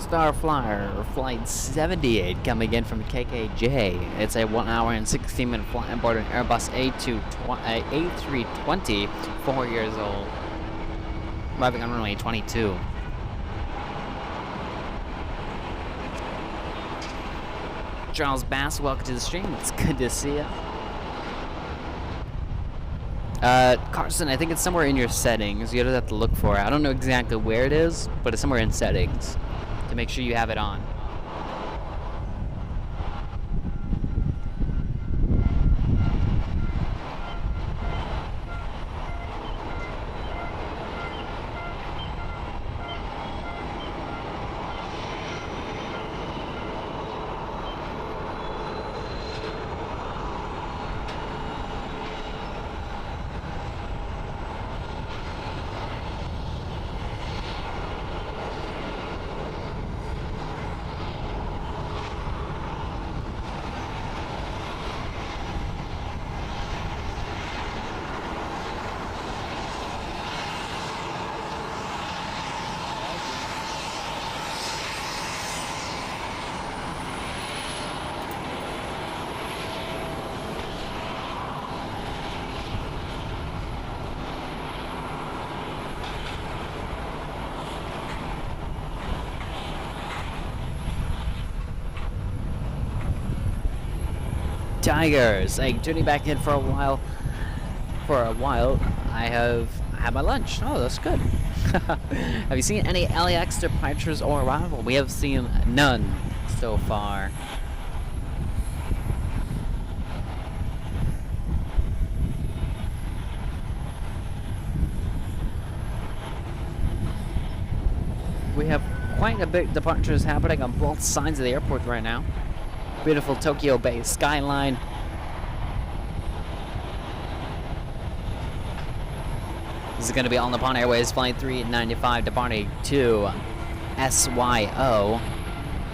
Star Flyer Flight 78 coming in from KKJ. It's a 1 hour and 16-minute flight aboard an Airbus A320, 4 years old. Arriving on runway 22. Charles Bass, welcome to the stream. It's good to see you. Carson, I think it's somewhere in your settings. You just have to look for it. I don't know exactly where it is, but it's somewhere in settings to make sure you have it on. Tigers, like tuning back in for a while. I have had my lunch. Oh, that's good. Have you seen any LAX departures or arrival? We have seen none so far. We have quite a bit departures happening on both sides of the airport right now. Beautiful Tokyo Bay skyline. This is going to be on the Nippon Airways Flight 395 departing to SYO,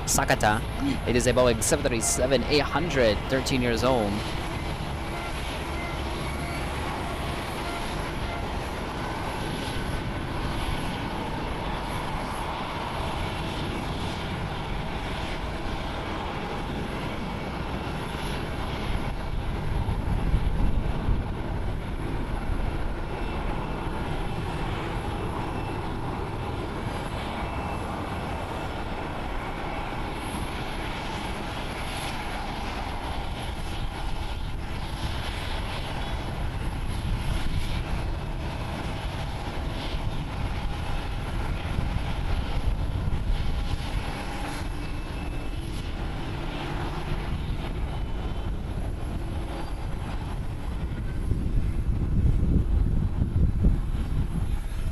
Sakata. It is a Boeing 737-800, 13 years old.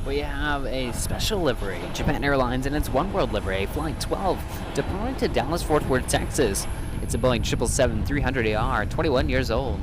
We have a special livery, Japan Airlines, and its One World livery, Flight 12, departing to Dallas-Fort Worth, Texas. It's a Boeing 777-300ER, 21 years old.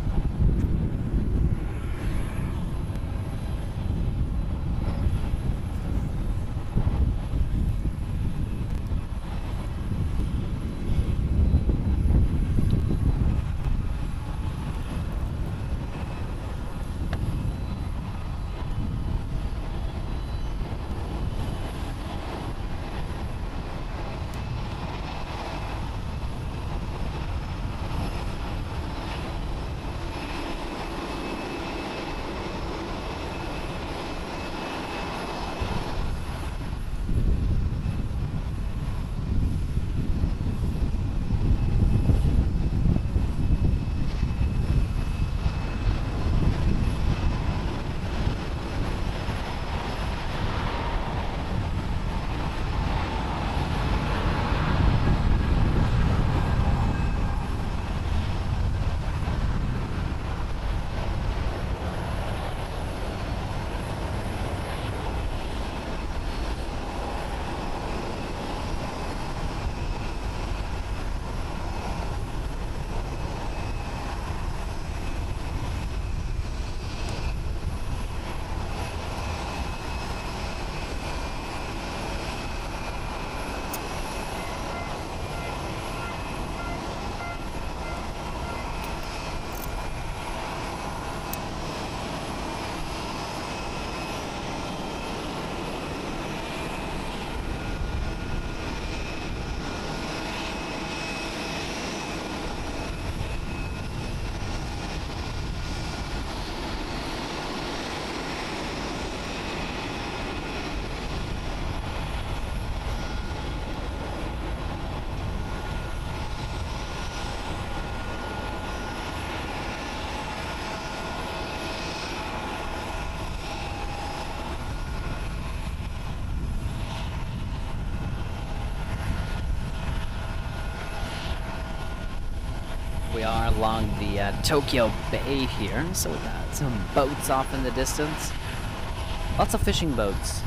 along the Tokyo Bay here. So we got some boats off in the distance. Lots of fishing boats.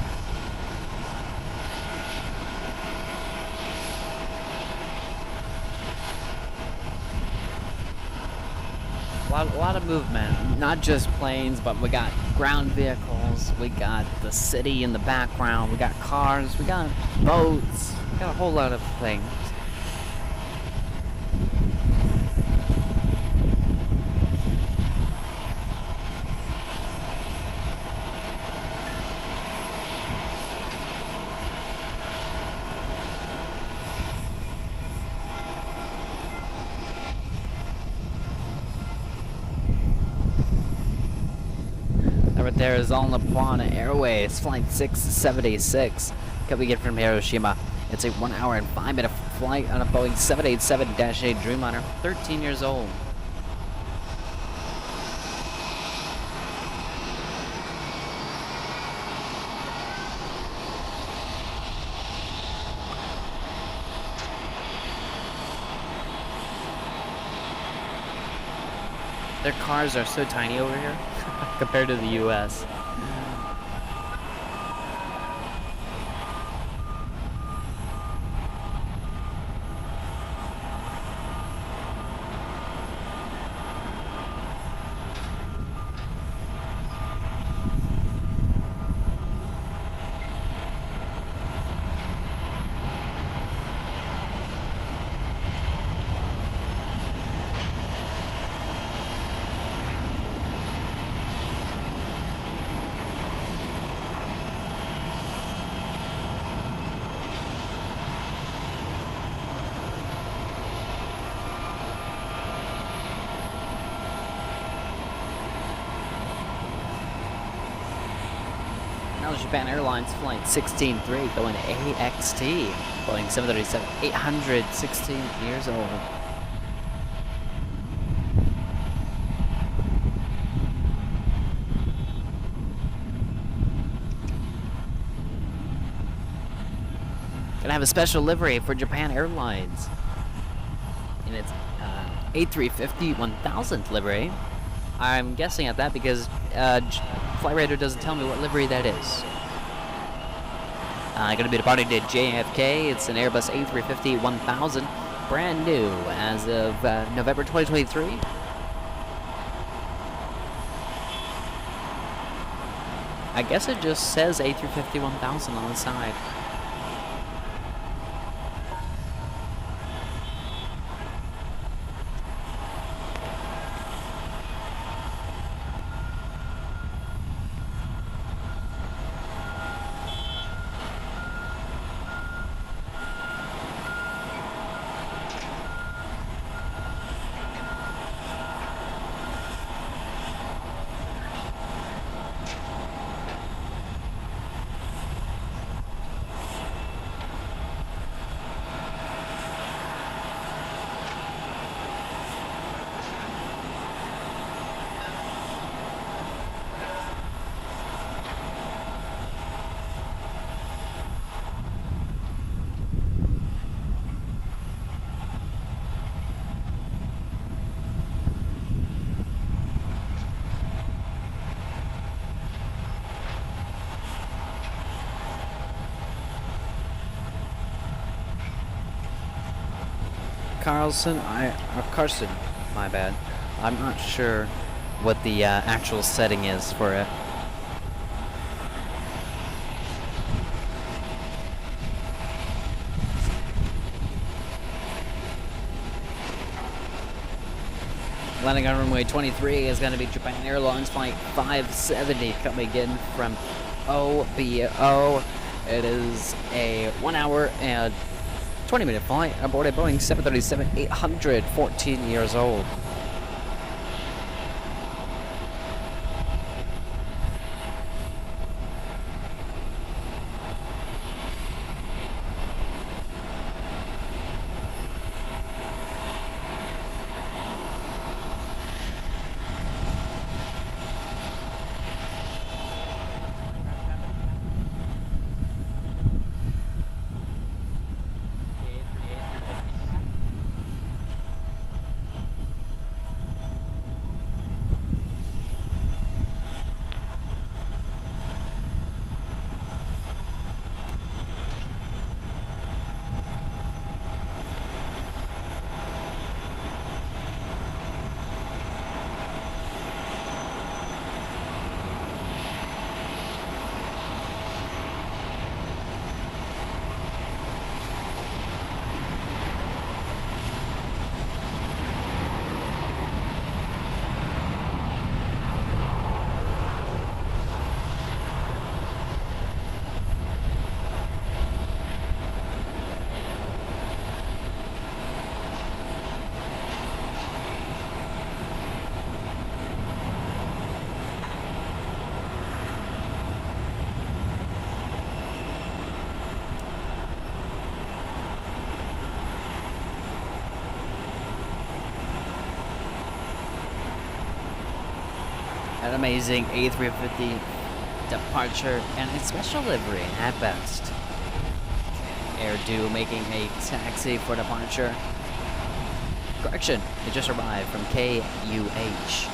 A lot of movement, not just planes, but we got ground vehicles, we got the city in the background, we got cars, we got boats, we got a whole lot of things. Right there is All Nippon Airways, flight 676, coming in from Hiroshima. It's a 1 hour and 5 minute flight on a Boeing 787-8 Dreamliner, 13 years old. Their cars are so tiny over here compared to the US. Japan Airlines flight 163 going AXT, Boeing 737-800, 16 years old. Gonna have a special livery for Japan Airlines in its A350-1000 livery. I'm guessing at that because Flight Radar doesn't tell me what livery that is. Going to be departing to JFK. It's an Airbus A350-1000, brand new as of November 2023. I guess it just says A350-1000 on the side. Carson, my bad. I'm not sure what the actual setting is for it. Landing on runway 23 is going to be Japan Airlines flight 570 coming in from OBO. It is a 1 hour and 20-minute flight aboard a Boeing 737-800, 14 years old. An amazing A350 departure and a special livery at best. Air Due making a taxi for departure. Correction, it just arrived from KUH.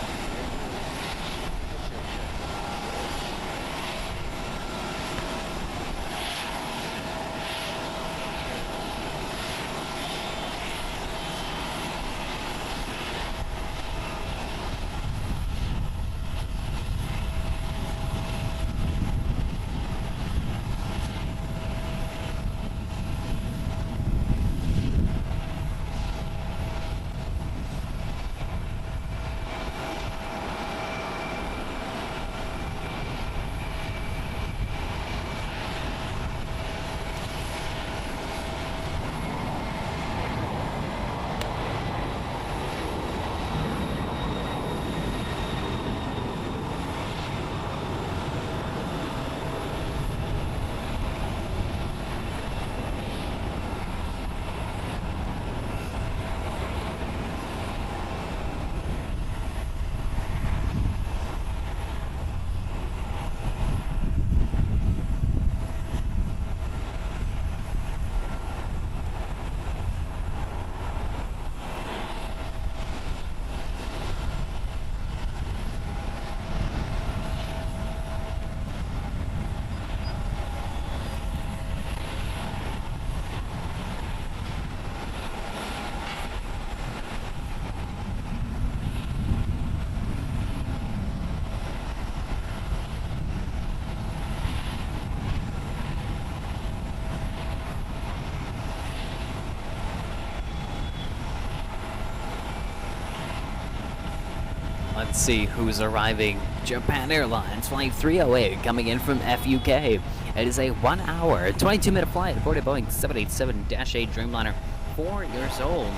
Let's see who's arriving. Japan Airlines Flight 308 coming in from FUK. It is a 1 hour, 22-minute flight aboard a Boeing 787-8 Dreamliner, 4 years old.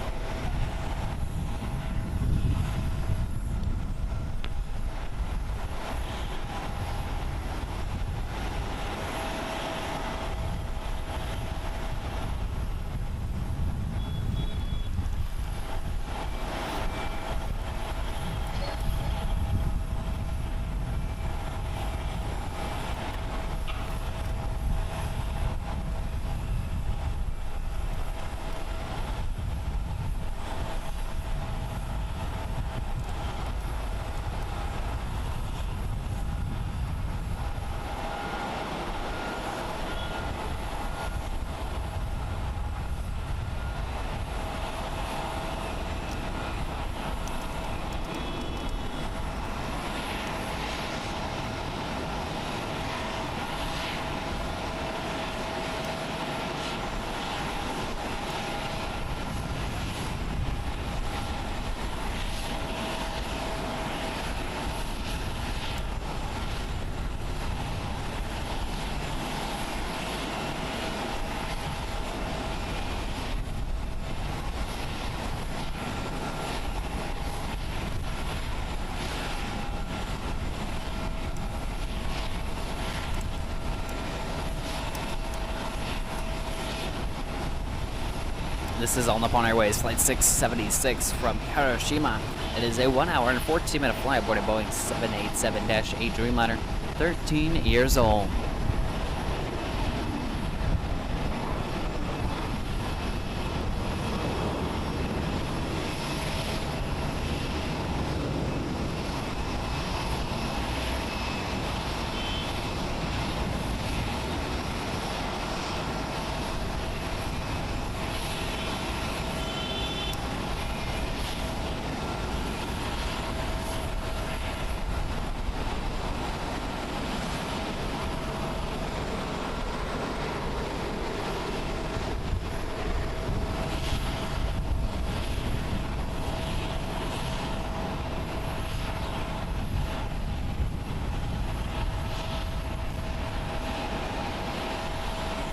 This is All Nippon Airways Flight 676 from Hiroshima. It is a 1 hour and 14-minute flight aboard a Boeing 787-8 Dreamliner, 13 years old.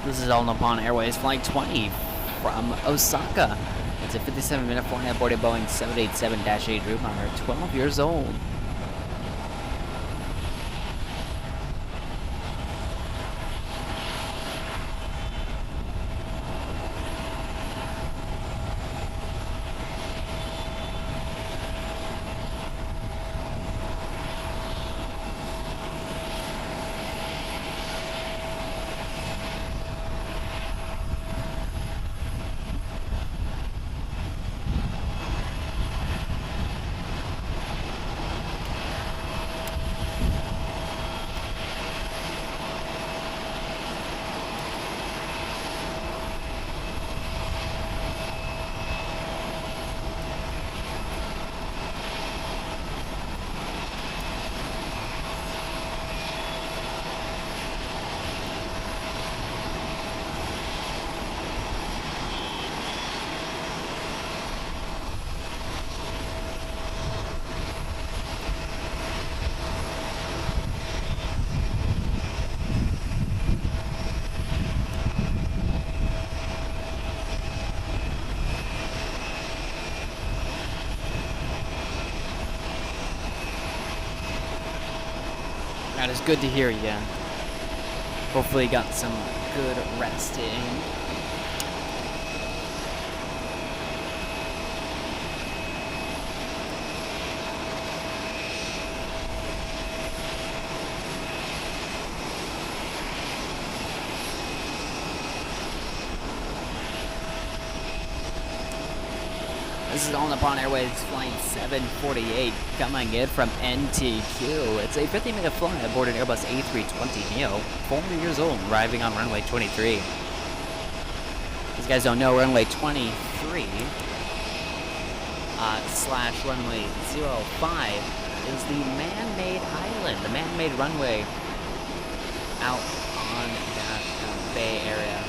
This is All Nippon Airways Flight 20 from Osaka. It's a 57-minute flight aboard a Boeing 787-8 Dreamliner, 12 years old. That is good to hear, yeah. Hopefully you got some good rest in. This is All Nippon Airways Flight 748 coming in from NTQ. It's a 50-minute flight aboard an Airbus A320neo, 4 years old, arriving on runway 23. As you guys don't know, runway 23 slash runway 05 is the man-made island, the man-made runway out on that bay area.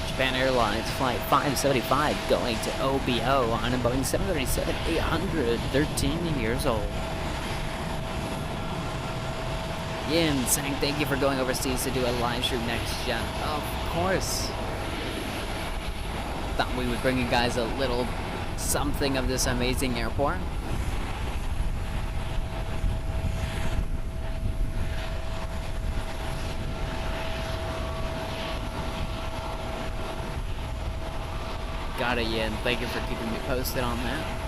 Japan Airlines Flight 575 going to OBO on a Boeing 737-800, 13 years old. Yin saying thank you for going overseas to do a live stream next gen. Of course. Thought we would bring you guys a little something of this amazing airport. Got it, Yin. Thank you for keeping me posted on that.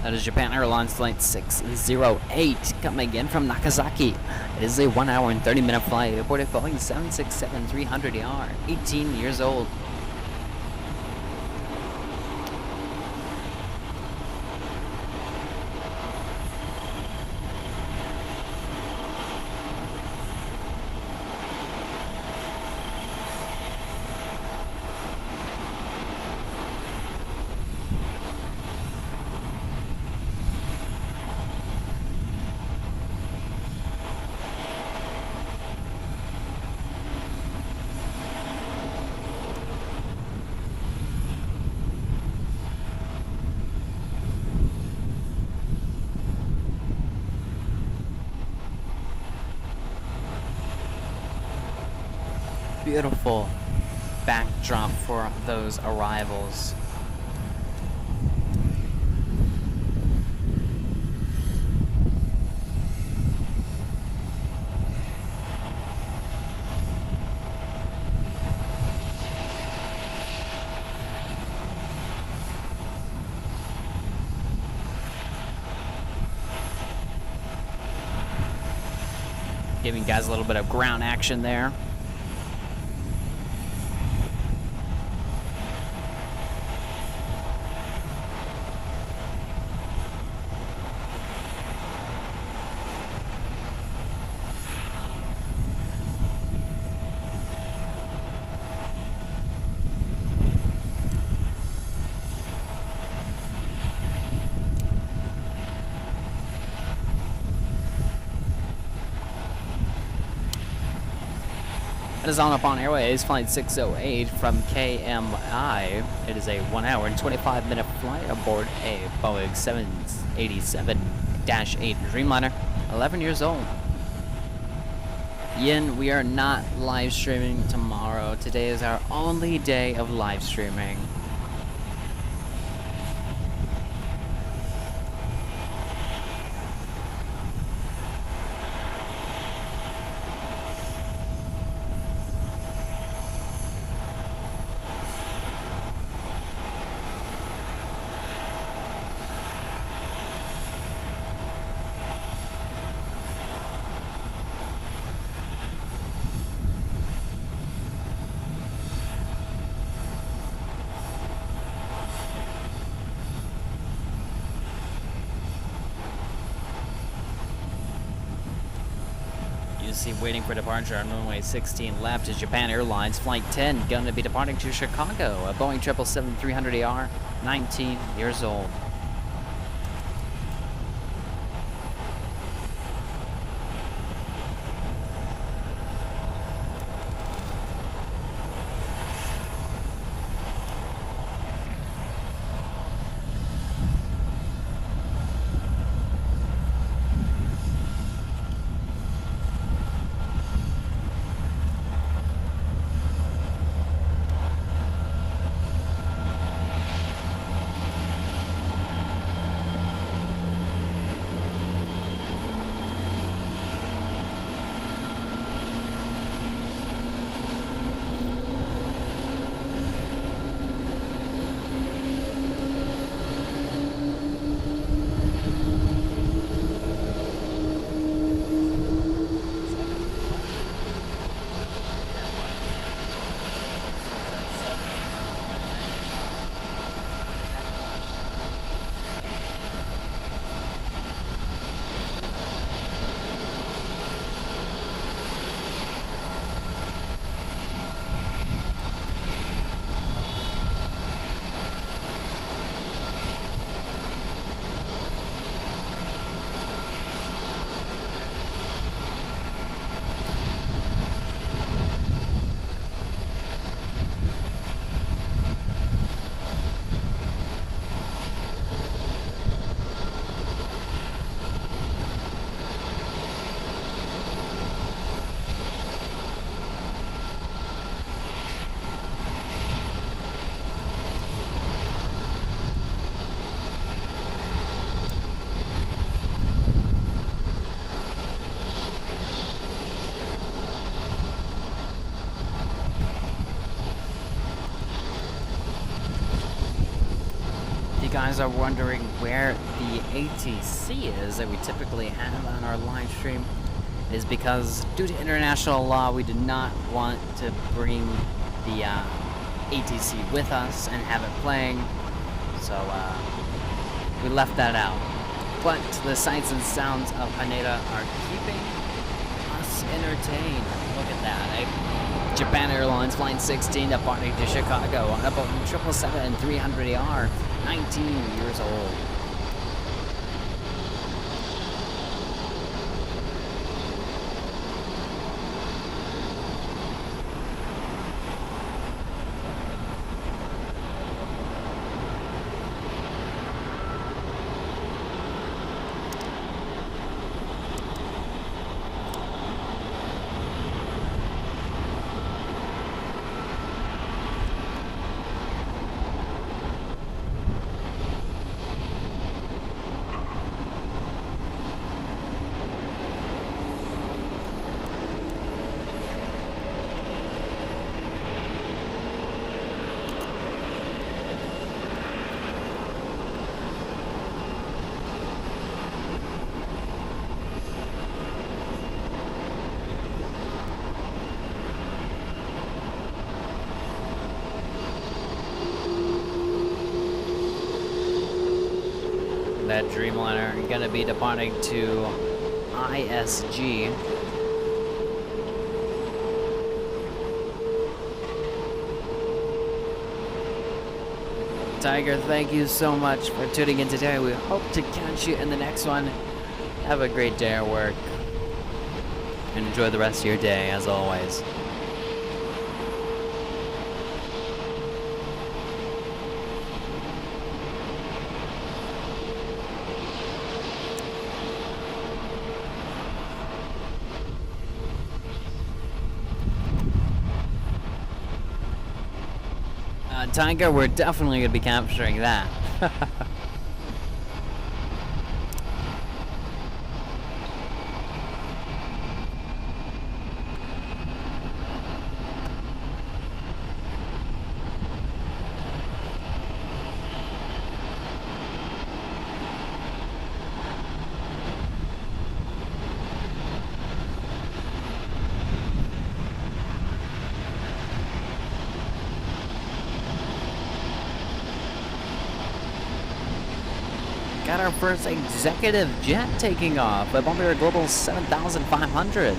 That is Japan Airlines Flight 608 coming in from Nagasaki. It is a 1 hour and 30-minute flight aboard a Boeing 767-300ER, 18 years old. Beautiful backdrop for those arrivals. Giving you guys a little bit of ground action there. It is on Upon Airways, flight 608 from KMI. It is a 1 hour and 25-minute flight aboard a Boeing 787-8 Dreamliner, 11 years old. Yin, we are not live streaming tomorrow. Today is our only day of live streaming. Waiting for departure on runway 16 left is Japan Airlines Flight 10, going to be departing to Chicago, a Boeing 777-300ER, 19 years old. Guys are wondering where the ATC is that we typically have on our live stream, is because due to international law we did not want to bring the ATC with us and have it playing, so we left that out. But the sights and sounds of Haneda are keeping us entertained. Look at that, Japan Airlines Flight 16 departing to Chicago on a Boeing 777-300ER, 19 years old. That Dreamliner going to be departing to ISG. Tiger, thank you so much for tuning in today. We hope to catch you in the next one. Have a great day at work and enjoy the rest of your day as always. Tiger, we're definitely going to be capturing that. Got our first executive jet taking off at Bombardier Global 7500.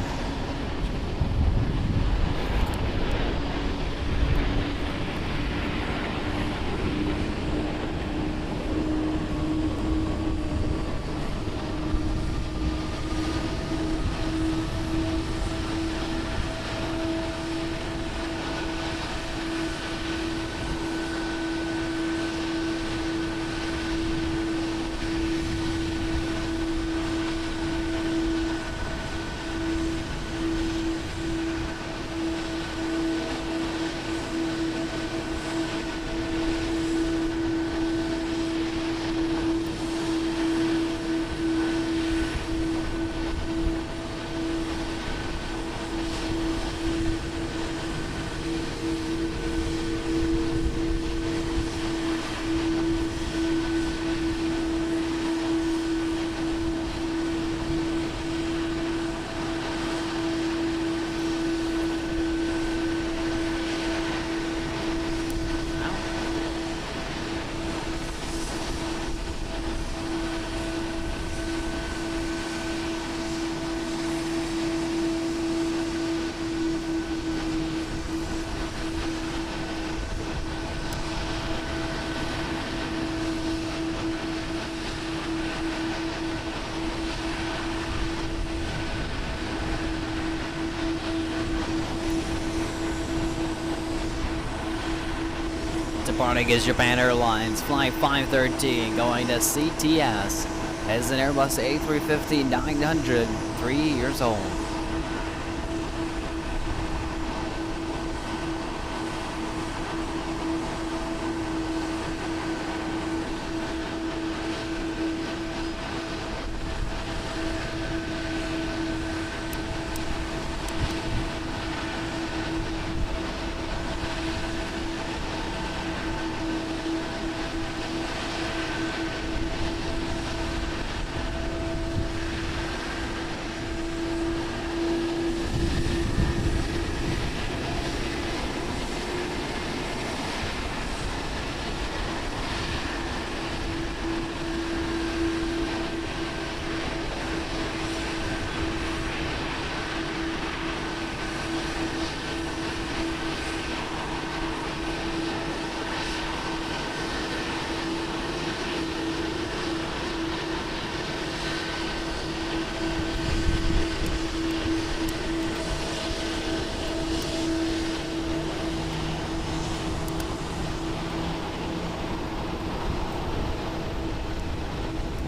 Departing is Japan Airlines, Flight 513, going to CTS. As an Airbus A350-900, 3 years old.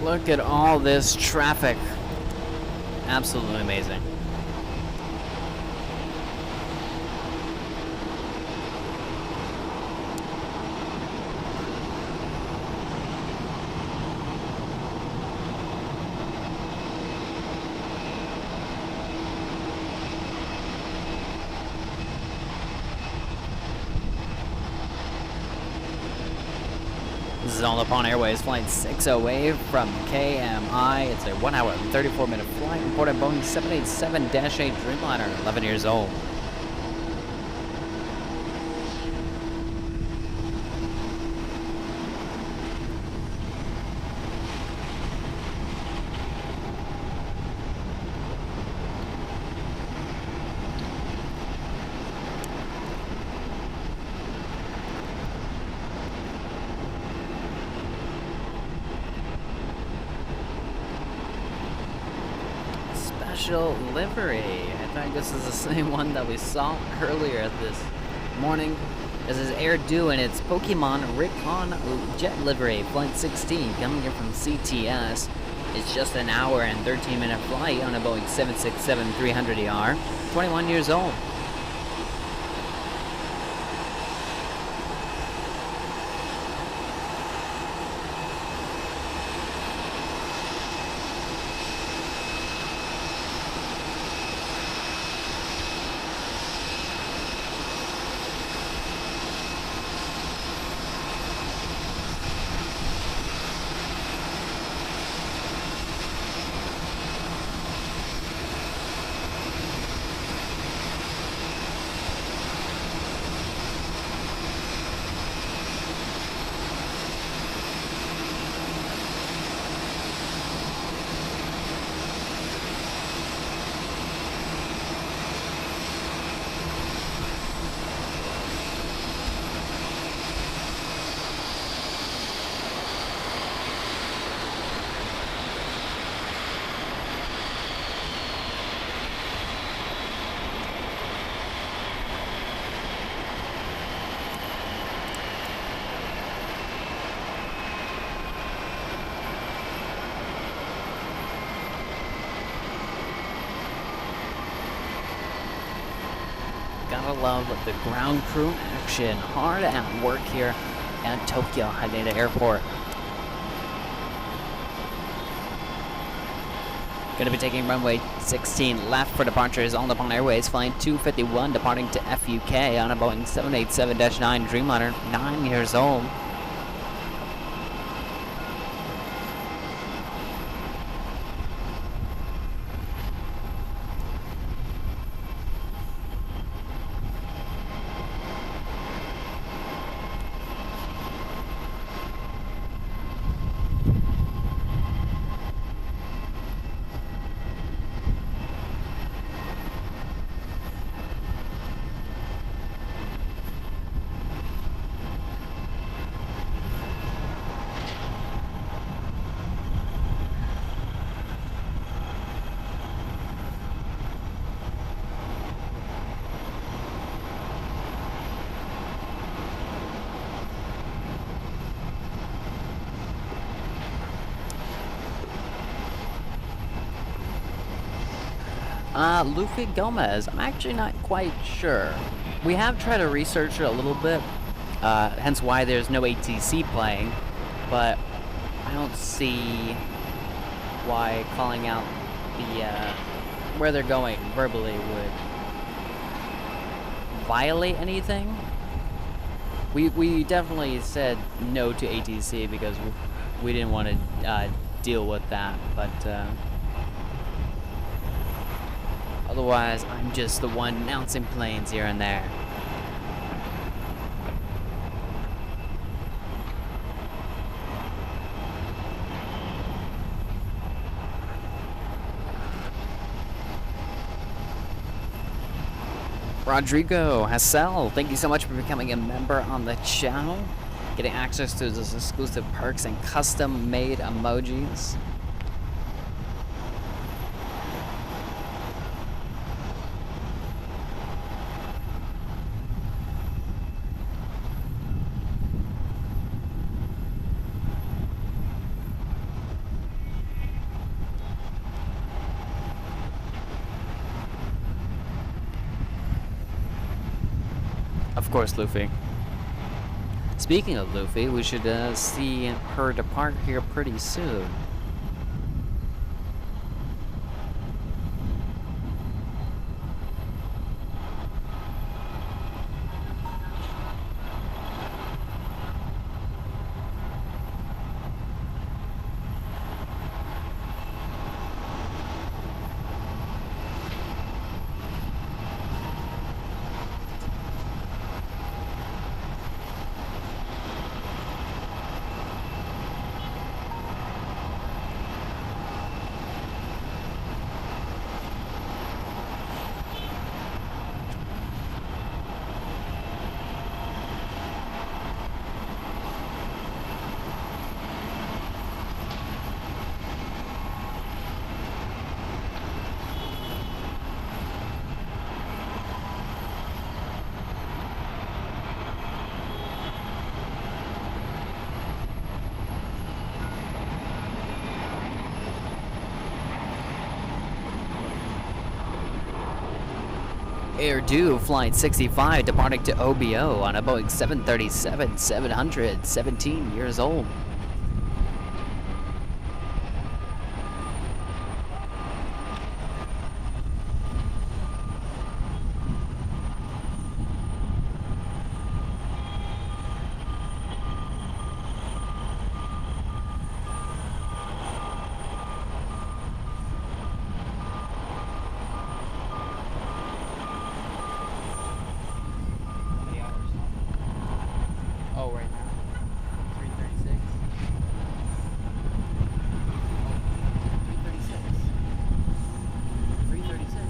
Look at all this traffic. Absolutely amazing. This is all upon Airways Flight 608 from KMI. It's a 1 hour and 34-minute flight reported Boeing 787-8 Dreamliner, 11 years old. Livery. I think this is the same one that we saw earlier this morning. This is Air Due and it's Pokemon Recon Jet Livery, Flight 16, coming in from CTS. It's just an hour and 13-minute flight on a Boeing 767-300ER, 21 years old. Gotta love the ground crew action. Hard at work here at Tokyo Haneda Airport. Gonna be taking runway 16 left for departures on the Nippon Airways, flying 251, departing to FUK on a Boeing 787-9 Dreamliner, 9 years old. Luffy Gomez, I'm actually not quite sure. We have tried to research it a little bit, hence why there's no ATC playing, but I don't see why calling out the, where they're going verbally would violate anything. We definitely said no to ATC because we didn't want to deal with that, but otherwise, I'm just the one announcing planes here and there. Rodrigo Hassel, thank you so much for becoming a member on the channel, getting access to those exclusive perks and custom-made emojis. Of course, Luffy. Speaking of Luffy, we should see her depart here pretty soon. Air Due Flight 65 departing to OBO on a Boeing 737-700, 17 years old. Oh, right now. 336. Oh, 336. 336.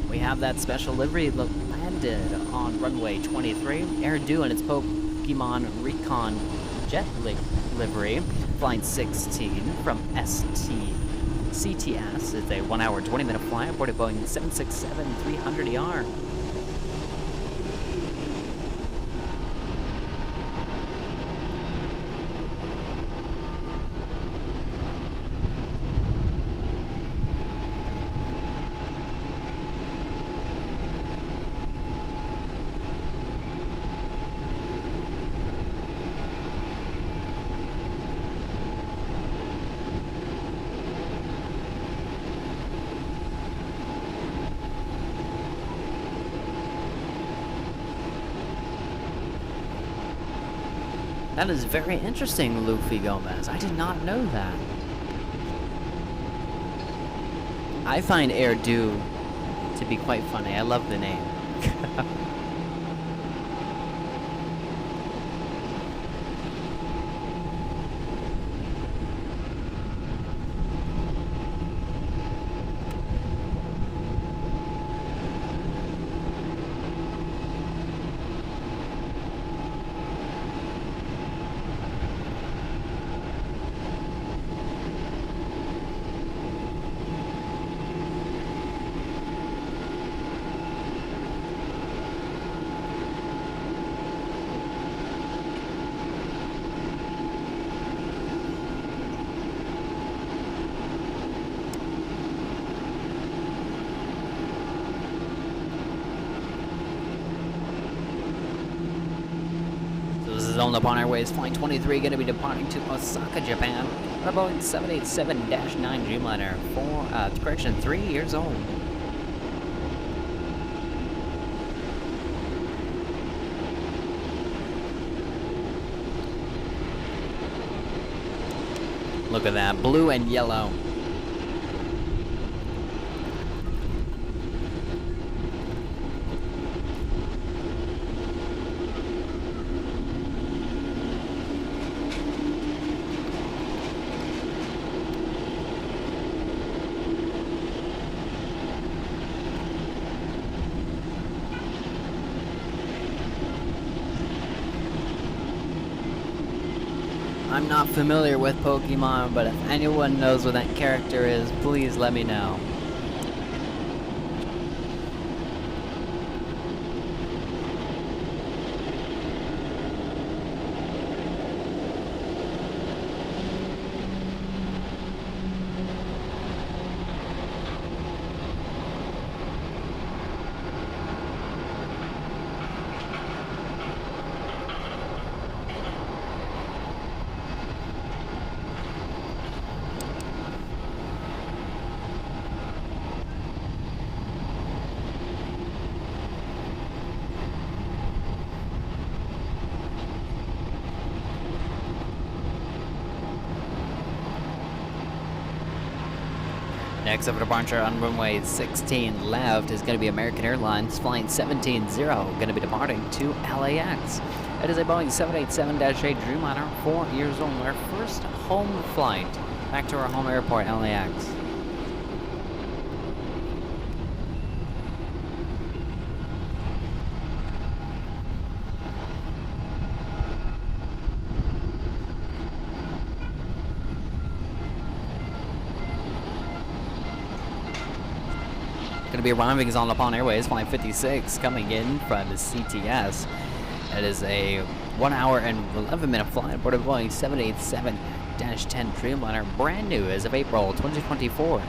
We have that special livery land landed on runway 23. Air due in its Pokemon Recon Jet livery, flying 16 from CTS. It's a 1 hour 20-minute flight aboard a Boeing 767-300ER. That is very interesting, Luffy Gomez. I did not know that. I find Air Due to be quite funny. I love the name. Zone upon Airways Flight 23 going to be departing to Osaka, Japan. On a Boeing 787-9 Dreamliner, 3 years old. Look at that, blue and yellow. I'm not familiar with Pokemon, but if anyone knows what that character is, please let me know. Next up for departure on runway 16 left is going to be American Airlines flying 17-0, going to be departing to LAX. It is a Boeing 787-8 Dreamliner, 4 years old, our first home flight back to our home airport, LAX. Going to be arriving on Upon Airways flight 56 coming in from the CTS. It is a 1 hour and 11-minute flight aboard a Boeing 787-10 Dreamliner, brand new as of April 2024.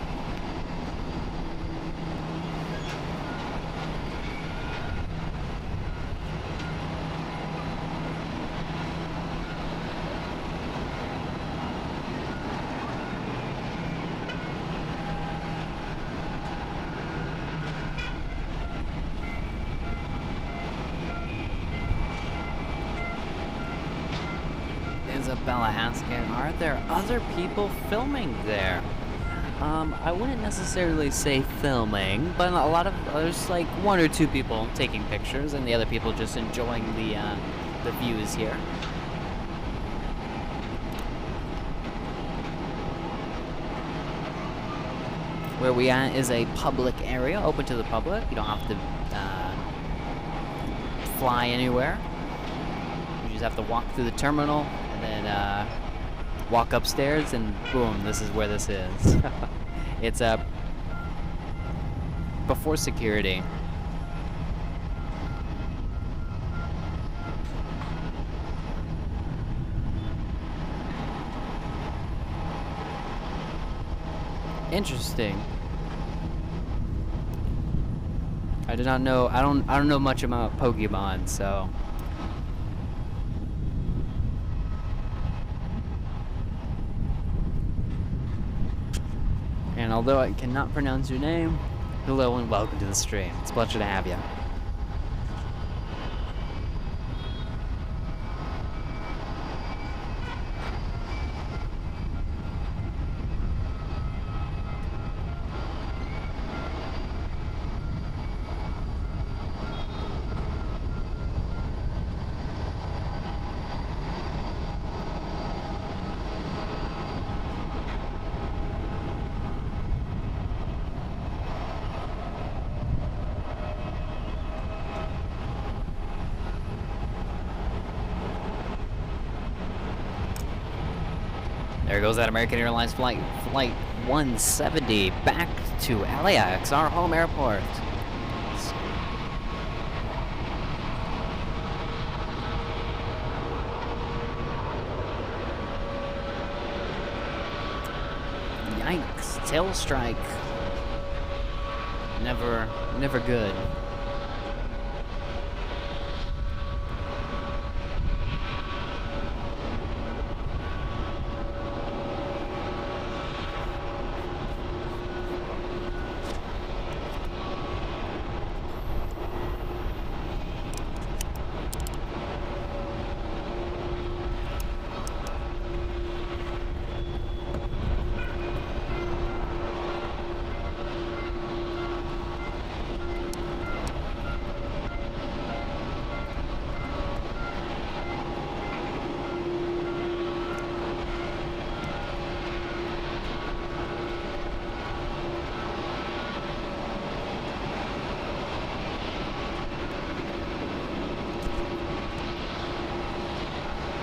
Isabella asking, are there other people filming there? I wouldn't necessarily say filming, but a lot of there's like 1 or 2 people taking pictures, and the other people just enjoying the views here. Where we at is a public area, open to the public. You don't have to fly anywhere. You just have to walk through the terminal and then walk upstairs, and boom, this is where this is. It's before security. Interesting. I did not know. I don't know much about Pokemon, so. And although I cannot pronounce your name, hello and welcome to the stream. It's a pleasure to have you. There goes that American Airlines flight 170 back to LAX, our home airport. Yikes, tail strike. Never good.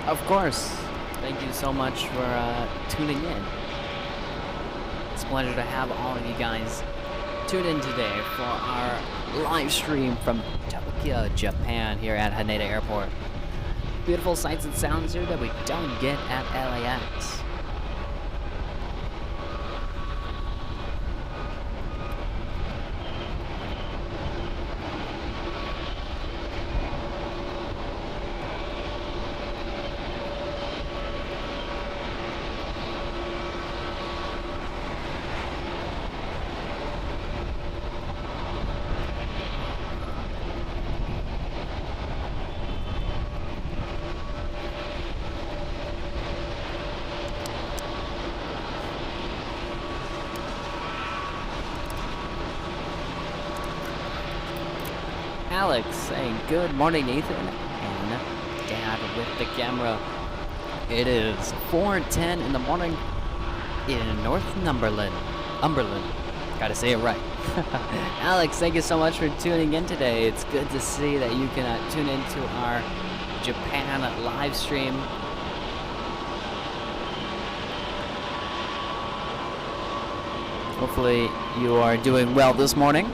Of course. Thank you so much for tuning in. It's a pleasure to have all of you guys tune in today for our live stream from Tokyo, Japan, here at Haneda Airport. Beautiful sights and sounds here that we don't get at LAX. Alex saying good morning, Nathan, and Dad with the camera. It is 4:10 in the morning in Umberland. Gotta say it right. Alex, thank you so much for tuning in today. It's good to see that you can tune into our Japan live stream. Hopefully you are doing well this morning.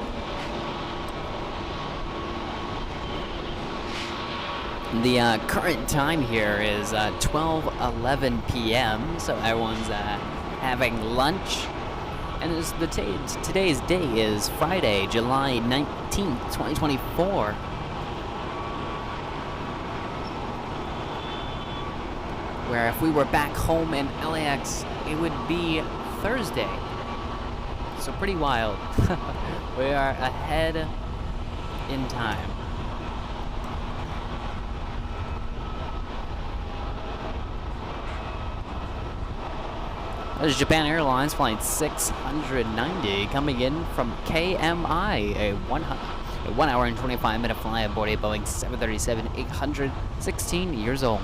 The current time here is 12:11 p.m. So everyone's having lunch, and today's day is Friday, July 19th, 2024. Where if we were back home in LAX, it would be Thursday. So pretty wild. We are ahead in time. There's Japan Airlines flight 690 coming in from KMI, a 1 hour and 25 minute flight aboard a Boeing 737-800, 16 years old.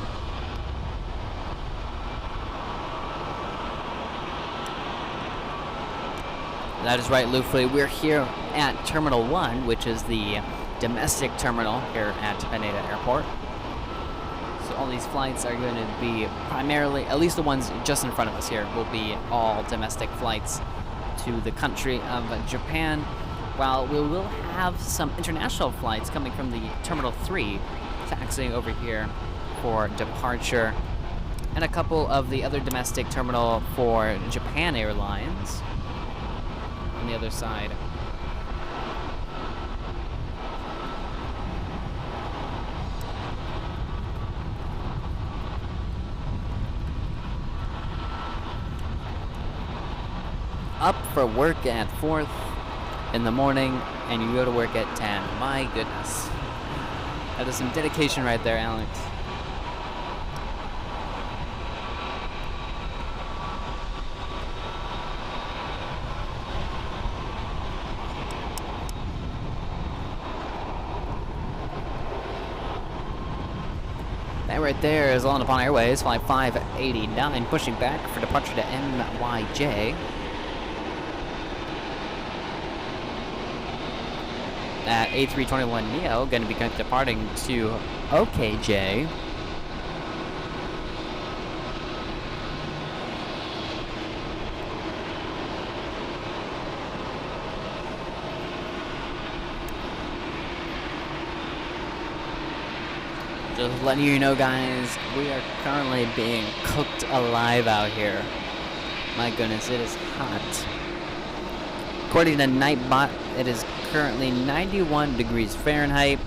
That is right, Luffy. We're here at Terminal 1, which is the domestic terminal here at Haneda Airport. So all these flights are going to be primarily, at least the ones just in front of us here, will be all domestic flights to the country of Japan, while we will have some international flights coming from the Terminal 3, taxiing over here for departure, and a couple of the other domestic terminal for Japan Airlines on the other side. Up for work at 4th in the morning, and you go to work at 10. My goodness. That is some dedication right there, Alex. That right there is All Nippon Airways, Flight 589, pushing back for departure to NYJ. At A321neo, going to be departing to OKJ. Just letting you know, guys, we are currently being cooked alive out here. My goodness, it is hot. According to Nightbot, it is currently 91 degrees Fahrenheit,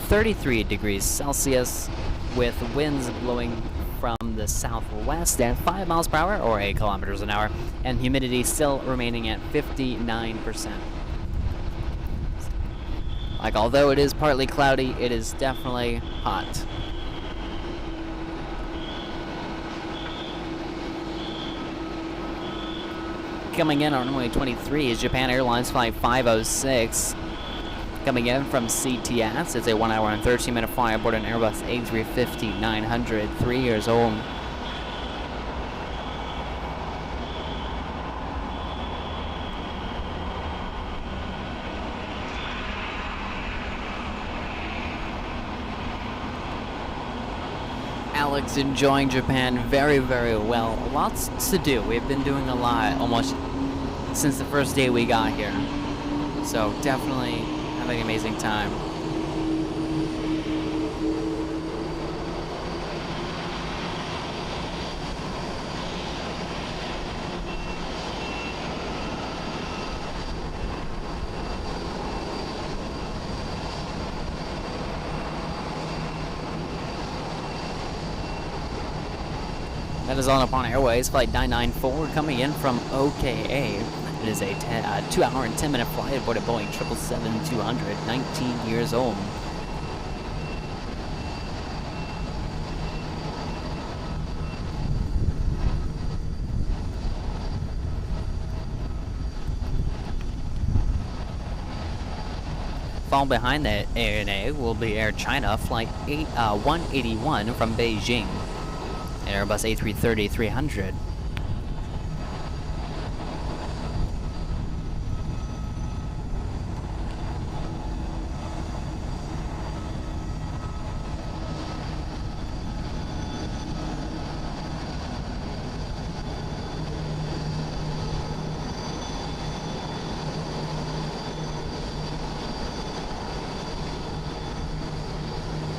33 degrees Celsius, with winds blowing from the southwest at 5 miles per hour, or 8 kilometers an hour, and humidity still remaining at 59%. Like, although it is partly cloudy, it is definitely hot. Coming in on runway 23 is Japan Airlines Flight 506. Coming in from CTS, it's a 1 hour and 13-minute flight aboard an Airbus A350-900, 3 years old. Alex enjoying Japan very, very well. Lots to do. We've been doing a lot almost since the first day we got here. So definitely having an amazing time. That is All Nippon Airways, Flight 994, coming in from OKA. It is a 2 hour and 10-minute flight aboard a Boeing 777-200, 19 years old. Following behind that ANA will be Air China Flight 181 from Beijing. Airbus A330-300.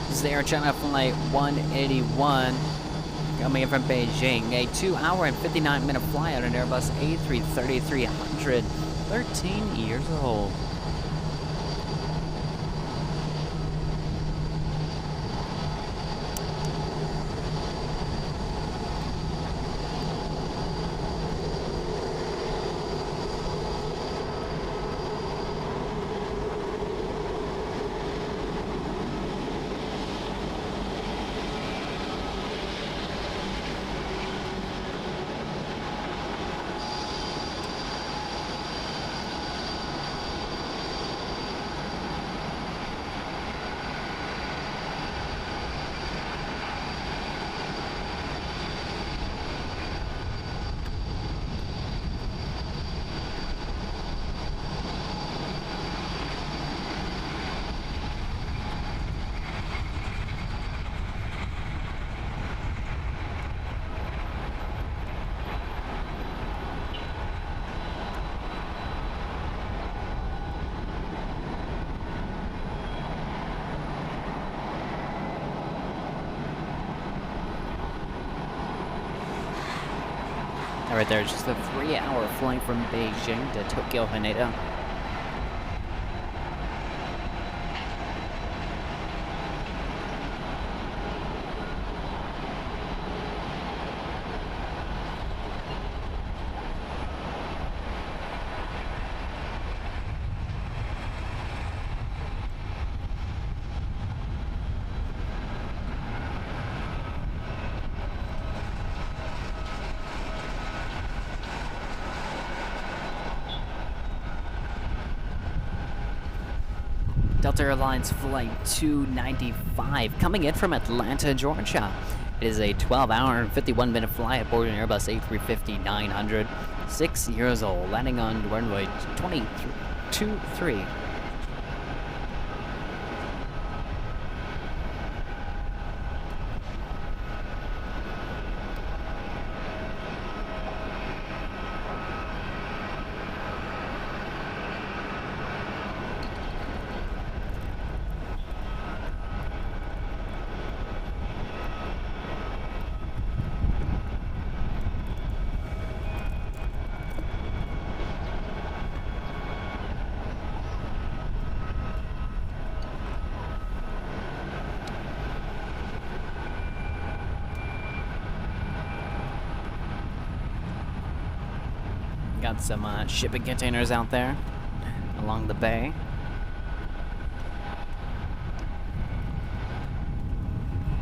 This is the Air China Flight 181. Coming in from Beijing, a 2 hour and 59-minute flight on an Airbus A330-300, 13 years old. That right there is just a 3-hour flight from Beijing to Tokyo Haneda. Delta Airlines Flight 295 coming in from Atlanta, Georgia. It is a 12-hour and 51-minute flight aboard an Airbus A350-900, 6 years old, landing on runway 23. Got some shipping containers out there along the bay.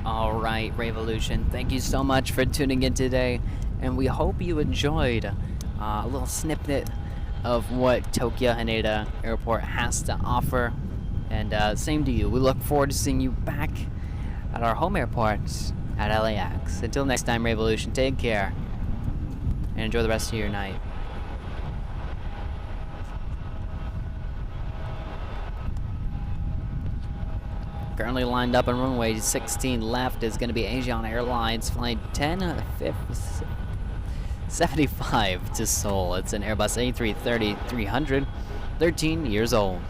Alright, Revolution, thank you so much for tuning in today, and we hope you enjoyed a little snippet of what Tokyo Haneda Airport has to offer. And same to you, we look forward to seeing you back at our home airport at LAX. Until next time, Revolution, take care and enjoy the rest of your night. Currently lined up on runway 16 left is going to be Asian Airlines flight 1075 to Seoul. It's an Airbus A330-300, 13 years old.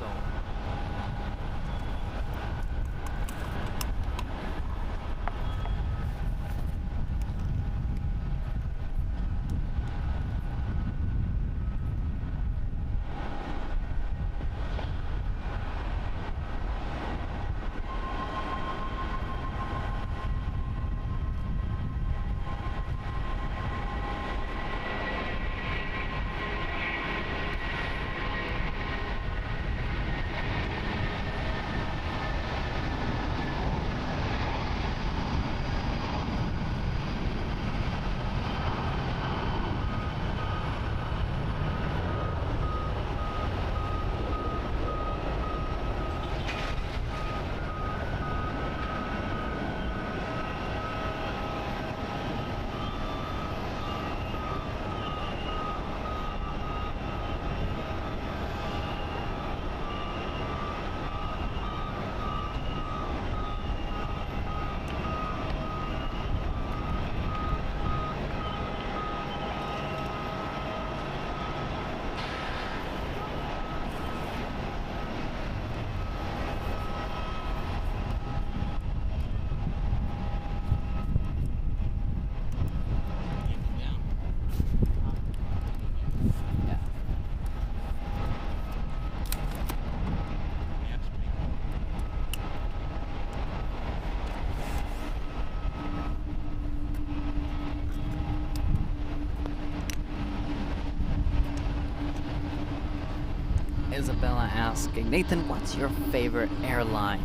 Isabella asking, Nathan, what's your favorite airline?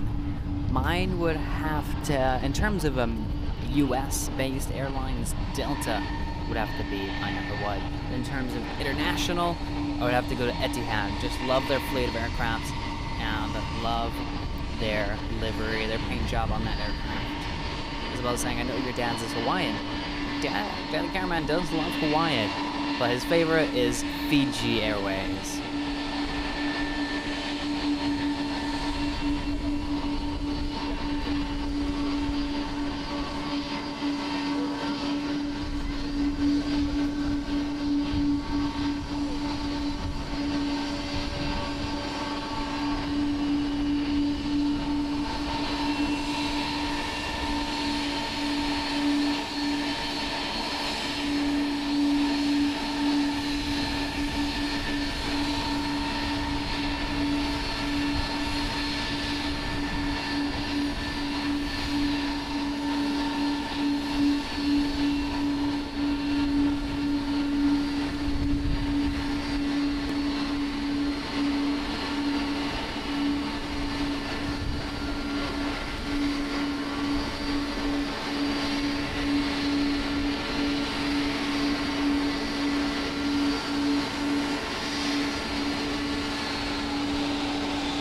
Mine would have to, in terms of US-based airlines, Delta would have to be my number one. In terms of international, I would have to go to Etihad. Just love their fleet of aircrafts and love their livery, their paint job on that aircraft. Isabella saying, I know your dad's is Hawaiian. Daddy Caraman does love Hawaiian, but his favorite is Fiji Airways.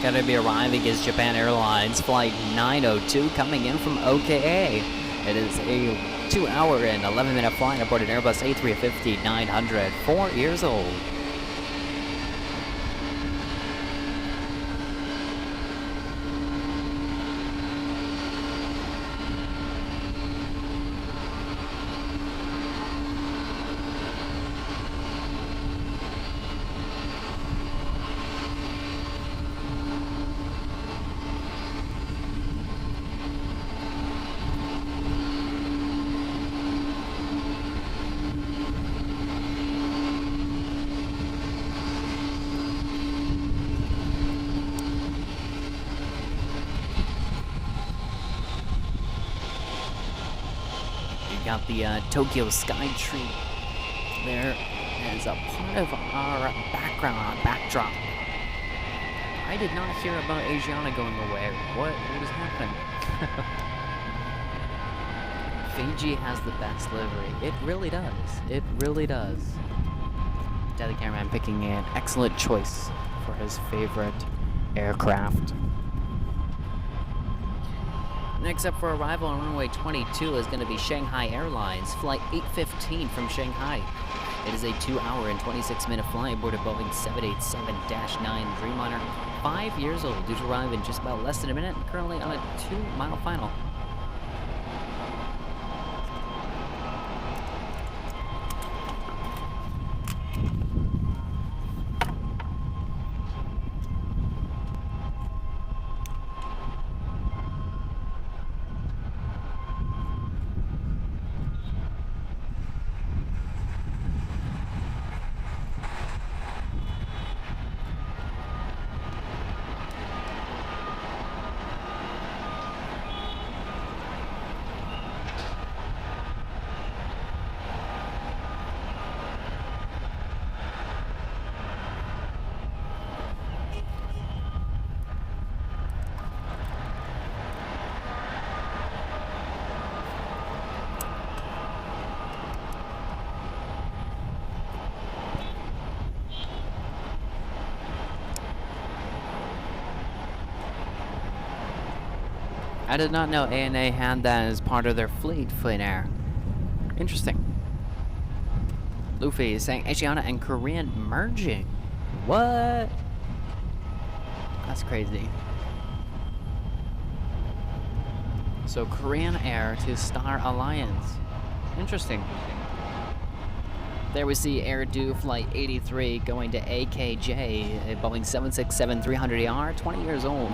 Gonna be arriving is Japan Airlines Flight 902 coming in from OKA. It is a 2 hour and 11 minute flight aboard an Airbus A350-900, 4 years old. Got the Tokyo Sky Tree there as a part of our backdrop. I did not hear about Asiana going away. What is happening? Fiji has the best livery. It really does. It really does. Daddy Cameraman picking an excellent choice for his favorite aircraft. Next up for arrival on runway 22 is going to be Shanghai Airlines Flight 815 from Shanghai. It is a 2 hour and 26 minute flight aboard a Boeing 787-9 Dreamliner, 5 years old, due to arrive in just about less than a minute, currently on a 2-mile final. I did not know ANA had that as part of their fleet, Air. Interesting. Luffy is saying Asiana and Korean merging. What? That's crazy. So Korean Air to Star Alliance. Interesting. There we see Air Do Flight 83 going to AKJ, a Boeing 767-300ER, 20 years old.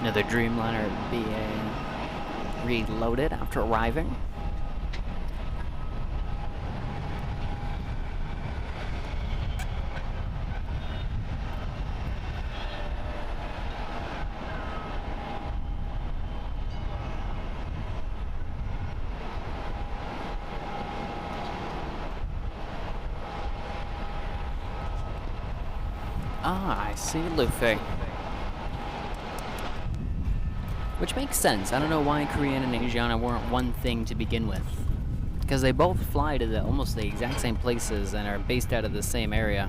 Another Dreamliner being reloaded after arriving. Ah, I see Luffy. Which makes sense. I don't know why Korean and Asiana weren't one thing to begin with. Because they both fly to almost the exact same places and are based out of the same area.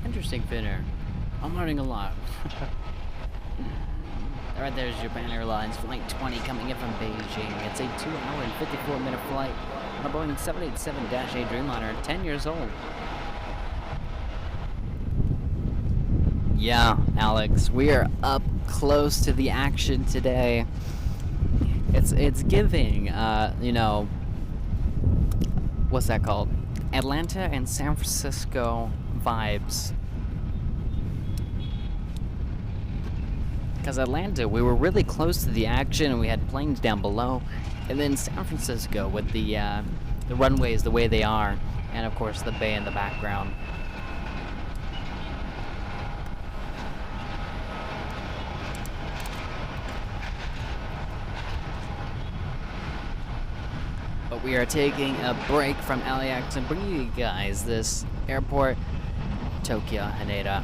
Interesting finner. I'm learning a lot. Alright, there's Japan Airlines Flight 20 coming in from Beijing. It's a 2-hour and 54-minute flight on a Boeing 787-8 Dreamliner, 10 years old. Yeah, Alex, we are up close to the action today. It's giving, you know, what's that called? Atlanta and San Francisco vibes. Because Atlanta, we were really close to the action and we had planes down below. And then San Francisco with the runways the way they are. And of course the bay in the background. But we are taking a break from LAX and bringing you guys this airport, Tokyo Haneda.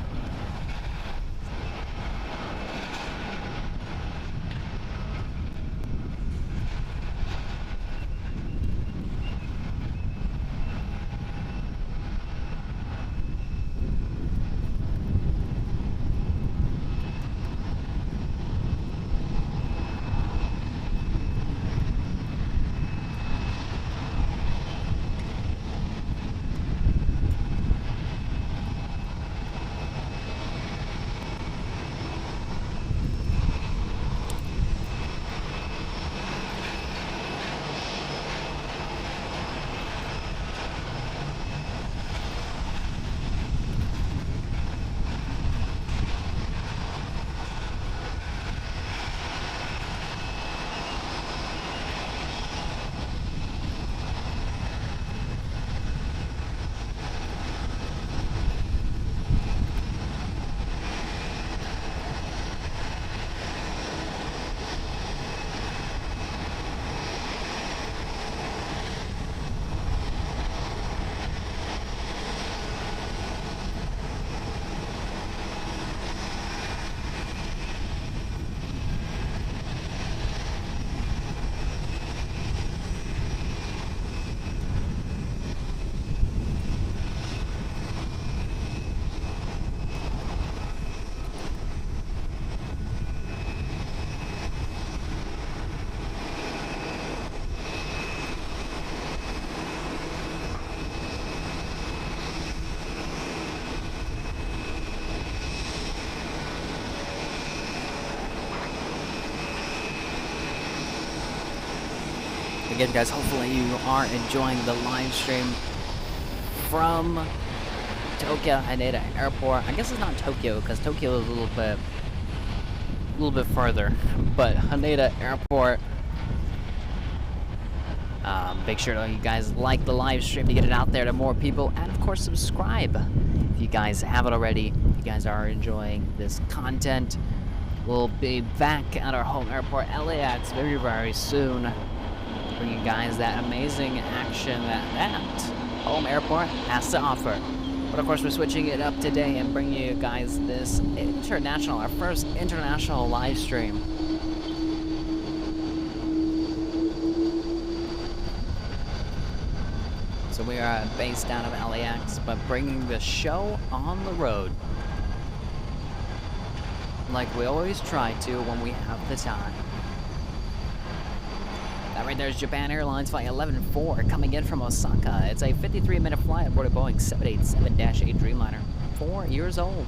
Again, guys, hopefully you are enjoying the live stream from Tokyo Haneda Airport. I guess it's not Tokyo because Tokyo is a little bit further, but Haneda Airport. Make sure that you guys like the live stream to get it out there to more people, and of course subscribe if you guys haven't already. If you guys are enjoying this content, we'll be back at our home airport, LAX, very, very soon. Bring you guys that amazing action that home airport has to offer. But of course, we're switching it up today and bringing you guys this our first international live stream. So we are based out of LAX, but bringing the show on the road. Like we always try to when we have the time. That right there is Japan Airlines Flight 11-4 coming in from Osaka. It's a 53-minute flight aboard a Boeing 787-8 Dreamliner. 4 years old.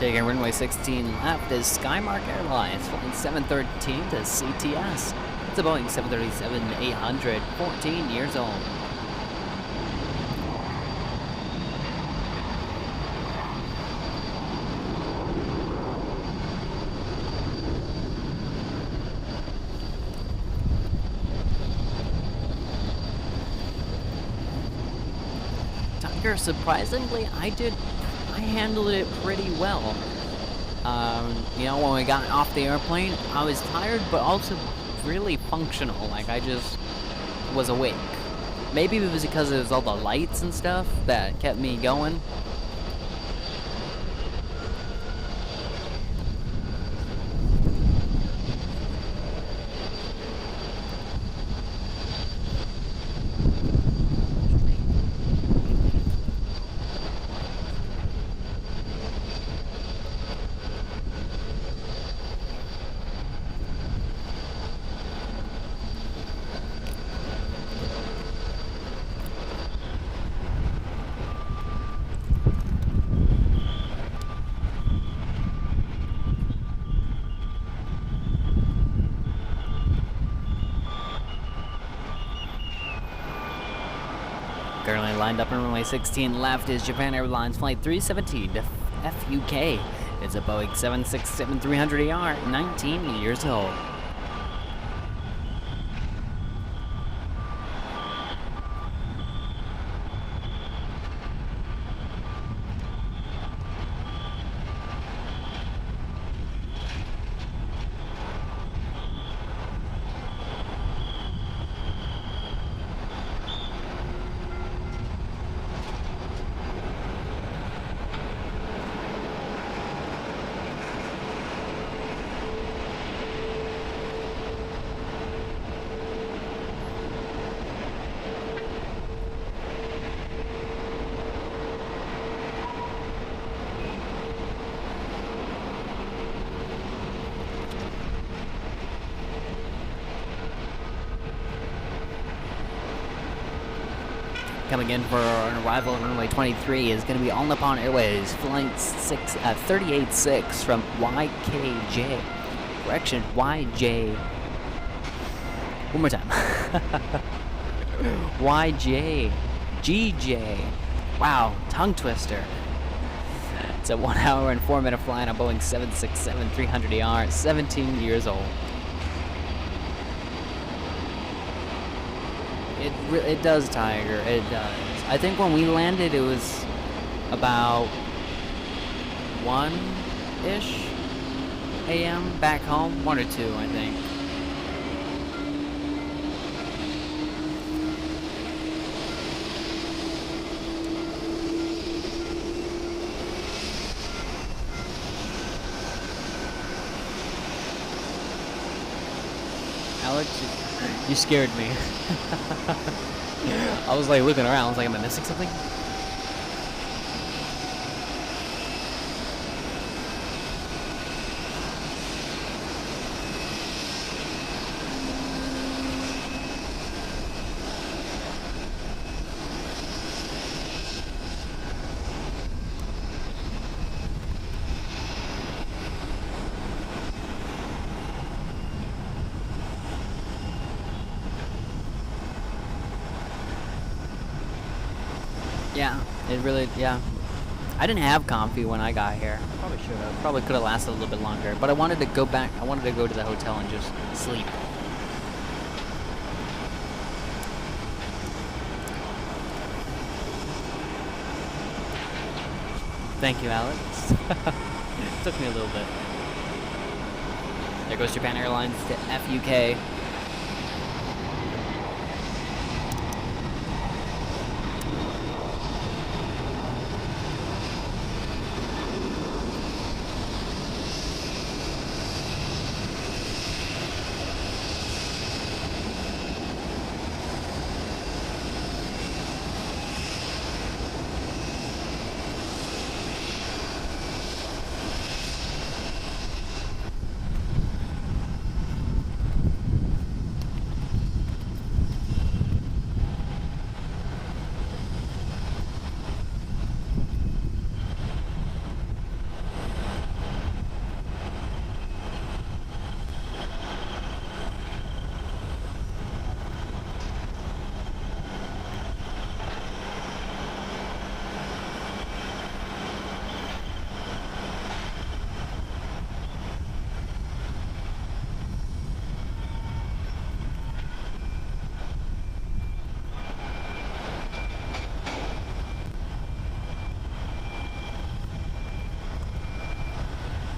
Taking runway 16 left is Skymark Airlines, flying 713 to CTS. It's a Boeing 737-800, 14 years old. Tiger, surprisingly, I handled it pretty well. You know, when we got off the airplane, I was tired, but also really functional. Like, I just was awake. Maybe it was because it was all the lights and stuff that kept me going. Currently lined up on runway 16 left is Japan Airlines Flight 317 to FUK. It's a Boeing 767-300ER, 19 years old. Coming in for an arrival on runway 23 is going to be All Nippon Airways Flight 386 from YKJ. Correction, YJ. One more time. YJ. GJ. Wow, tongue twister. It's a 1 hour and 4 minute flight on Boeing 767-300ER, 17 years old. It does, Tiger. It does. I think when we landed, it was about 1-ish a.m. back home. 1 or 2, I think. Alex, you scared me. I was like looking around. I was like, am I missing something? Yeah, it really, yeah. I didn't have coffee when I got here. Probably should have. Probably could have lasted a little bit longer. But I wanted to go back. I wanted to go to the hotel and just sleep. Thank you, Alex. It took me a little bit. There goes Japan Airlines to FUK.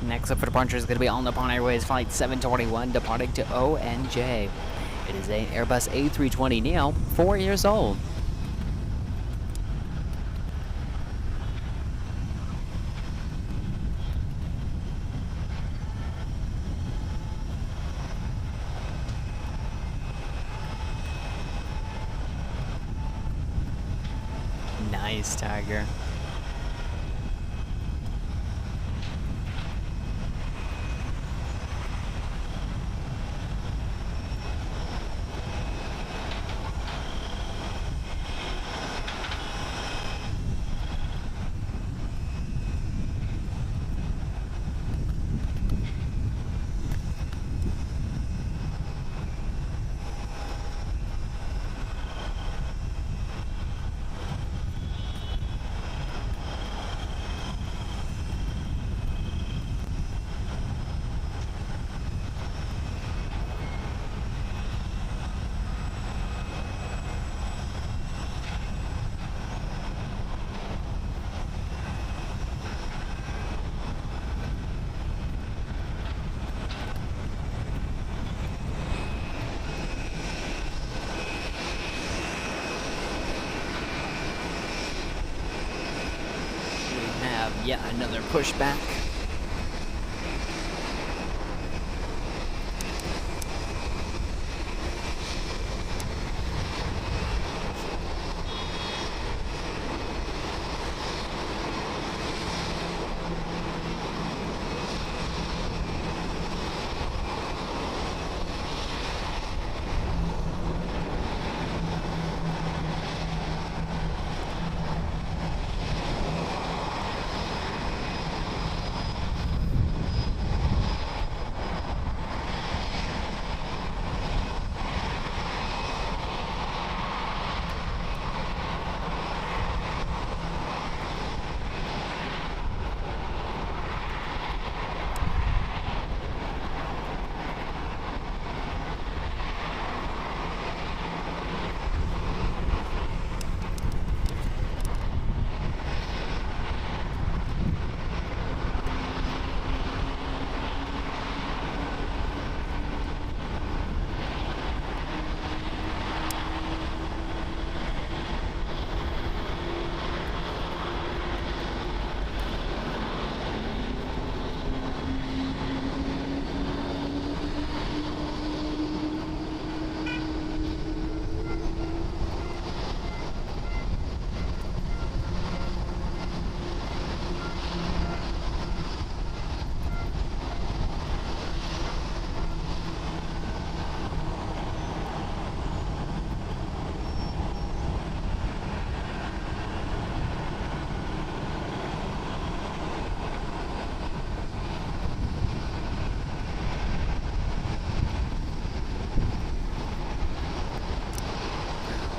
Next up for departure is going to be All Nippon Airways Flight 721 departing to ONJ. It is an Airbus A320neo, 4 years old. Nice, Tiger. Yet another pushback.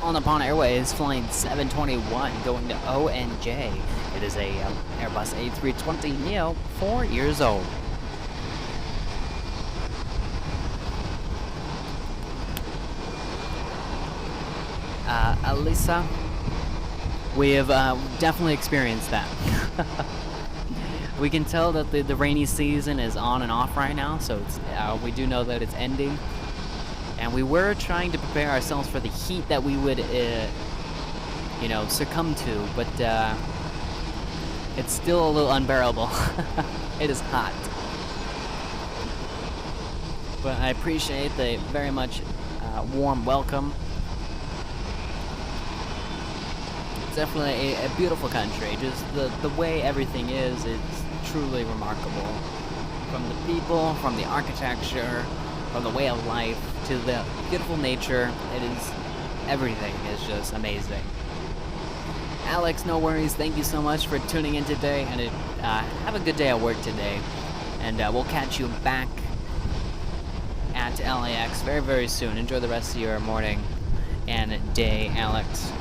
All Nippon Airways Flight 721 going to ONJ. It is a Airbus A320neo, 4 years old. Alisa, we have definitely experienced that. We can tell that the rainy season is on and off right now, so it's, we do know that it's ending. And we were trying to prepare ourselves for the heat that we would, you know, succumb to, but it's still a little unbearable. It is hot. But I appreciate the very much warm welcome. It's definitely a beautiful country. Just the way everything is, it's truly remarkable. From the people, from the architecture, from the way of life, to the beautiful nature, it is, everything is just amazing. Alex, no worries, thank you so much for tuning in today, and have a good day at work today, and we'll catch you back at LAX very, very soon. Enjoy the rest of your morning and day, Alex.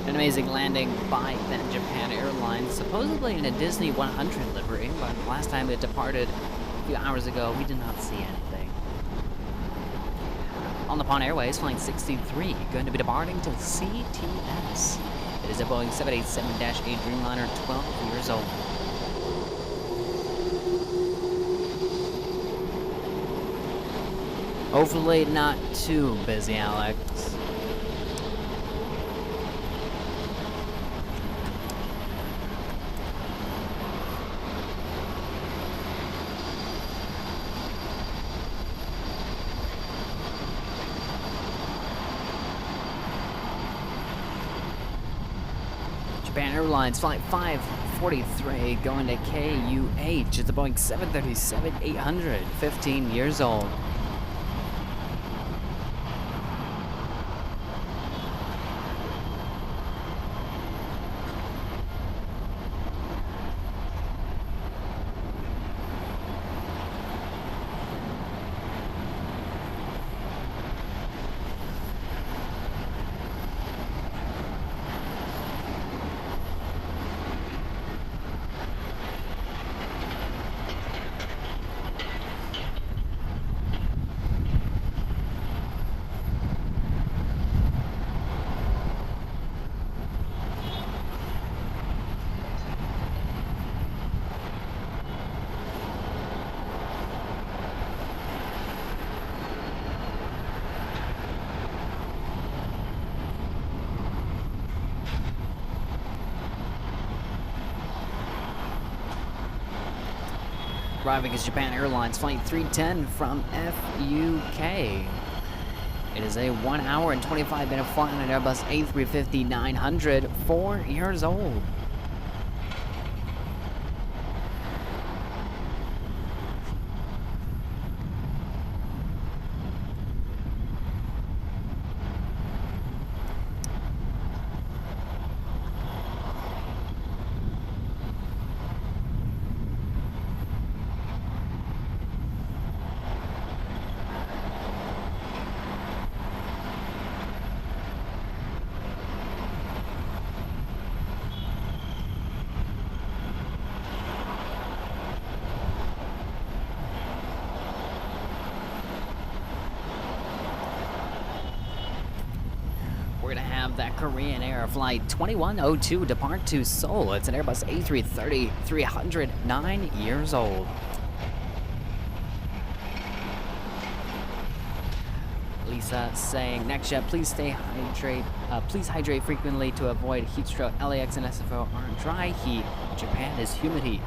An amazing landing by that Japan Airlines, supposedly in a Disney 100 livery, but last time it departed a few hours ago, we did not see anything. On the Japan Airways, flight 63, going to be departing to CTS. It is a Boeing 787-8 Dreamliner, 12 years old. Hopefully not too busy, Alex. Japan Airlines Flight 543 going to KUH. It's a Boeing 737-800, 15 years old. Arriving is Japan Airlines Flight 310 from FUK. It is a 1 hour and 25 minute flight on an Airbus A350-900, 4 years old. We're going to have that Korean Air Flight 2102 depart to Seoul. It's an Airbus A330-300, 9 years old. Lisa saying, next jet, please please hydrate frequently to avoid heat stroke. LAX and SFO aren't dry heat. Japan is humid heat.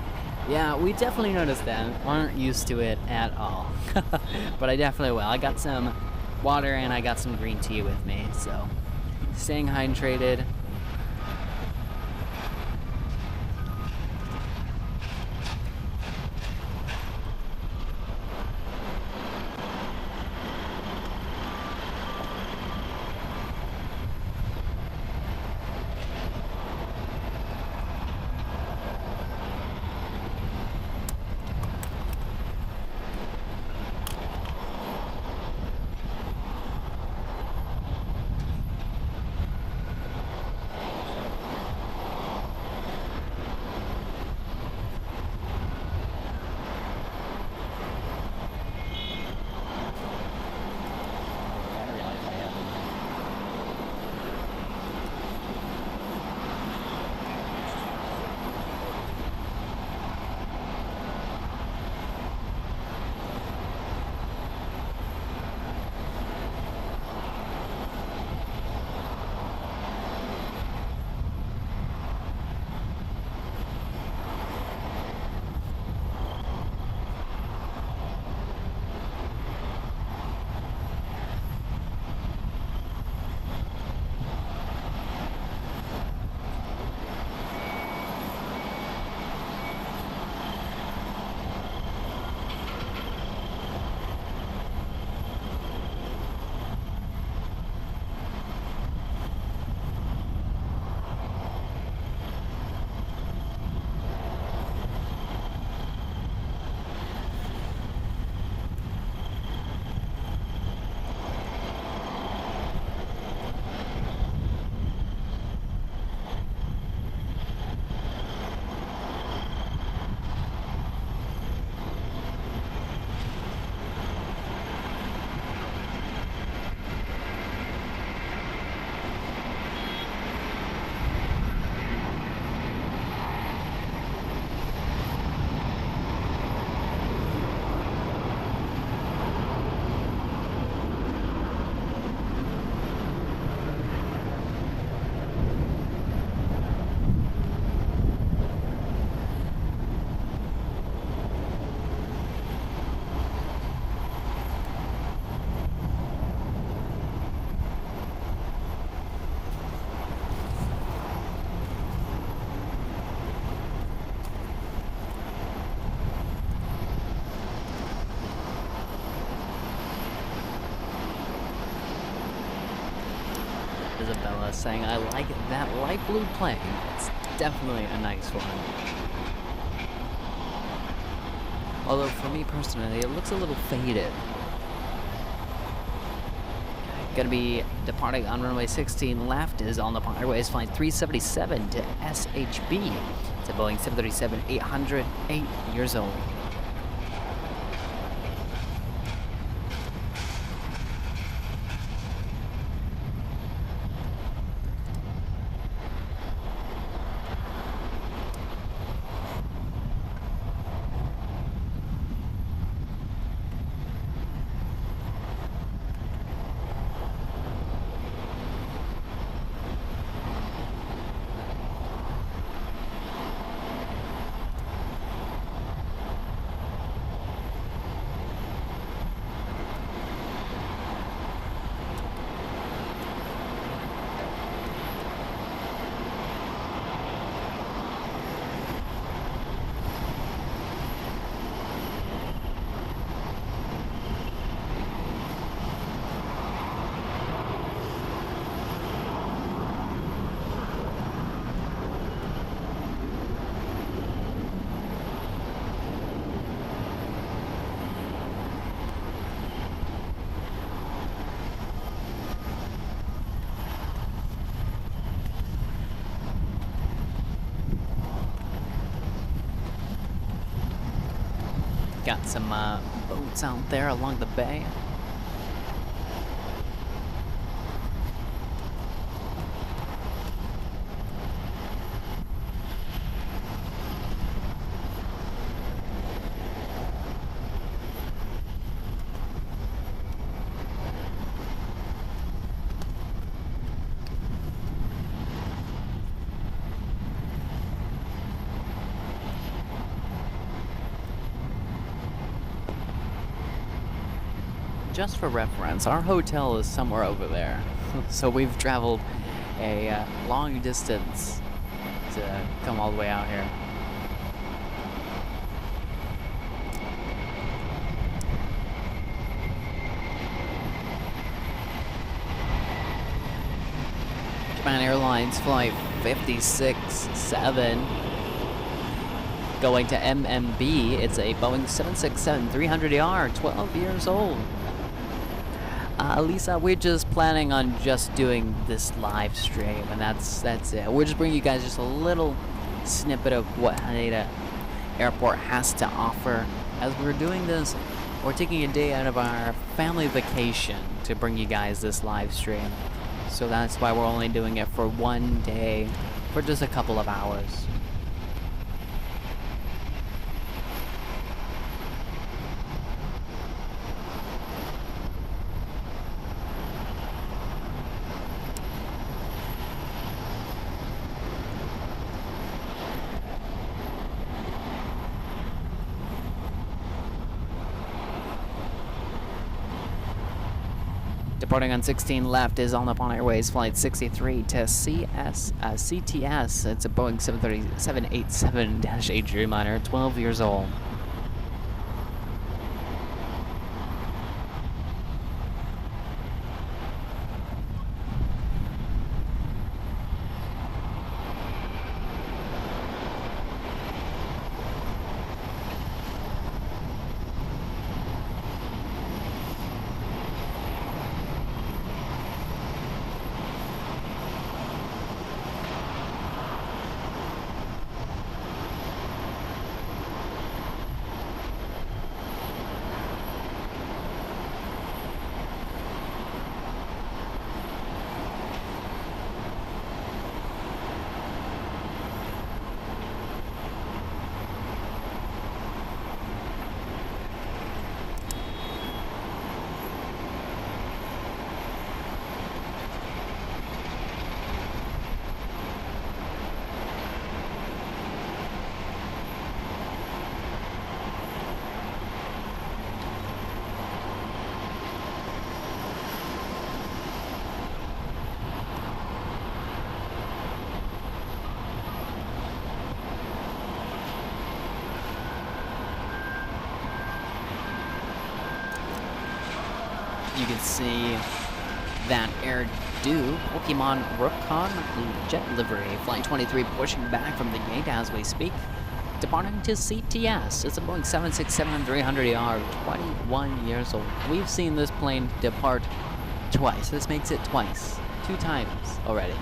Yeah, we definitely noticed that. Aren't used to it at all. But I definitely will. I got some water and I got some green tea with me, so staying hydrated. Isabella saying, I like that light blue plane. It's definitely a nice one. Although for me personally, it looks a little faded. Gonna be departing on runway 16 left is on the Airways flight 377 to SHB. It's a Boeing 737-800, 8 years old. Got some boats out there along the bay. Just for reference, our hotel is somewhere over there. So we've traveled a long distance to come all the way out here. Japan Airlines flight 56-7 going to MMB. It's a Boeing 767-300ER, 12 years old. Lisa, we're just planning on just doing this live stream, and that's it. We're just bringing you guys just a little snippet of what Haneda Airport has to offer. As we're doing this, we're taking a day out of our family vacation to bring you guys this live stream. So that's why we're only doing it for one day, for just a couple of hours. Departing on 16 left is on Nippon Airways flight 63 to CTS. It's a Boeing 787-8 Dreamliner, 12 years old. You can see that air do. Pokemon Rookon Jet Livery, Flight 23 pushing back from the gate as we speak. Departing to CTS. It's a Boeing 767-300ER, 21 years old. We've seen this plane depart twice. This makes it twice. 2 times already.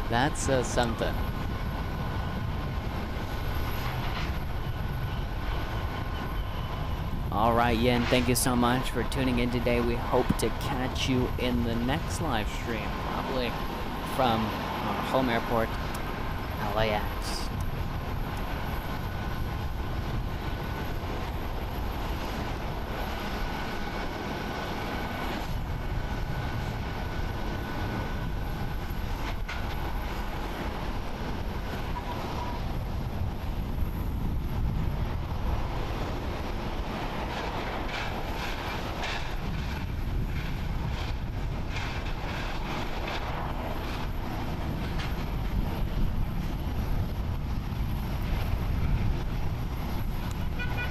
That's something. Alright, Yin, thank you so much for tuning in today. We hope to catch you in the next live stream, probably from our home airport, LAX.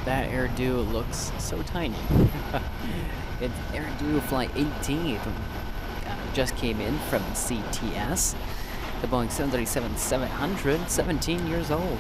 That Airdo looks so tiny. It's Airdo Flight 18. Just came in from CTS. The Boeing 737-700, 17 years old.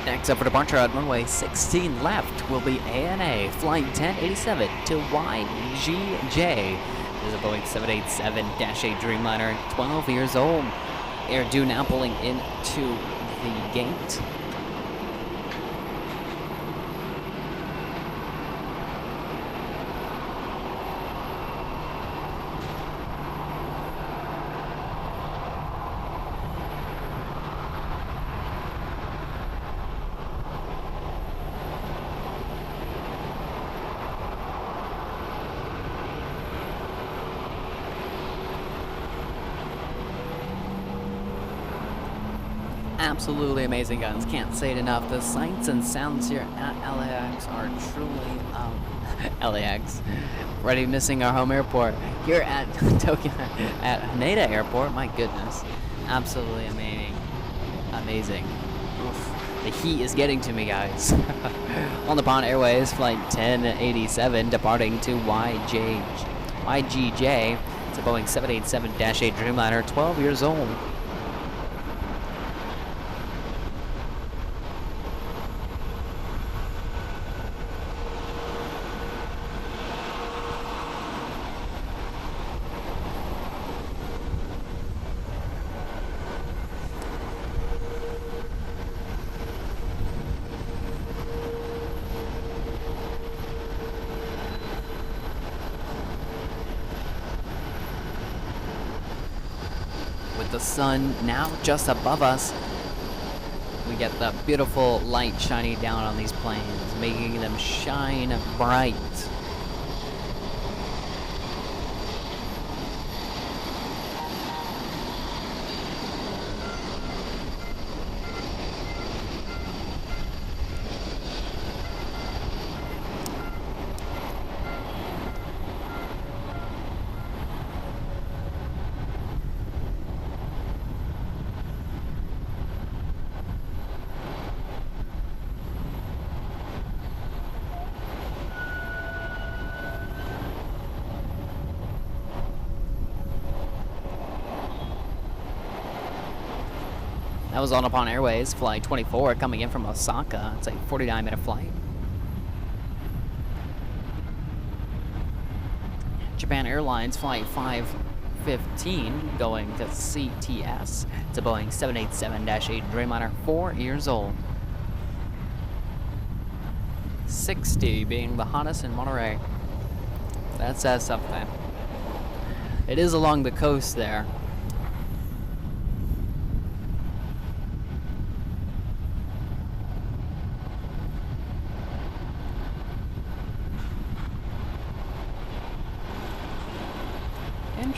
Next up for departure at runway 16 left will be ANA Flight 1087 to YGJ. This is a Boeing 787-8 Dreamliner, 12 years old. Airdo now pulling into the gate. Absolutely amazing guns, can't say it enough. The sights and sounds here at LAX are truly LAX. Already missing our home airport. Here at Tokyo at Haneda Airport, my goodness. Absolutely amazing. Oof. The heat is getting to me, guys. On the Pond Airways, Flight 1087 departing to YGJ. It's a Boeing 787-8 Dreamliner, 12 years old. The sun now just above us. We get the beautiful light shining down on these planes, making them shine bright. That was on Upon Airways, Flight 24, coming in from Osaka. It's a 49-minute flight. Japan Airlines, Flight 515, going to CTS. It's a Boeing 787-8 Dreamliner, 4 years old. 60 being the hottest in Monterey. That says something. It is along the coast there.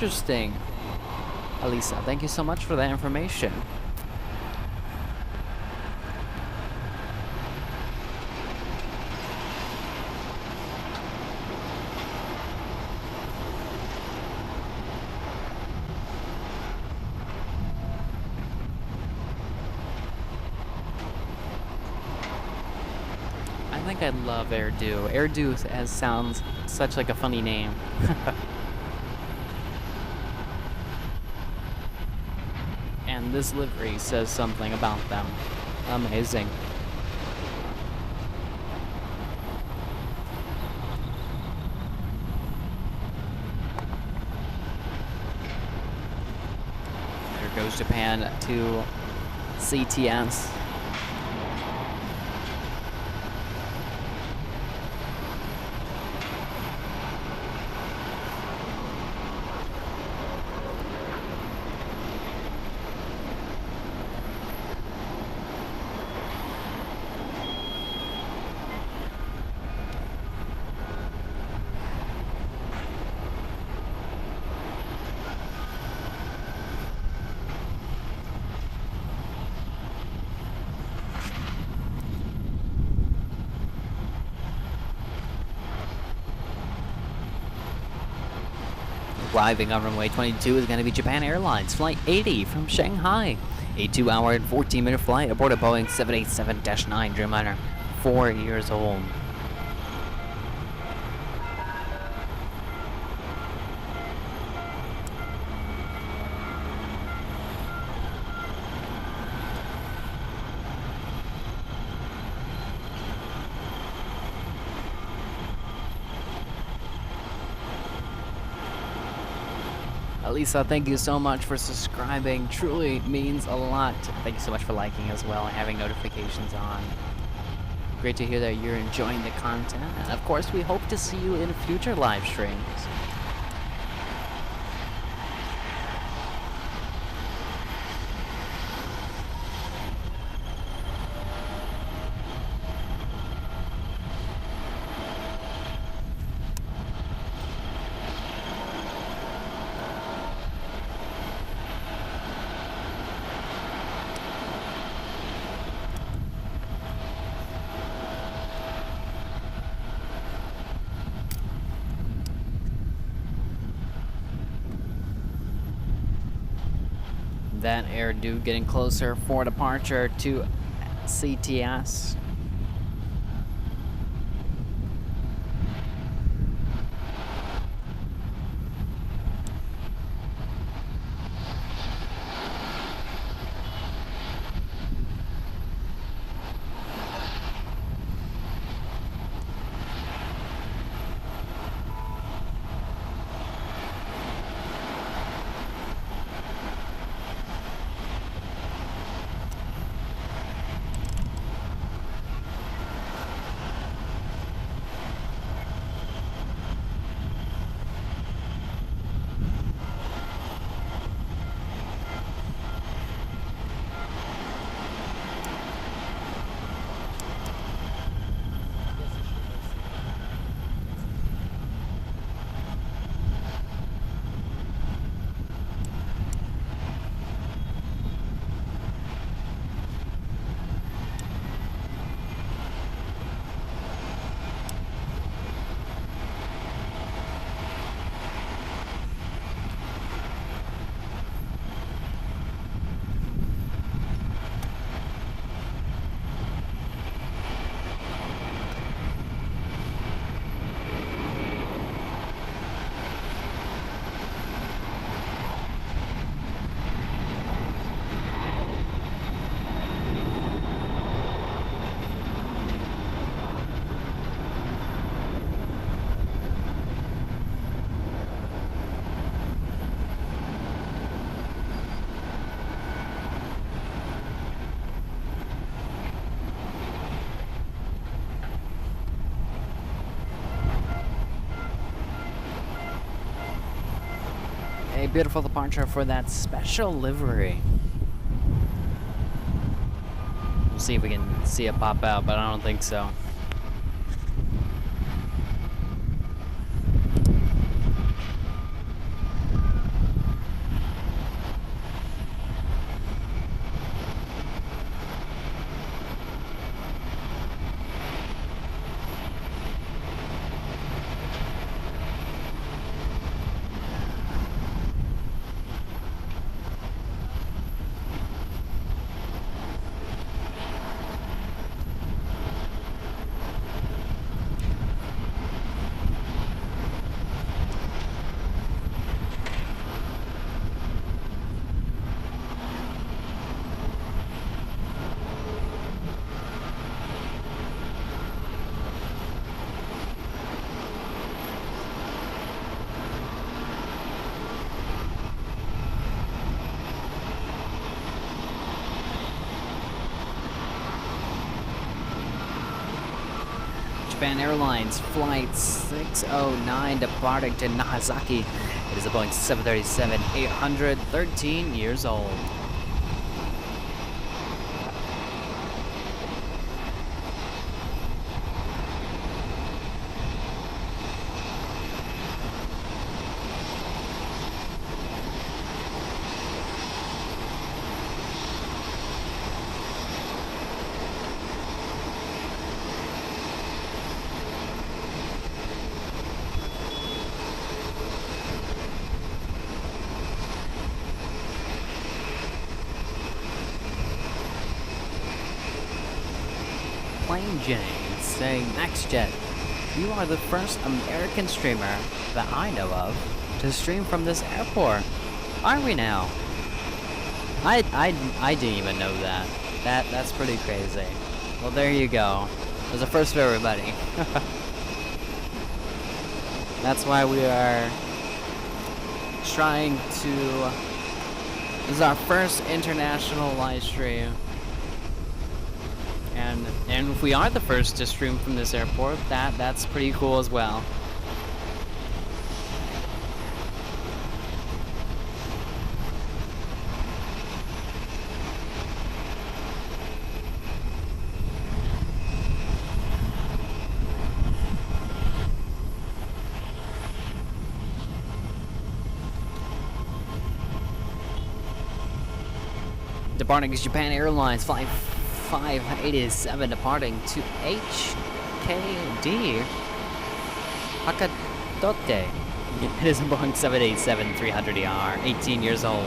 interesting. Elisa, thank you so much for that information. I think I love Airdo. Airdo sounds such like a funny name. And this livery says something about them. Amazing. There goes Japan to CTS. Arriving on runway 22 is going to be Japan Airlines Flight 80 from Shanghai. A 2-hour and 14-minute flight aboard a Boeing 787-9 Dreamliner, 4 years old. Lisa, thank you so much for subscribing. Truly means a lot. Thank you so much for liking as well and having notifications on. Great to hear that you're enjoying the content. And of course, we hope to see you in future live streams. That Airdo getting closer for departure to CTS. A beautiful departure for that special livery. We'll see if we can see it pop out, but I don't think so. Japan Airlines Flight 609 departing to Nagasaki. It is a Boeing 737-800, 13 years old. Plain Jane saying, NextJet, you are the first American streamer that I know of to stream from this airport. Are we now? I didn't even know that. That's pretty crazy. Well, there you go. There's a first for everybody. That's why we are trying to. This is our first international live stream. And if we are the first to stream from this airport, that's pretty cool as well. Departing is Japan Airlines Flight 587 departing to HKD Hakadote. It is a Boeing 787-300ER, 18 years old.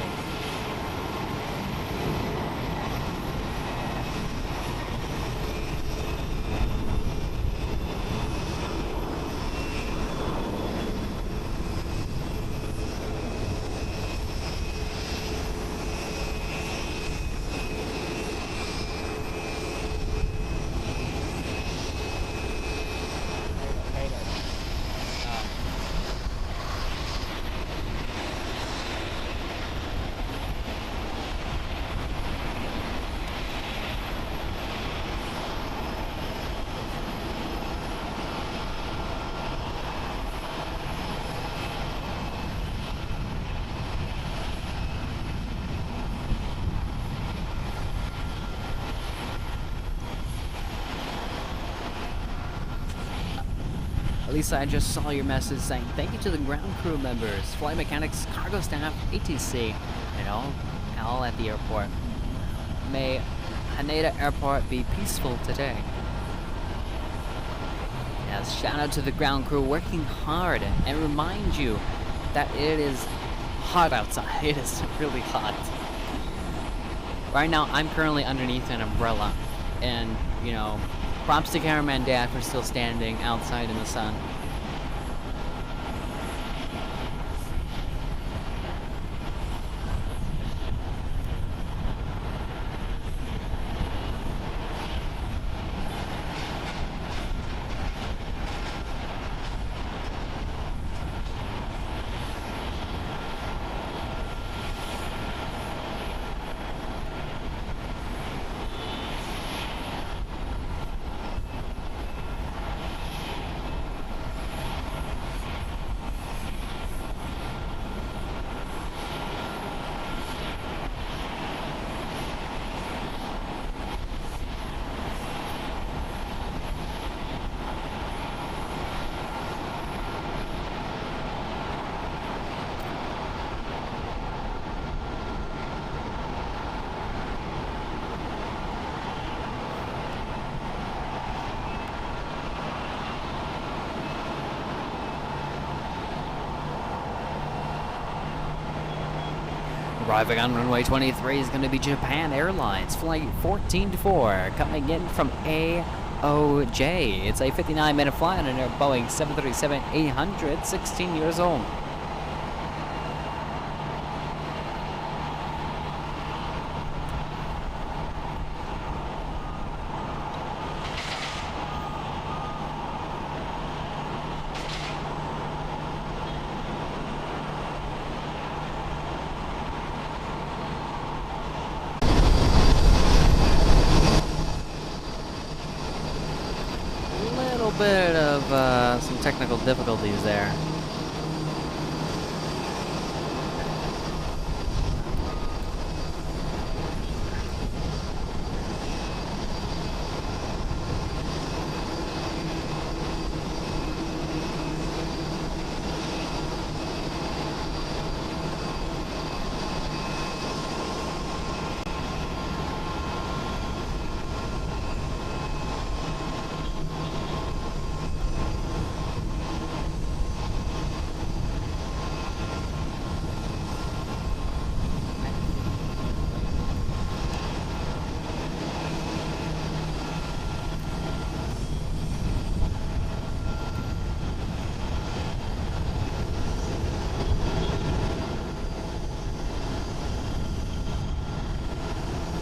Lisa, I just saw your message saying thank you to the ground crew members, flight mechanics, cargo staff, ATC, and all at the airport. May Haneda Airport be peaceful today. Yes, shout out to the ground crew working hard and remind you that it is hot outside. It is really hot. Right now, I'm currently underneath an umbrella, and you know, props to cameraman Dad for still standing outside in the sun. Arriving on runway 23 is going to be Japan Airlines Flight 1424 coming in from AOJ. It's a 59-minute flight on a Boeing 737-800, 16 years old. little bit of some technical difficulties there.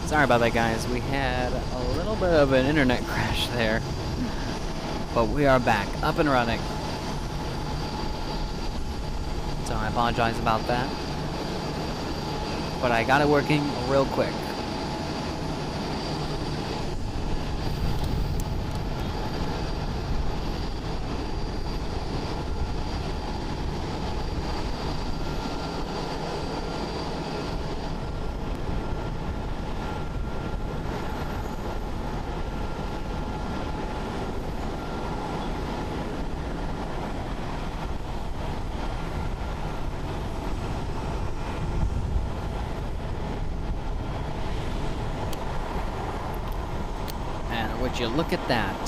Sorry about that, guys. We had a little bit of an internet crash there. But we are back, up and running. So I apologize about that. But I got it working real quick. Would you look at that?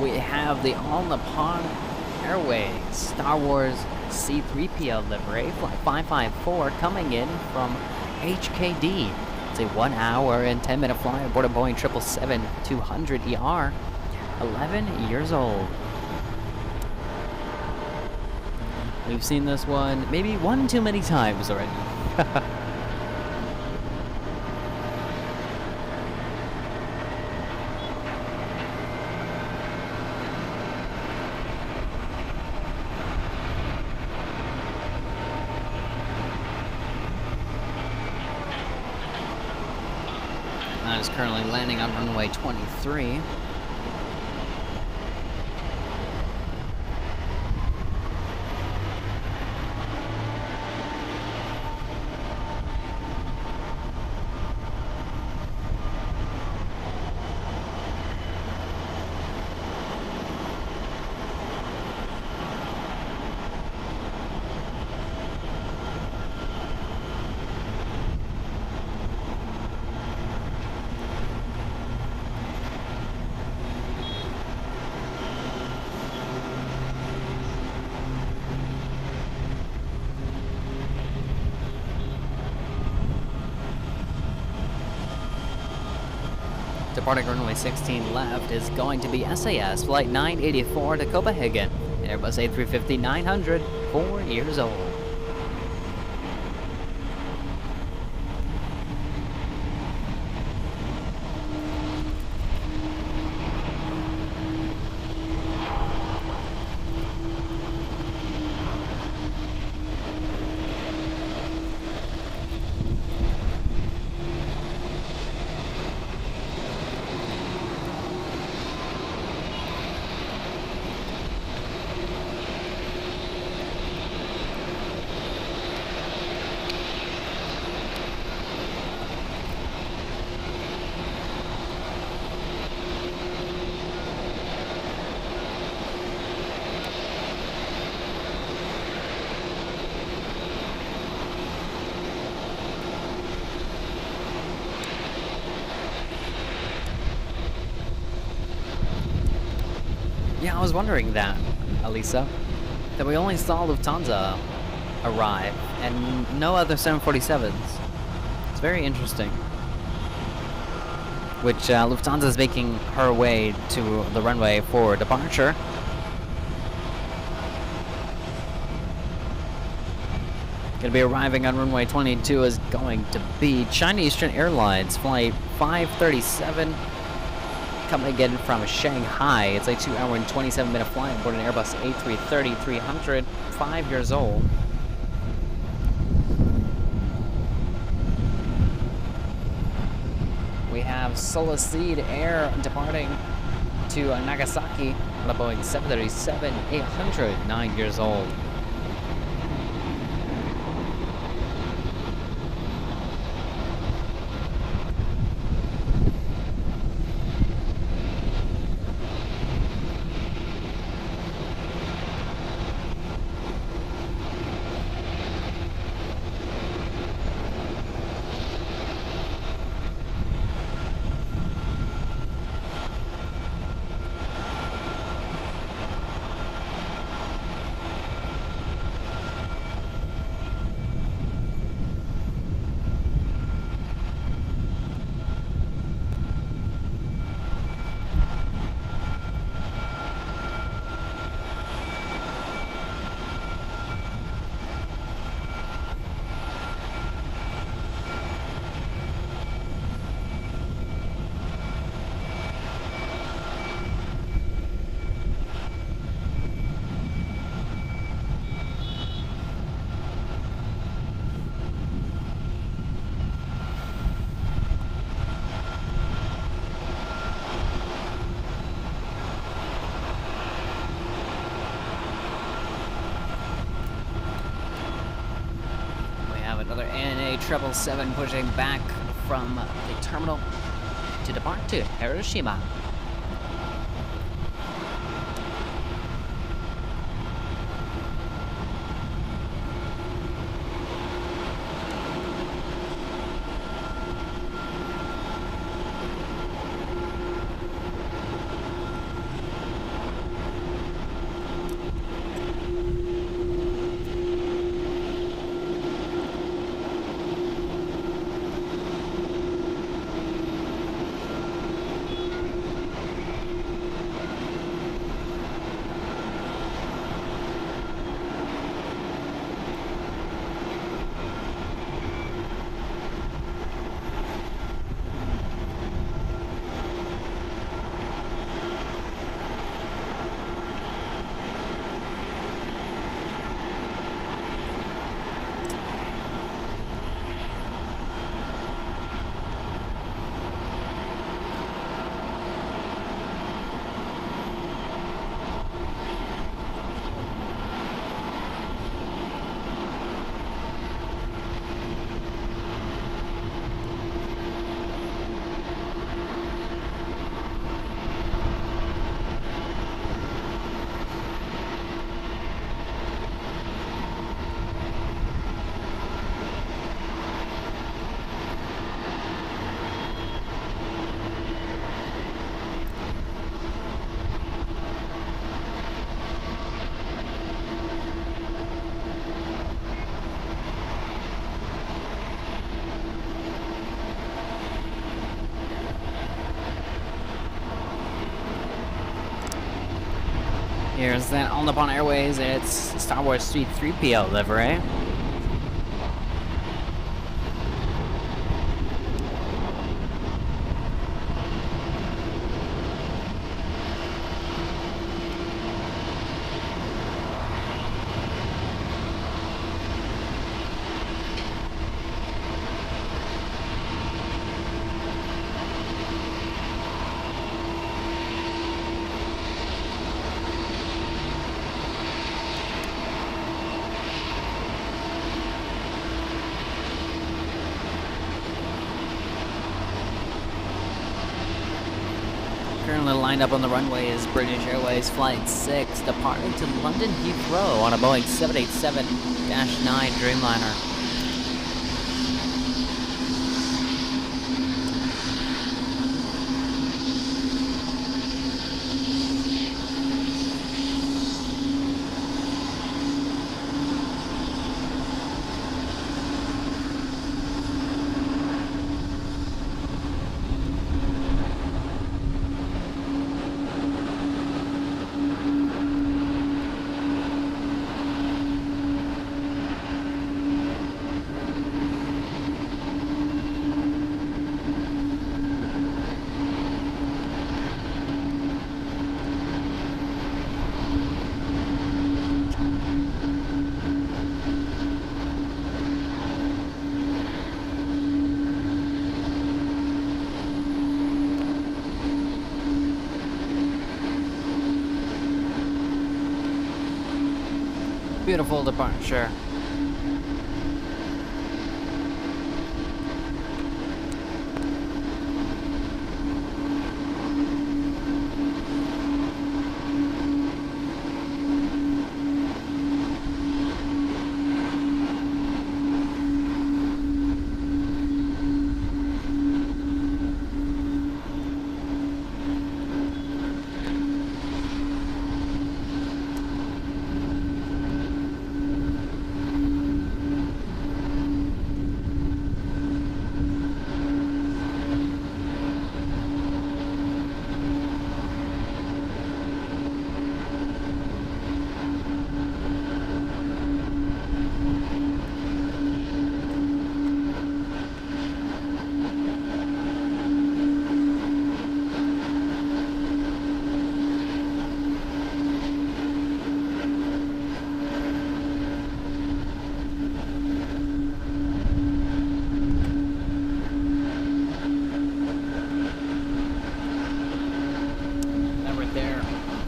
We have the All Nippon Airways Star Wars C-3PO livery, Flight 554, coming in from HKD. It's a 1 hour and 10-minute flight aboard a Boeing 777-200ER, 11 years old. We've seen this one maybe one too many times already. Is currently landing on runway 23. Departing runway 16 left is going to be SAS Flight 984 to Copenhagen, Airbus A350-900, 4 years old. Yeah, I was wondering that, Alisa, that we only saw Lufthansa arrive and no other 747s. It's very interesting. Which Lufthansa is making her way to the runway for departure. Gonna be arriving on runway 22 is going to be China Eastern Airlines Flight 537. Coming in from Shanghai. It's a 2 hour and 27-minute flight aboard an Airbus A330-300, 5 years old. We have Solicide Air departing to Nagasaki on a Boeing 737-800, 9 years old. Another ANA 777 pushing back from the terminal to depart to Hiroshima. Here's that All Nippon Airways, it's Star Wars Suite 3PO livery. Currently lined up on the runway is British Airways Flight 6, departing to London Heathrow on a Boeing 787-9 Dreamliner. Beautiful departure.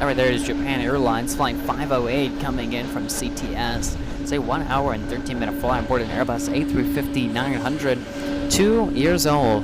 Right there is Japan Airlines flying 508 coming in from CTS. It's a 1 hour and 13-minute flight on board an Airbus A350-900, 2 years old.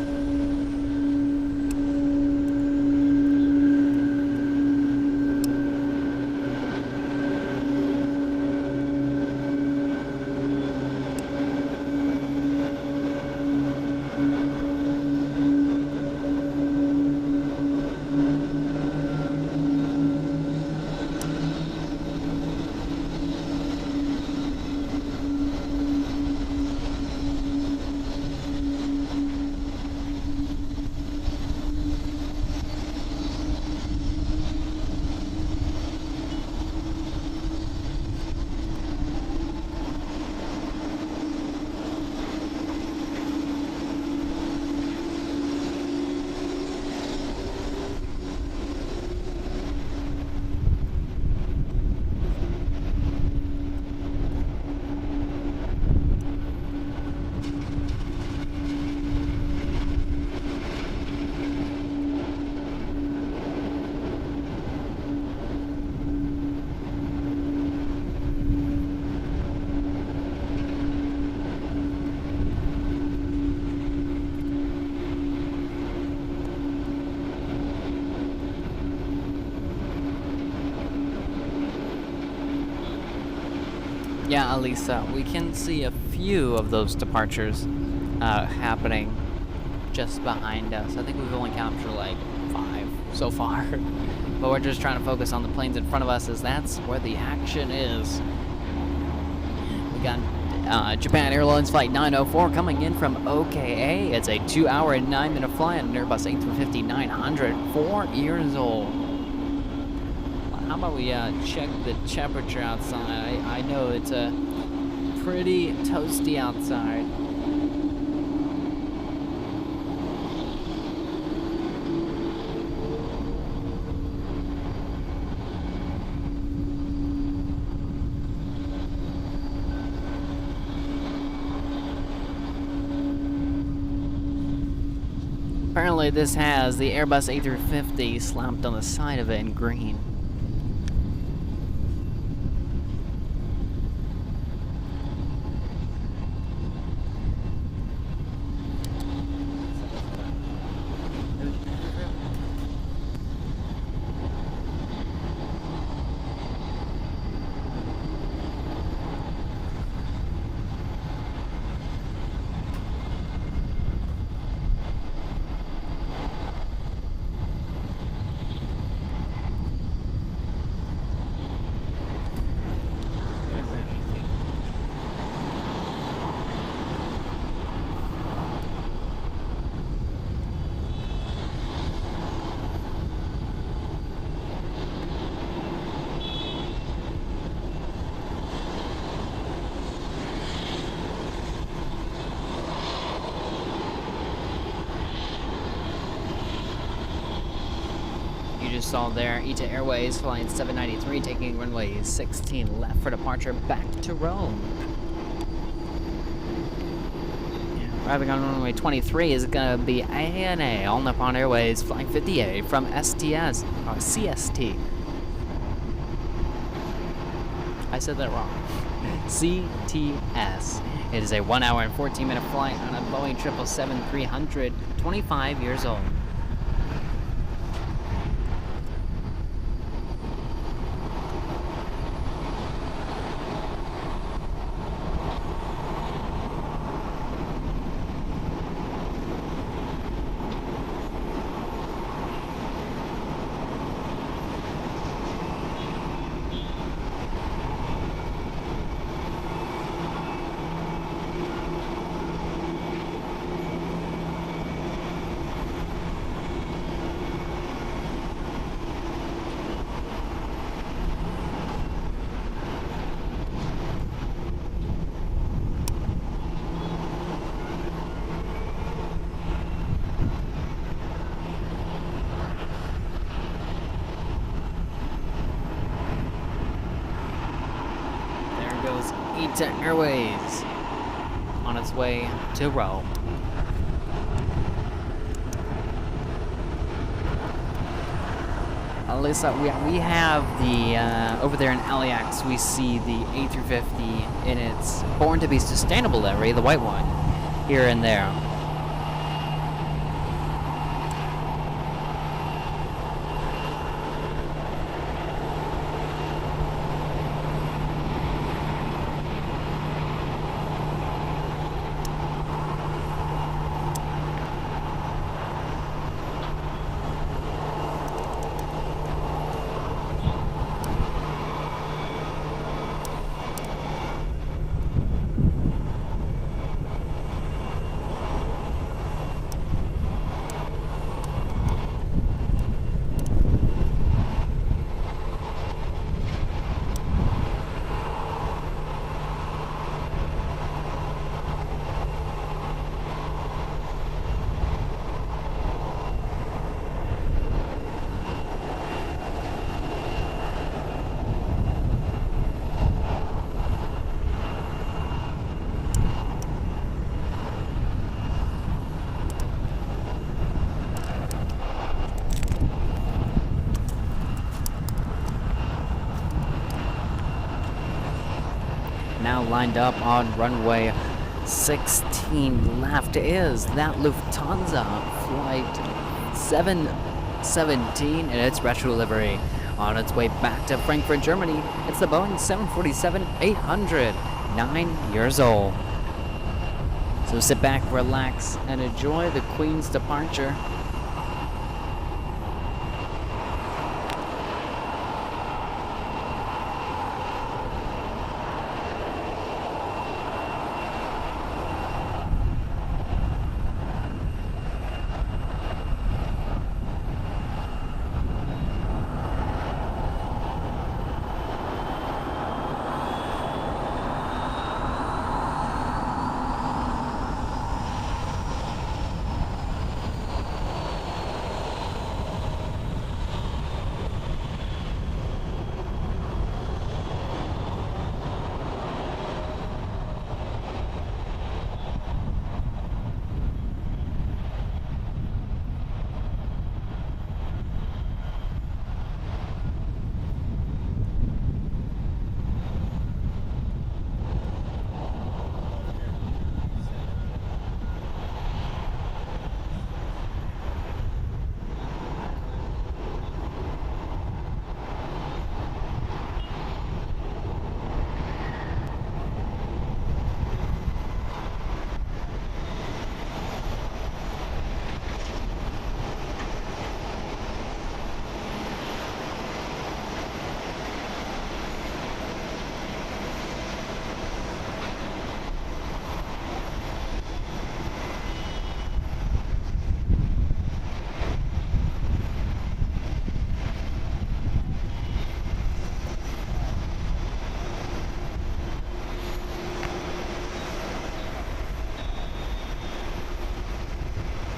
Yeah, Alisa, we can see a few of those departures happening just behind us. I think we've only captured like 5 so far. But we're just trying to focus on the planes in front of us, as that's where the action is. We got Japan Airlines Flight 904 coming in from OKA. It's a 2 hour and 9-minute flight on an Airbus A350-900, 4 years old. How about we check the temperature outside? I know it's pretty toasty outside. Apparently this has the Airbus A350 slapped on the side of it in green. Saw there, ITA Airways flying 793 taking runway 16 left for departure back to Rome. Arriving on runway 23 is going to be ANA, All Nippon Airways flying 58 from STS, or CST. I said that wrong. CTS. It is a 1 hour and 14 minute flight on a Boeing 777-300, 25 years old. ITA Airways on its way to Rome. Alyssa, we have the, over there in LAX, we see the A350 in its Born to be Sustainable livery, the white one, here and there. Now lined up on runway 16 left is that Lufthansa flight 717 in its retro livery. On its way back to Frankfurt, Germany, it's the Boeing 747-800, 9 years old. So sit back, relax, and enjoy the Queen's departure.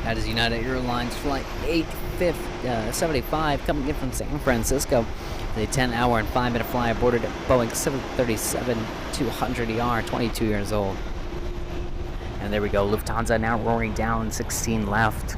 That is United Airlines Flight 875 coming in from San Francisco. The 10-hour and 5-minute flight boarded Boeing 737-200ER, 22 years old. And there we go, Lufthansa now roaring down 16 left.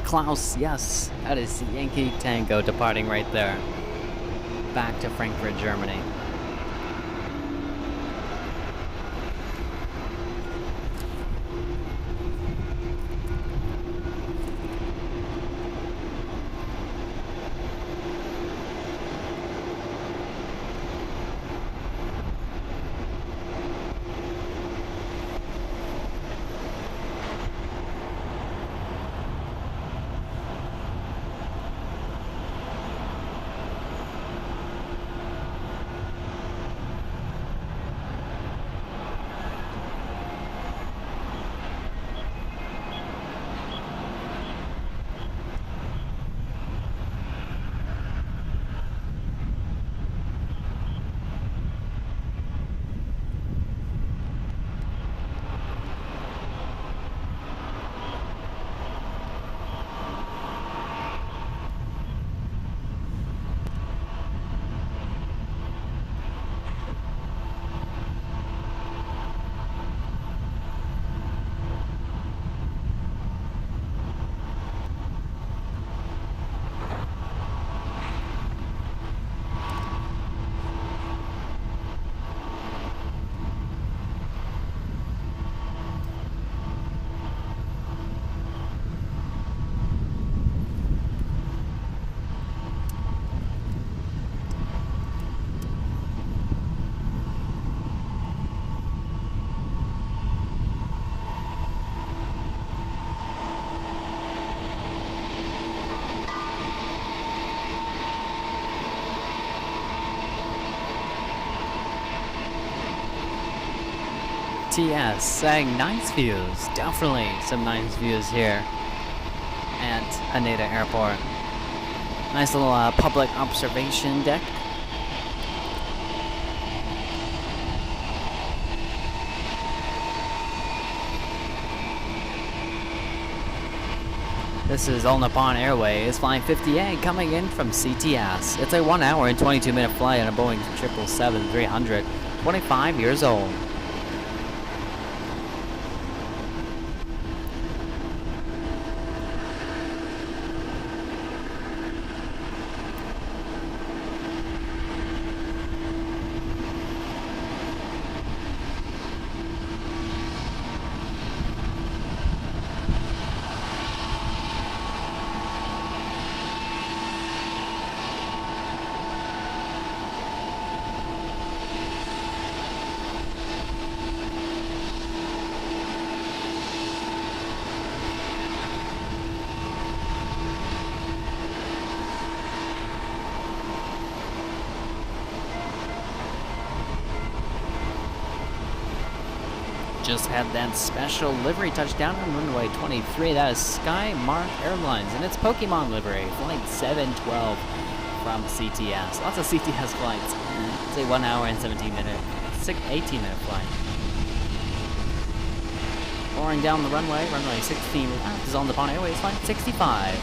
Klaus, yes, that is Yankee Tango departing right there. Back to Frankfurt, Germany. TS saying nice views, definitely some nice views here at Haneda Airport. Nice little public observation deck. This is All Nippon Airways flying 50A coming in from CTS. It's a 1 hour and 22 minute flight on a Boeing 777-300, 25 years old. Just had that special livery touchdown on runway 23. That is Skymark Airlines, and it's Pokemon livery, flight 712 from CTS. Lots of CTS flights. It's a 1 hour and 18 minute flight. Pouring down the runway 16 left is on the Nippon Airways flight 65.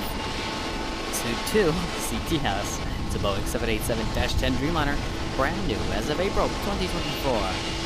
To CTS. It's a Boeing 787-10 Dreamliner, brand new as of April 2024.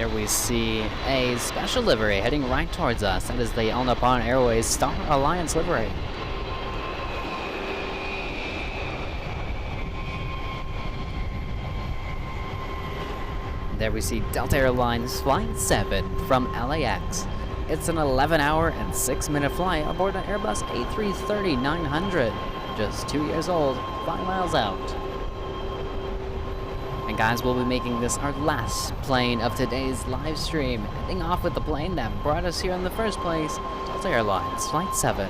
there we see a special livery heading right towards us. That is the All Nippon Airways Star Alliance livery. There we see Delta Airlines Flight 7 from LAX. It's an 11-hour and 6-minute flight aboard an Airbus A330-900. Just 2 years old, 5 miles out. And guys, we'll be making this our last plane of today's live stream, heading off with the plane that brought us here in the first place, Delta Airlines Flight 7.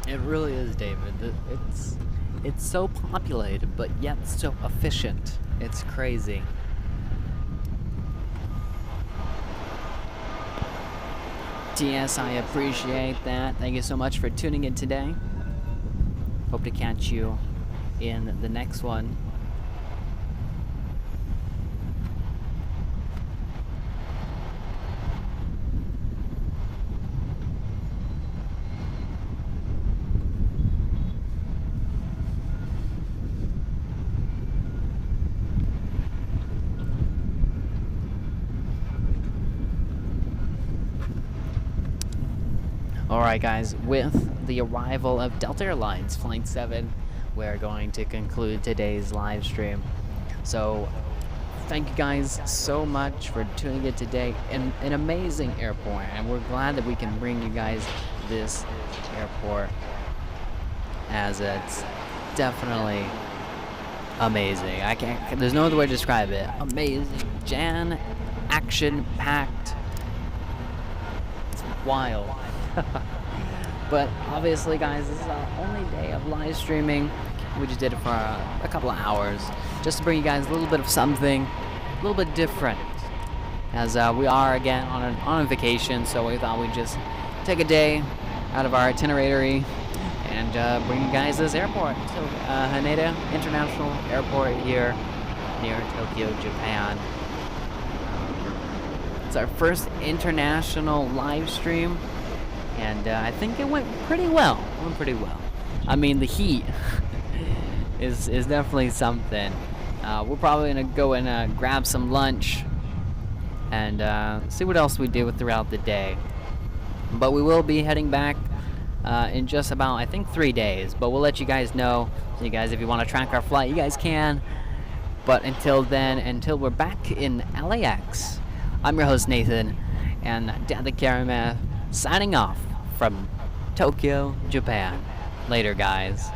It really is, David. It's so populated, but yet so efficient. It's crazy. TS, I appreciate that. Thank you so much for tuning in today. Hope to catch you in the next one. Alright guys, with the arrival of Delta Airlines Flight 7, we're going to conclude today's live stream. So, thank you guys so much for tuning in today. An amazing airport, and we're glad that we can bring you guys this airport, as it's definitely amazing. There's no other way to describe it. Amazing, action-packed. It's wild. But obviously guys, this is our only day of live streaming. We just did it for a couple of hours just to bring you guys a little bit of something a little bit different, as we are again on a vacation, so we thought we'd just take a day out of our itinerary and bring you guys this airport. So Haneda International Airport here near Tokyo, Japan. It's our first international live stream, and I think it went pretty well. I mean, the heat is definitely something. We're probably gonna go and grab some lunch and see what else we do throughout the day. But we will be heading back in just about, I think, 3 days. But we'll let you guys know. So you guys, if you want to track our flight, you guys can. But until then, until we're back in LAX, I'm your host Nathan, and Dad the Cameraman signing off from Tokyo, Japan. Later, guys.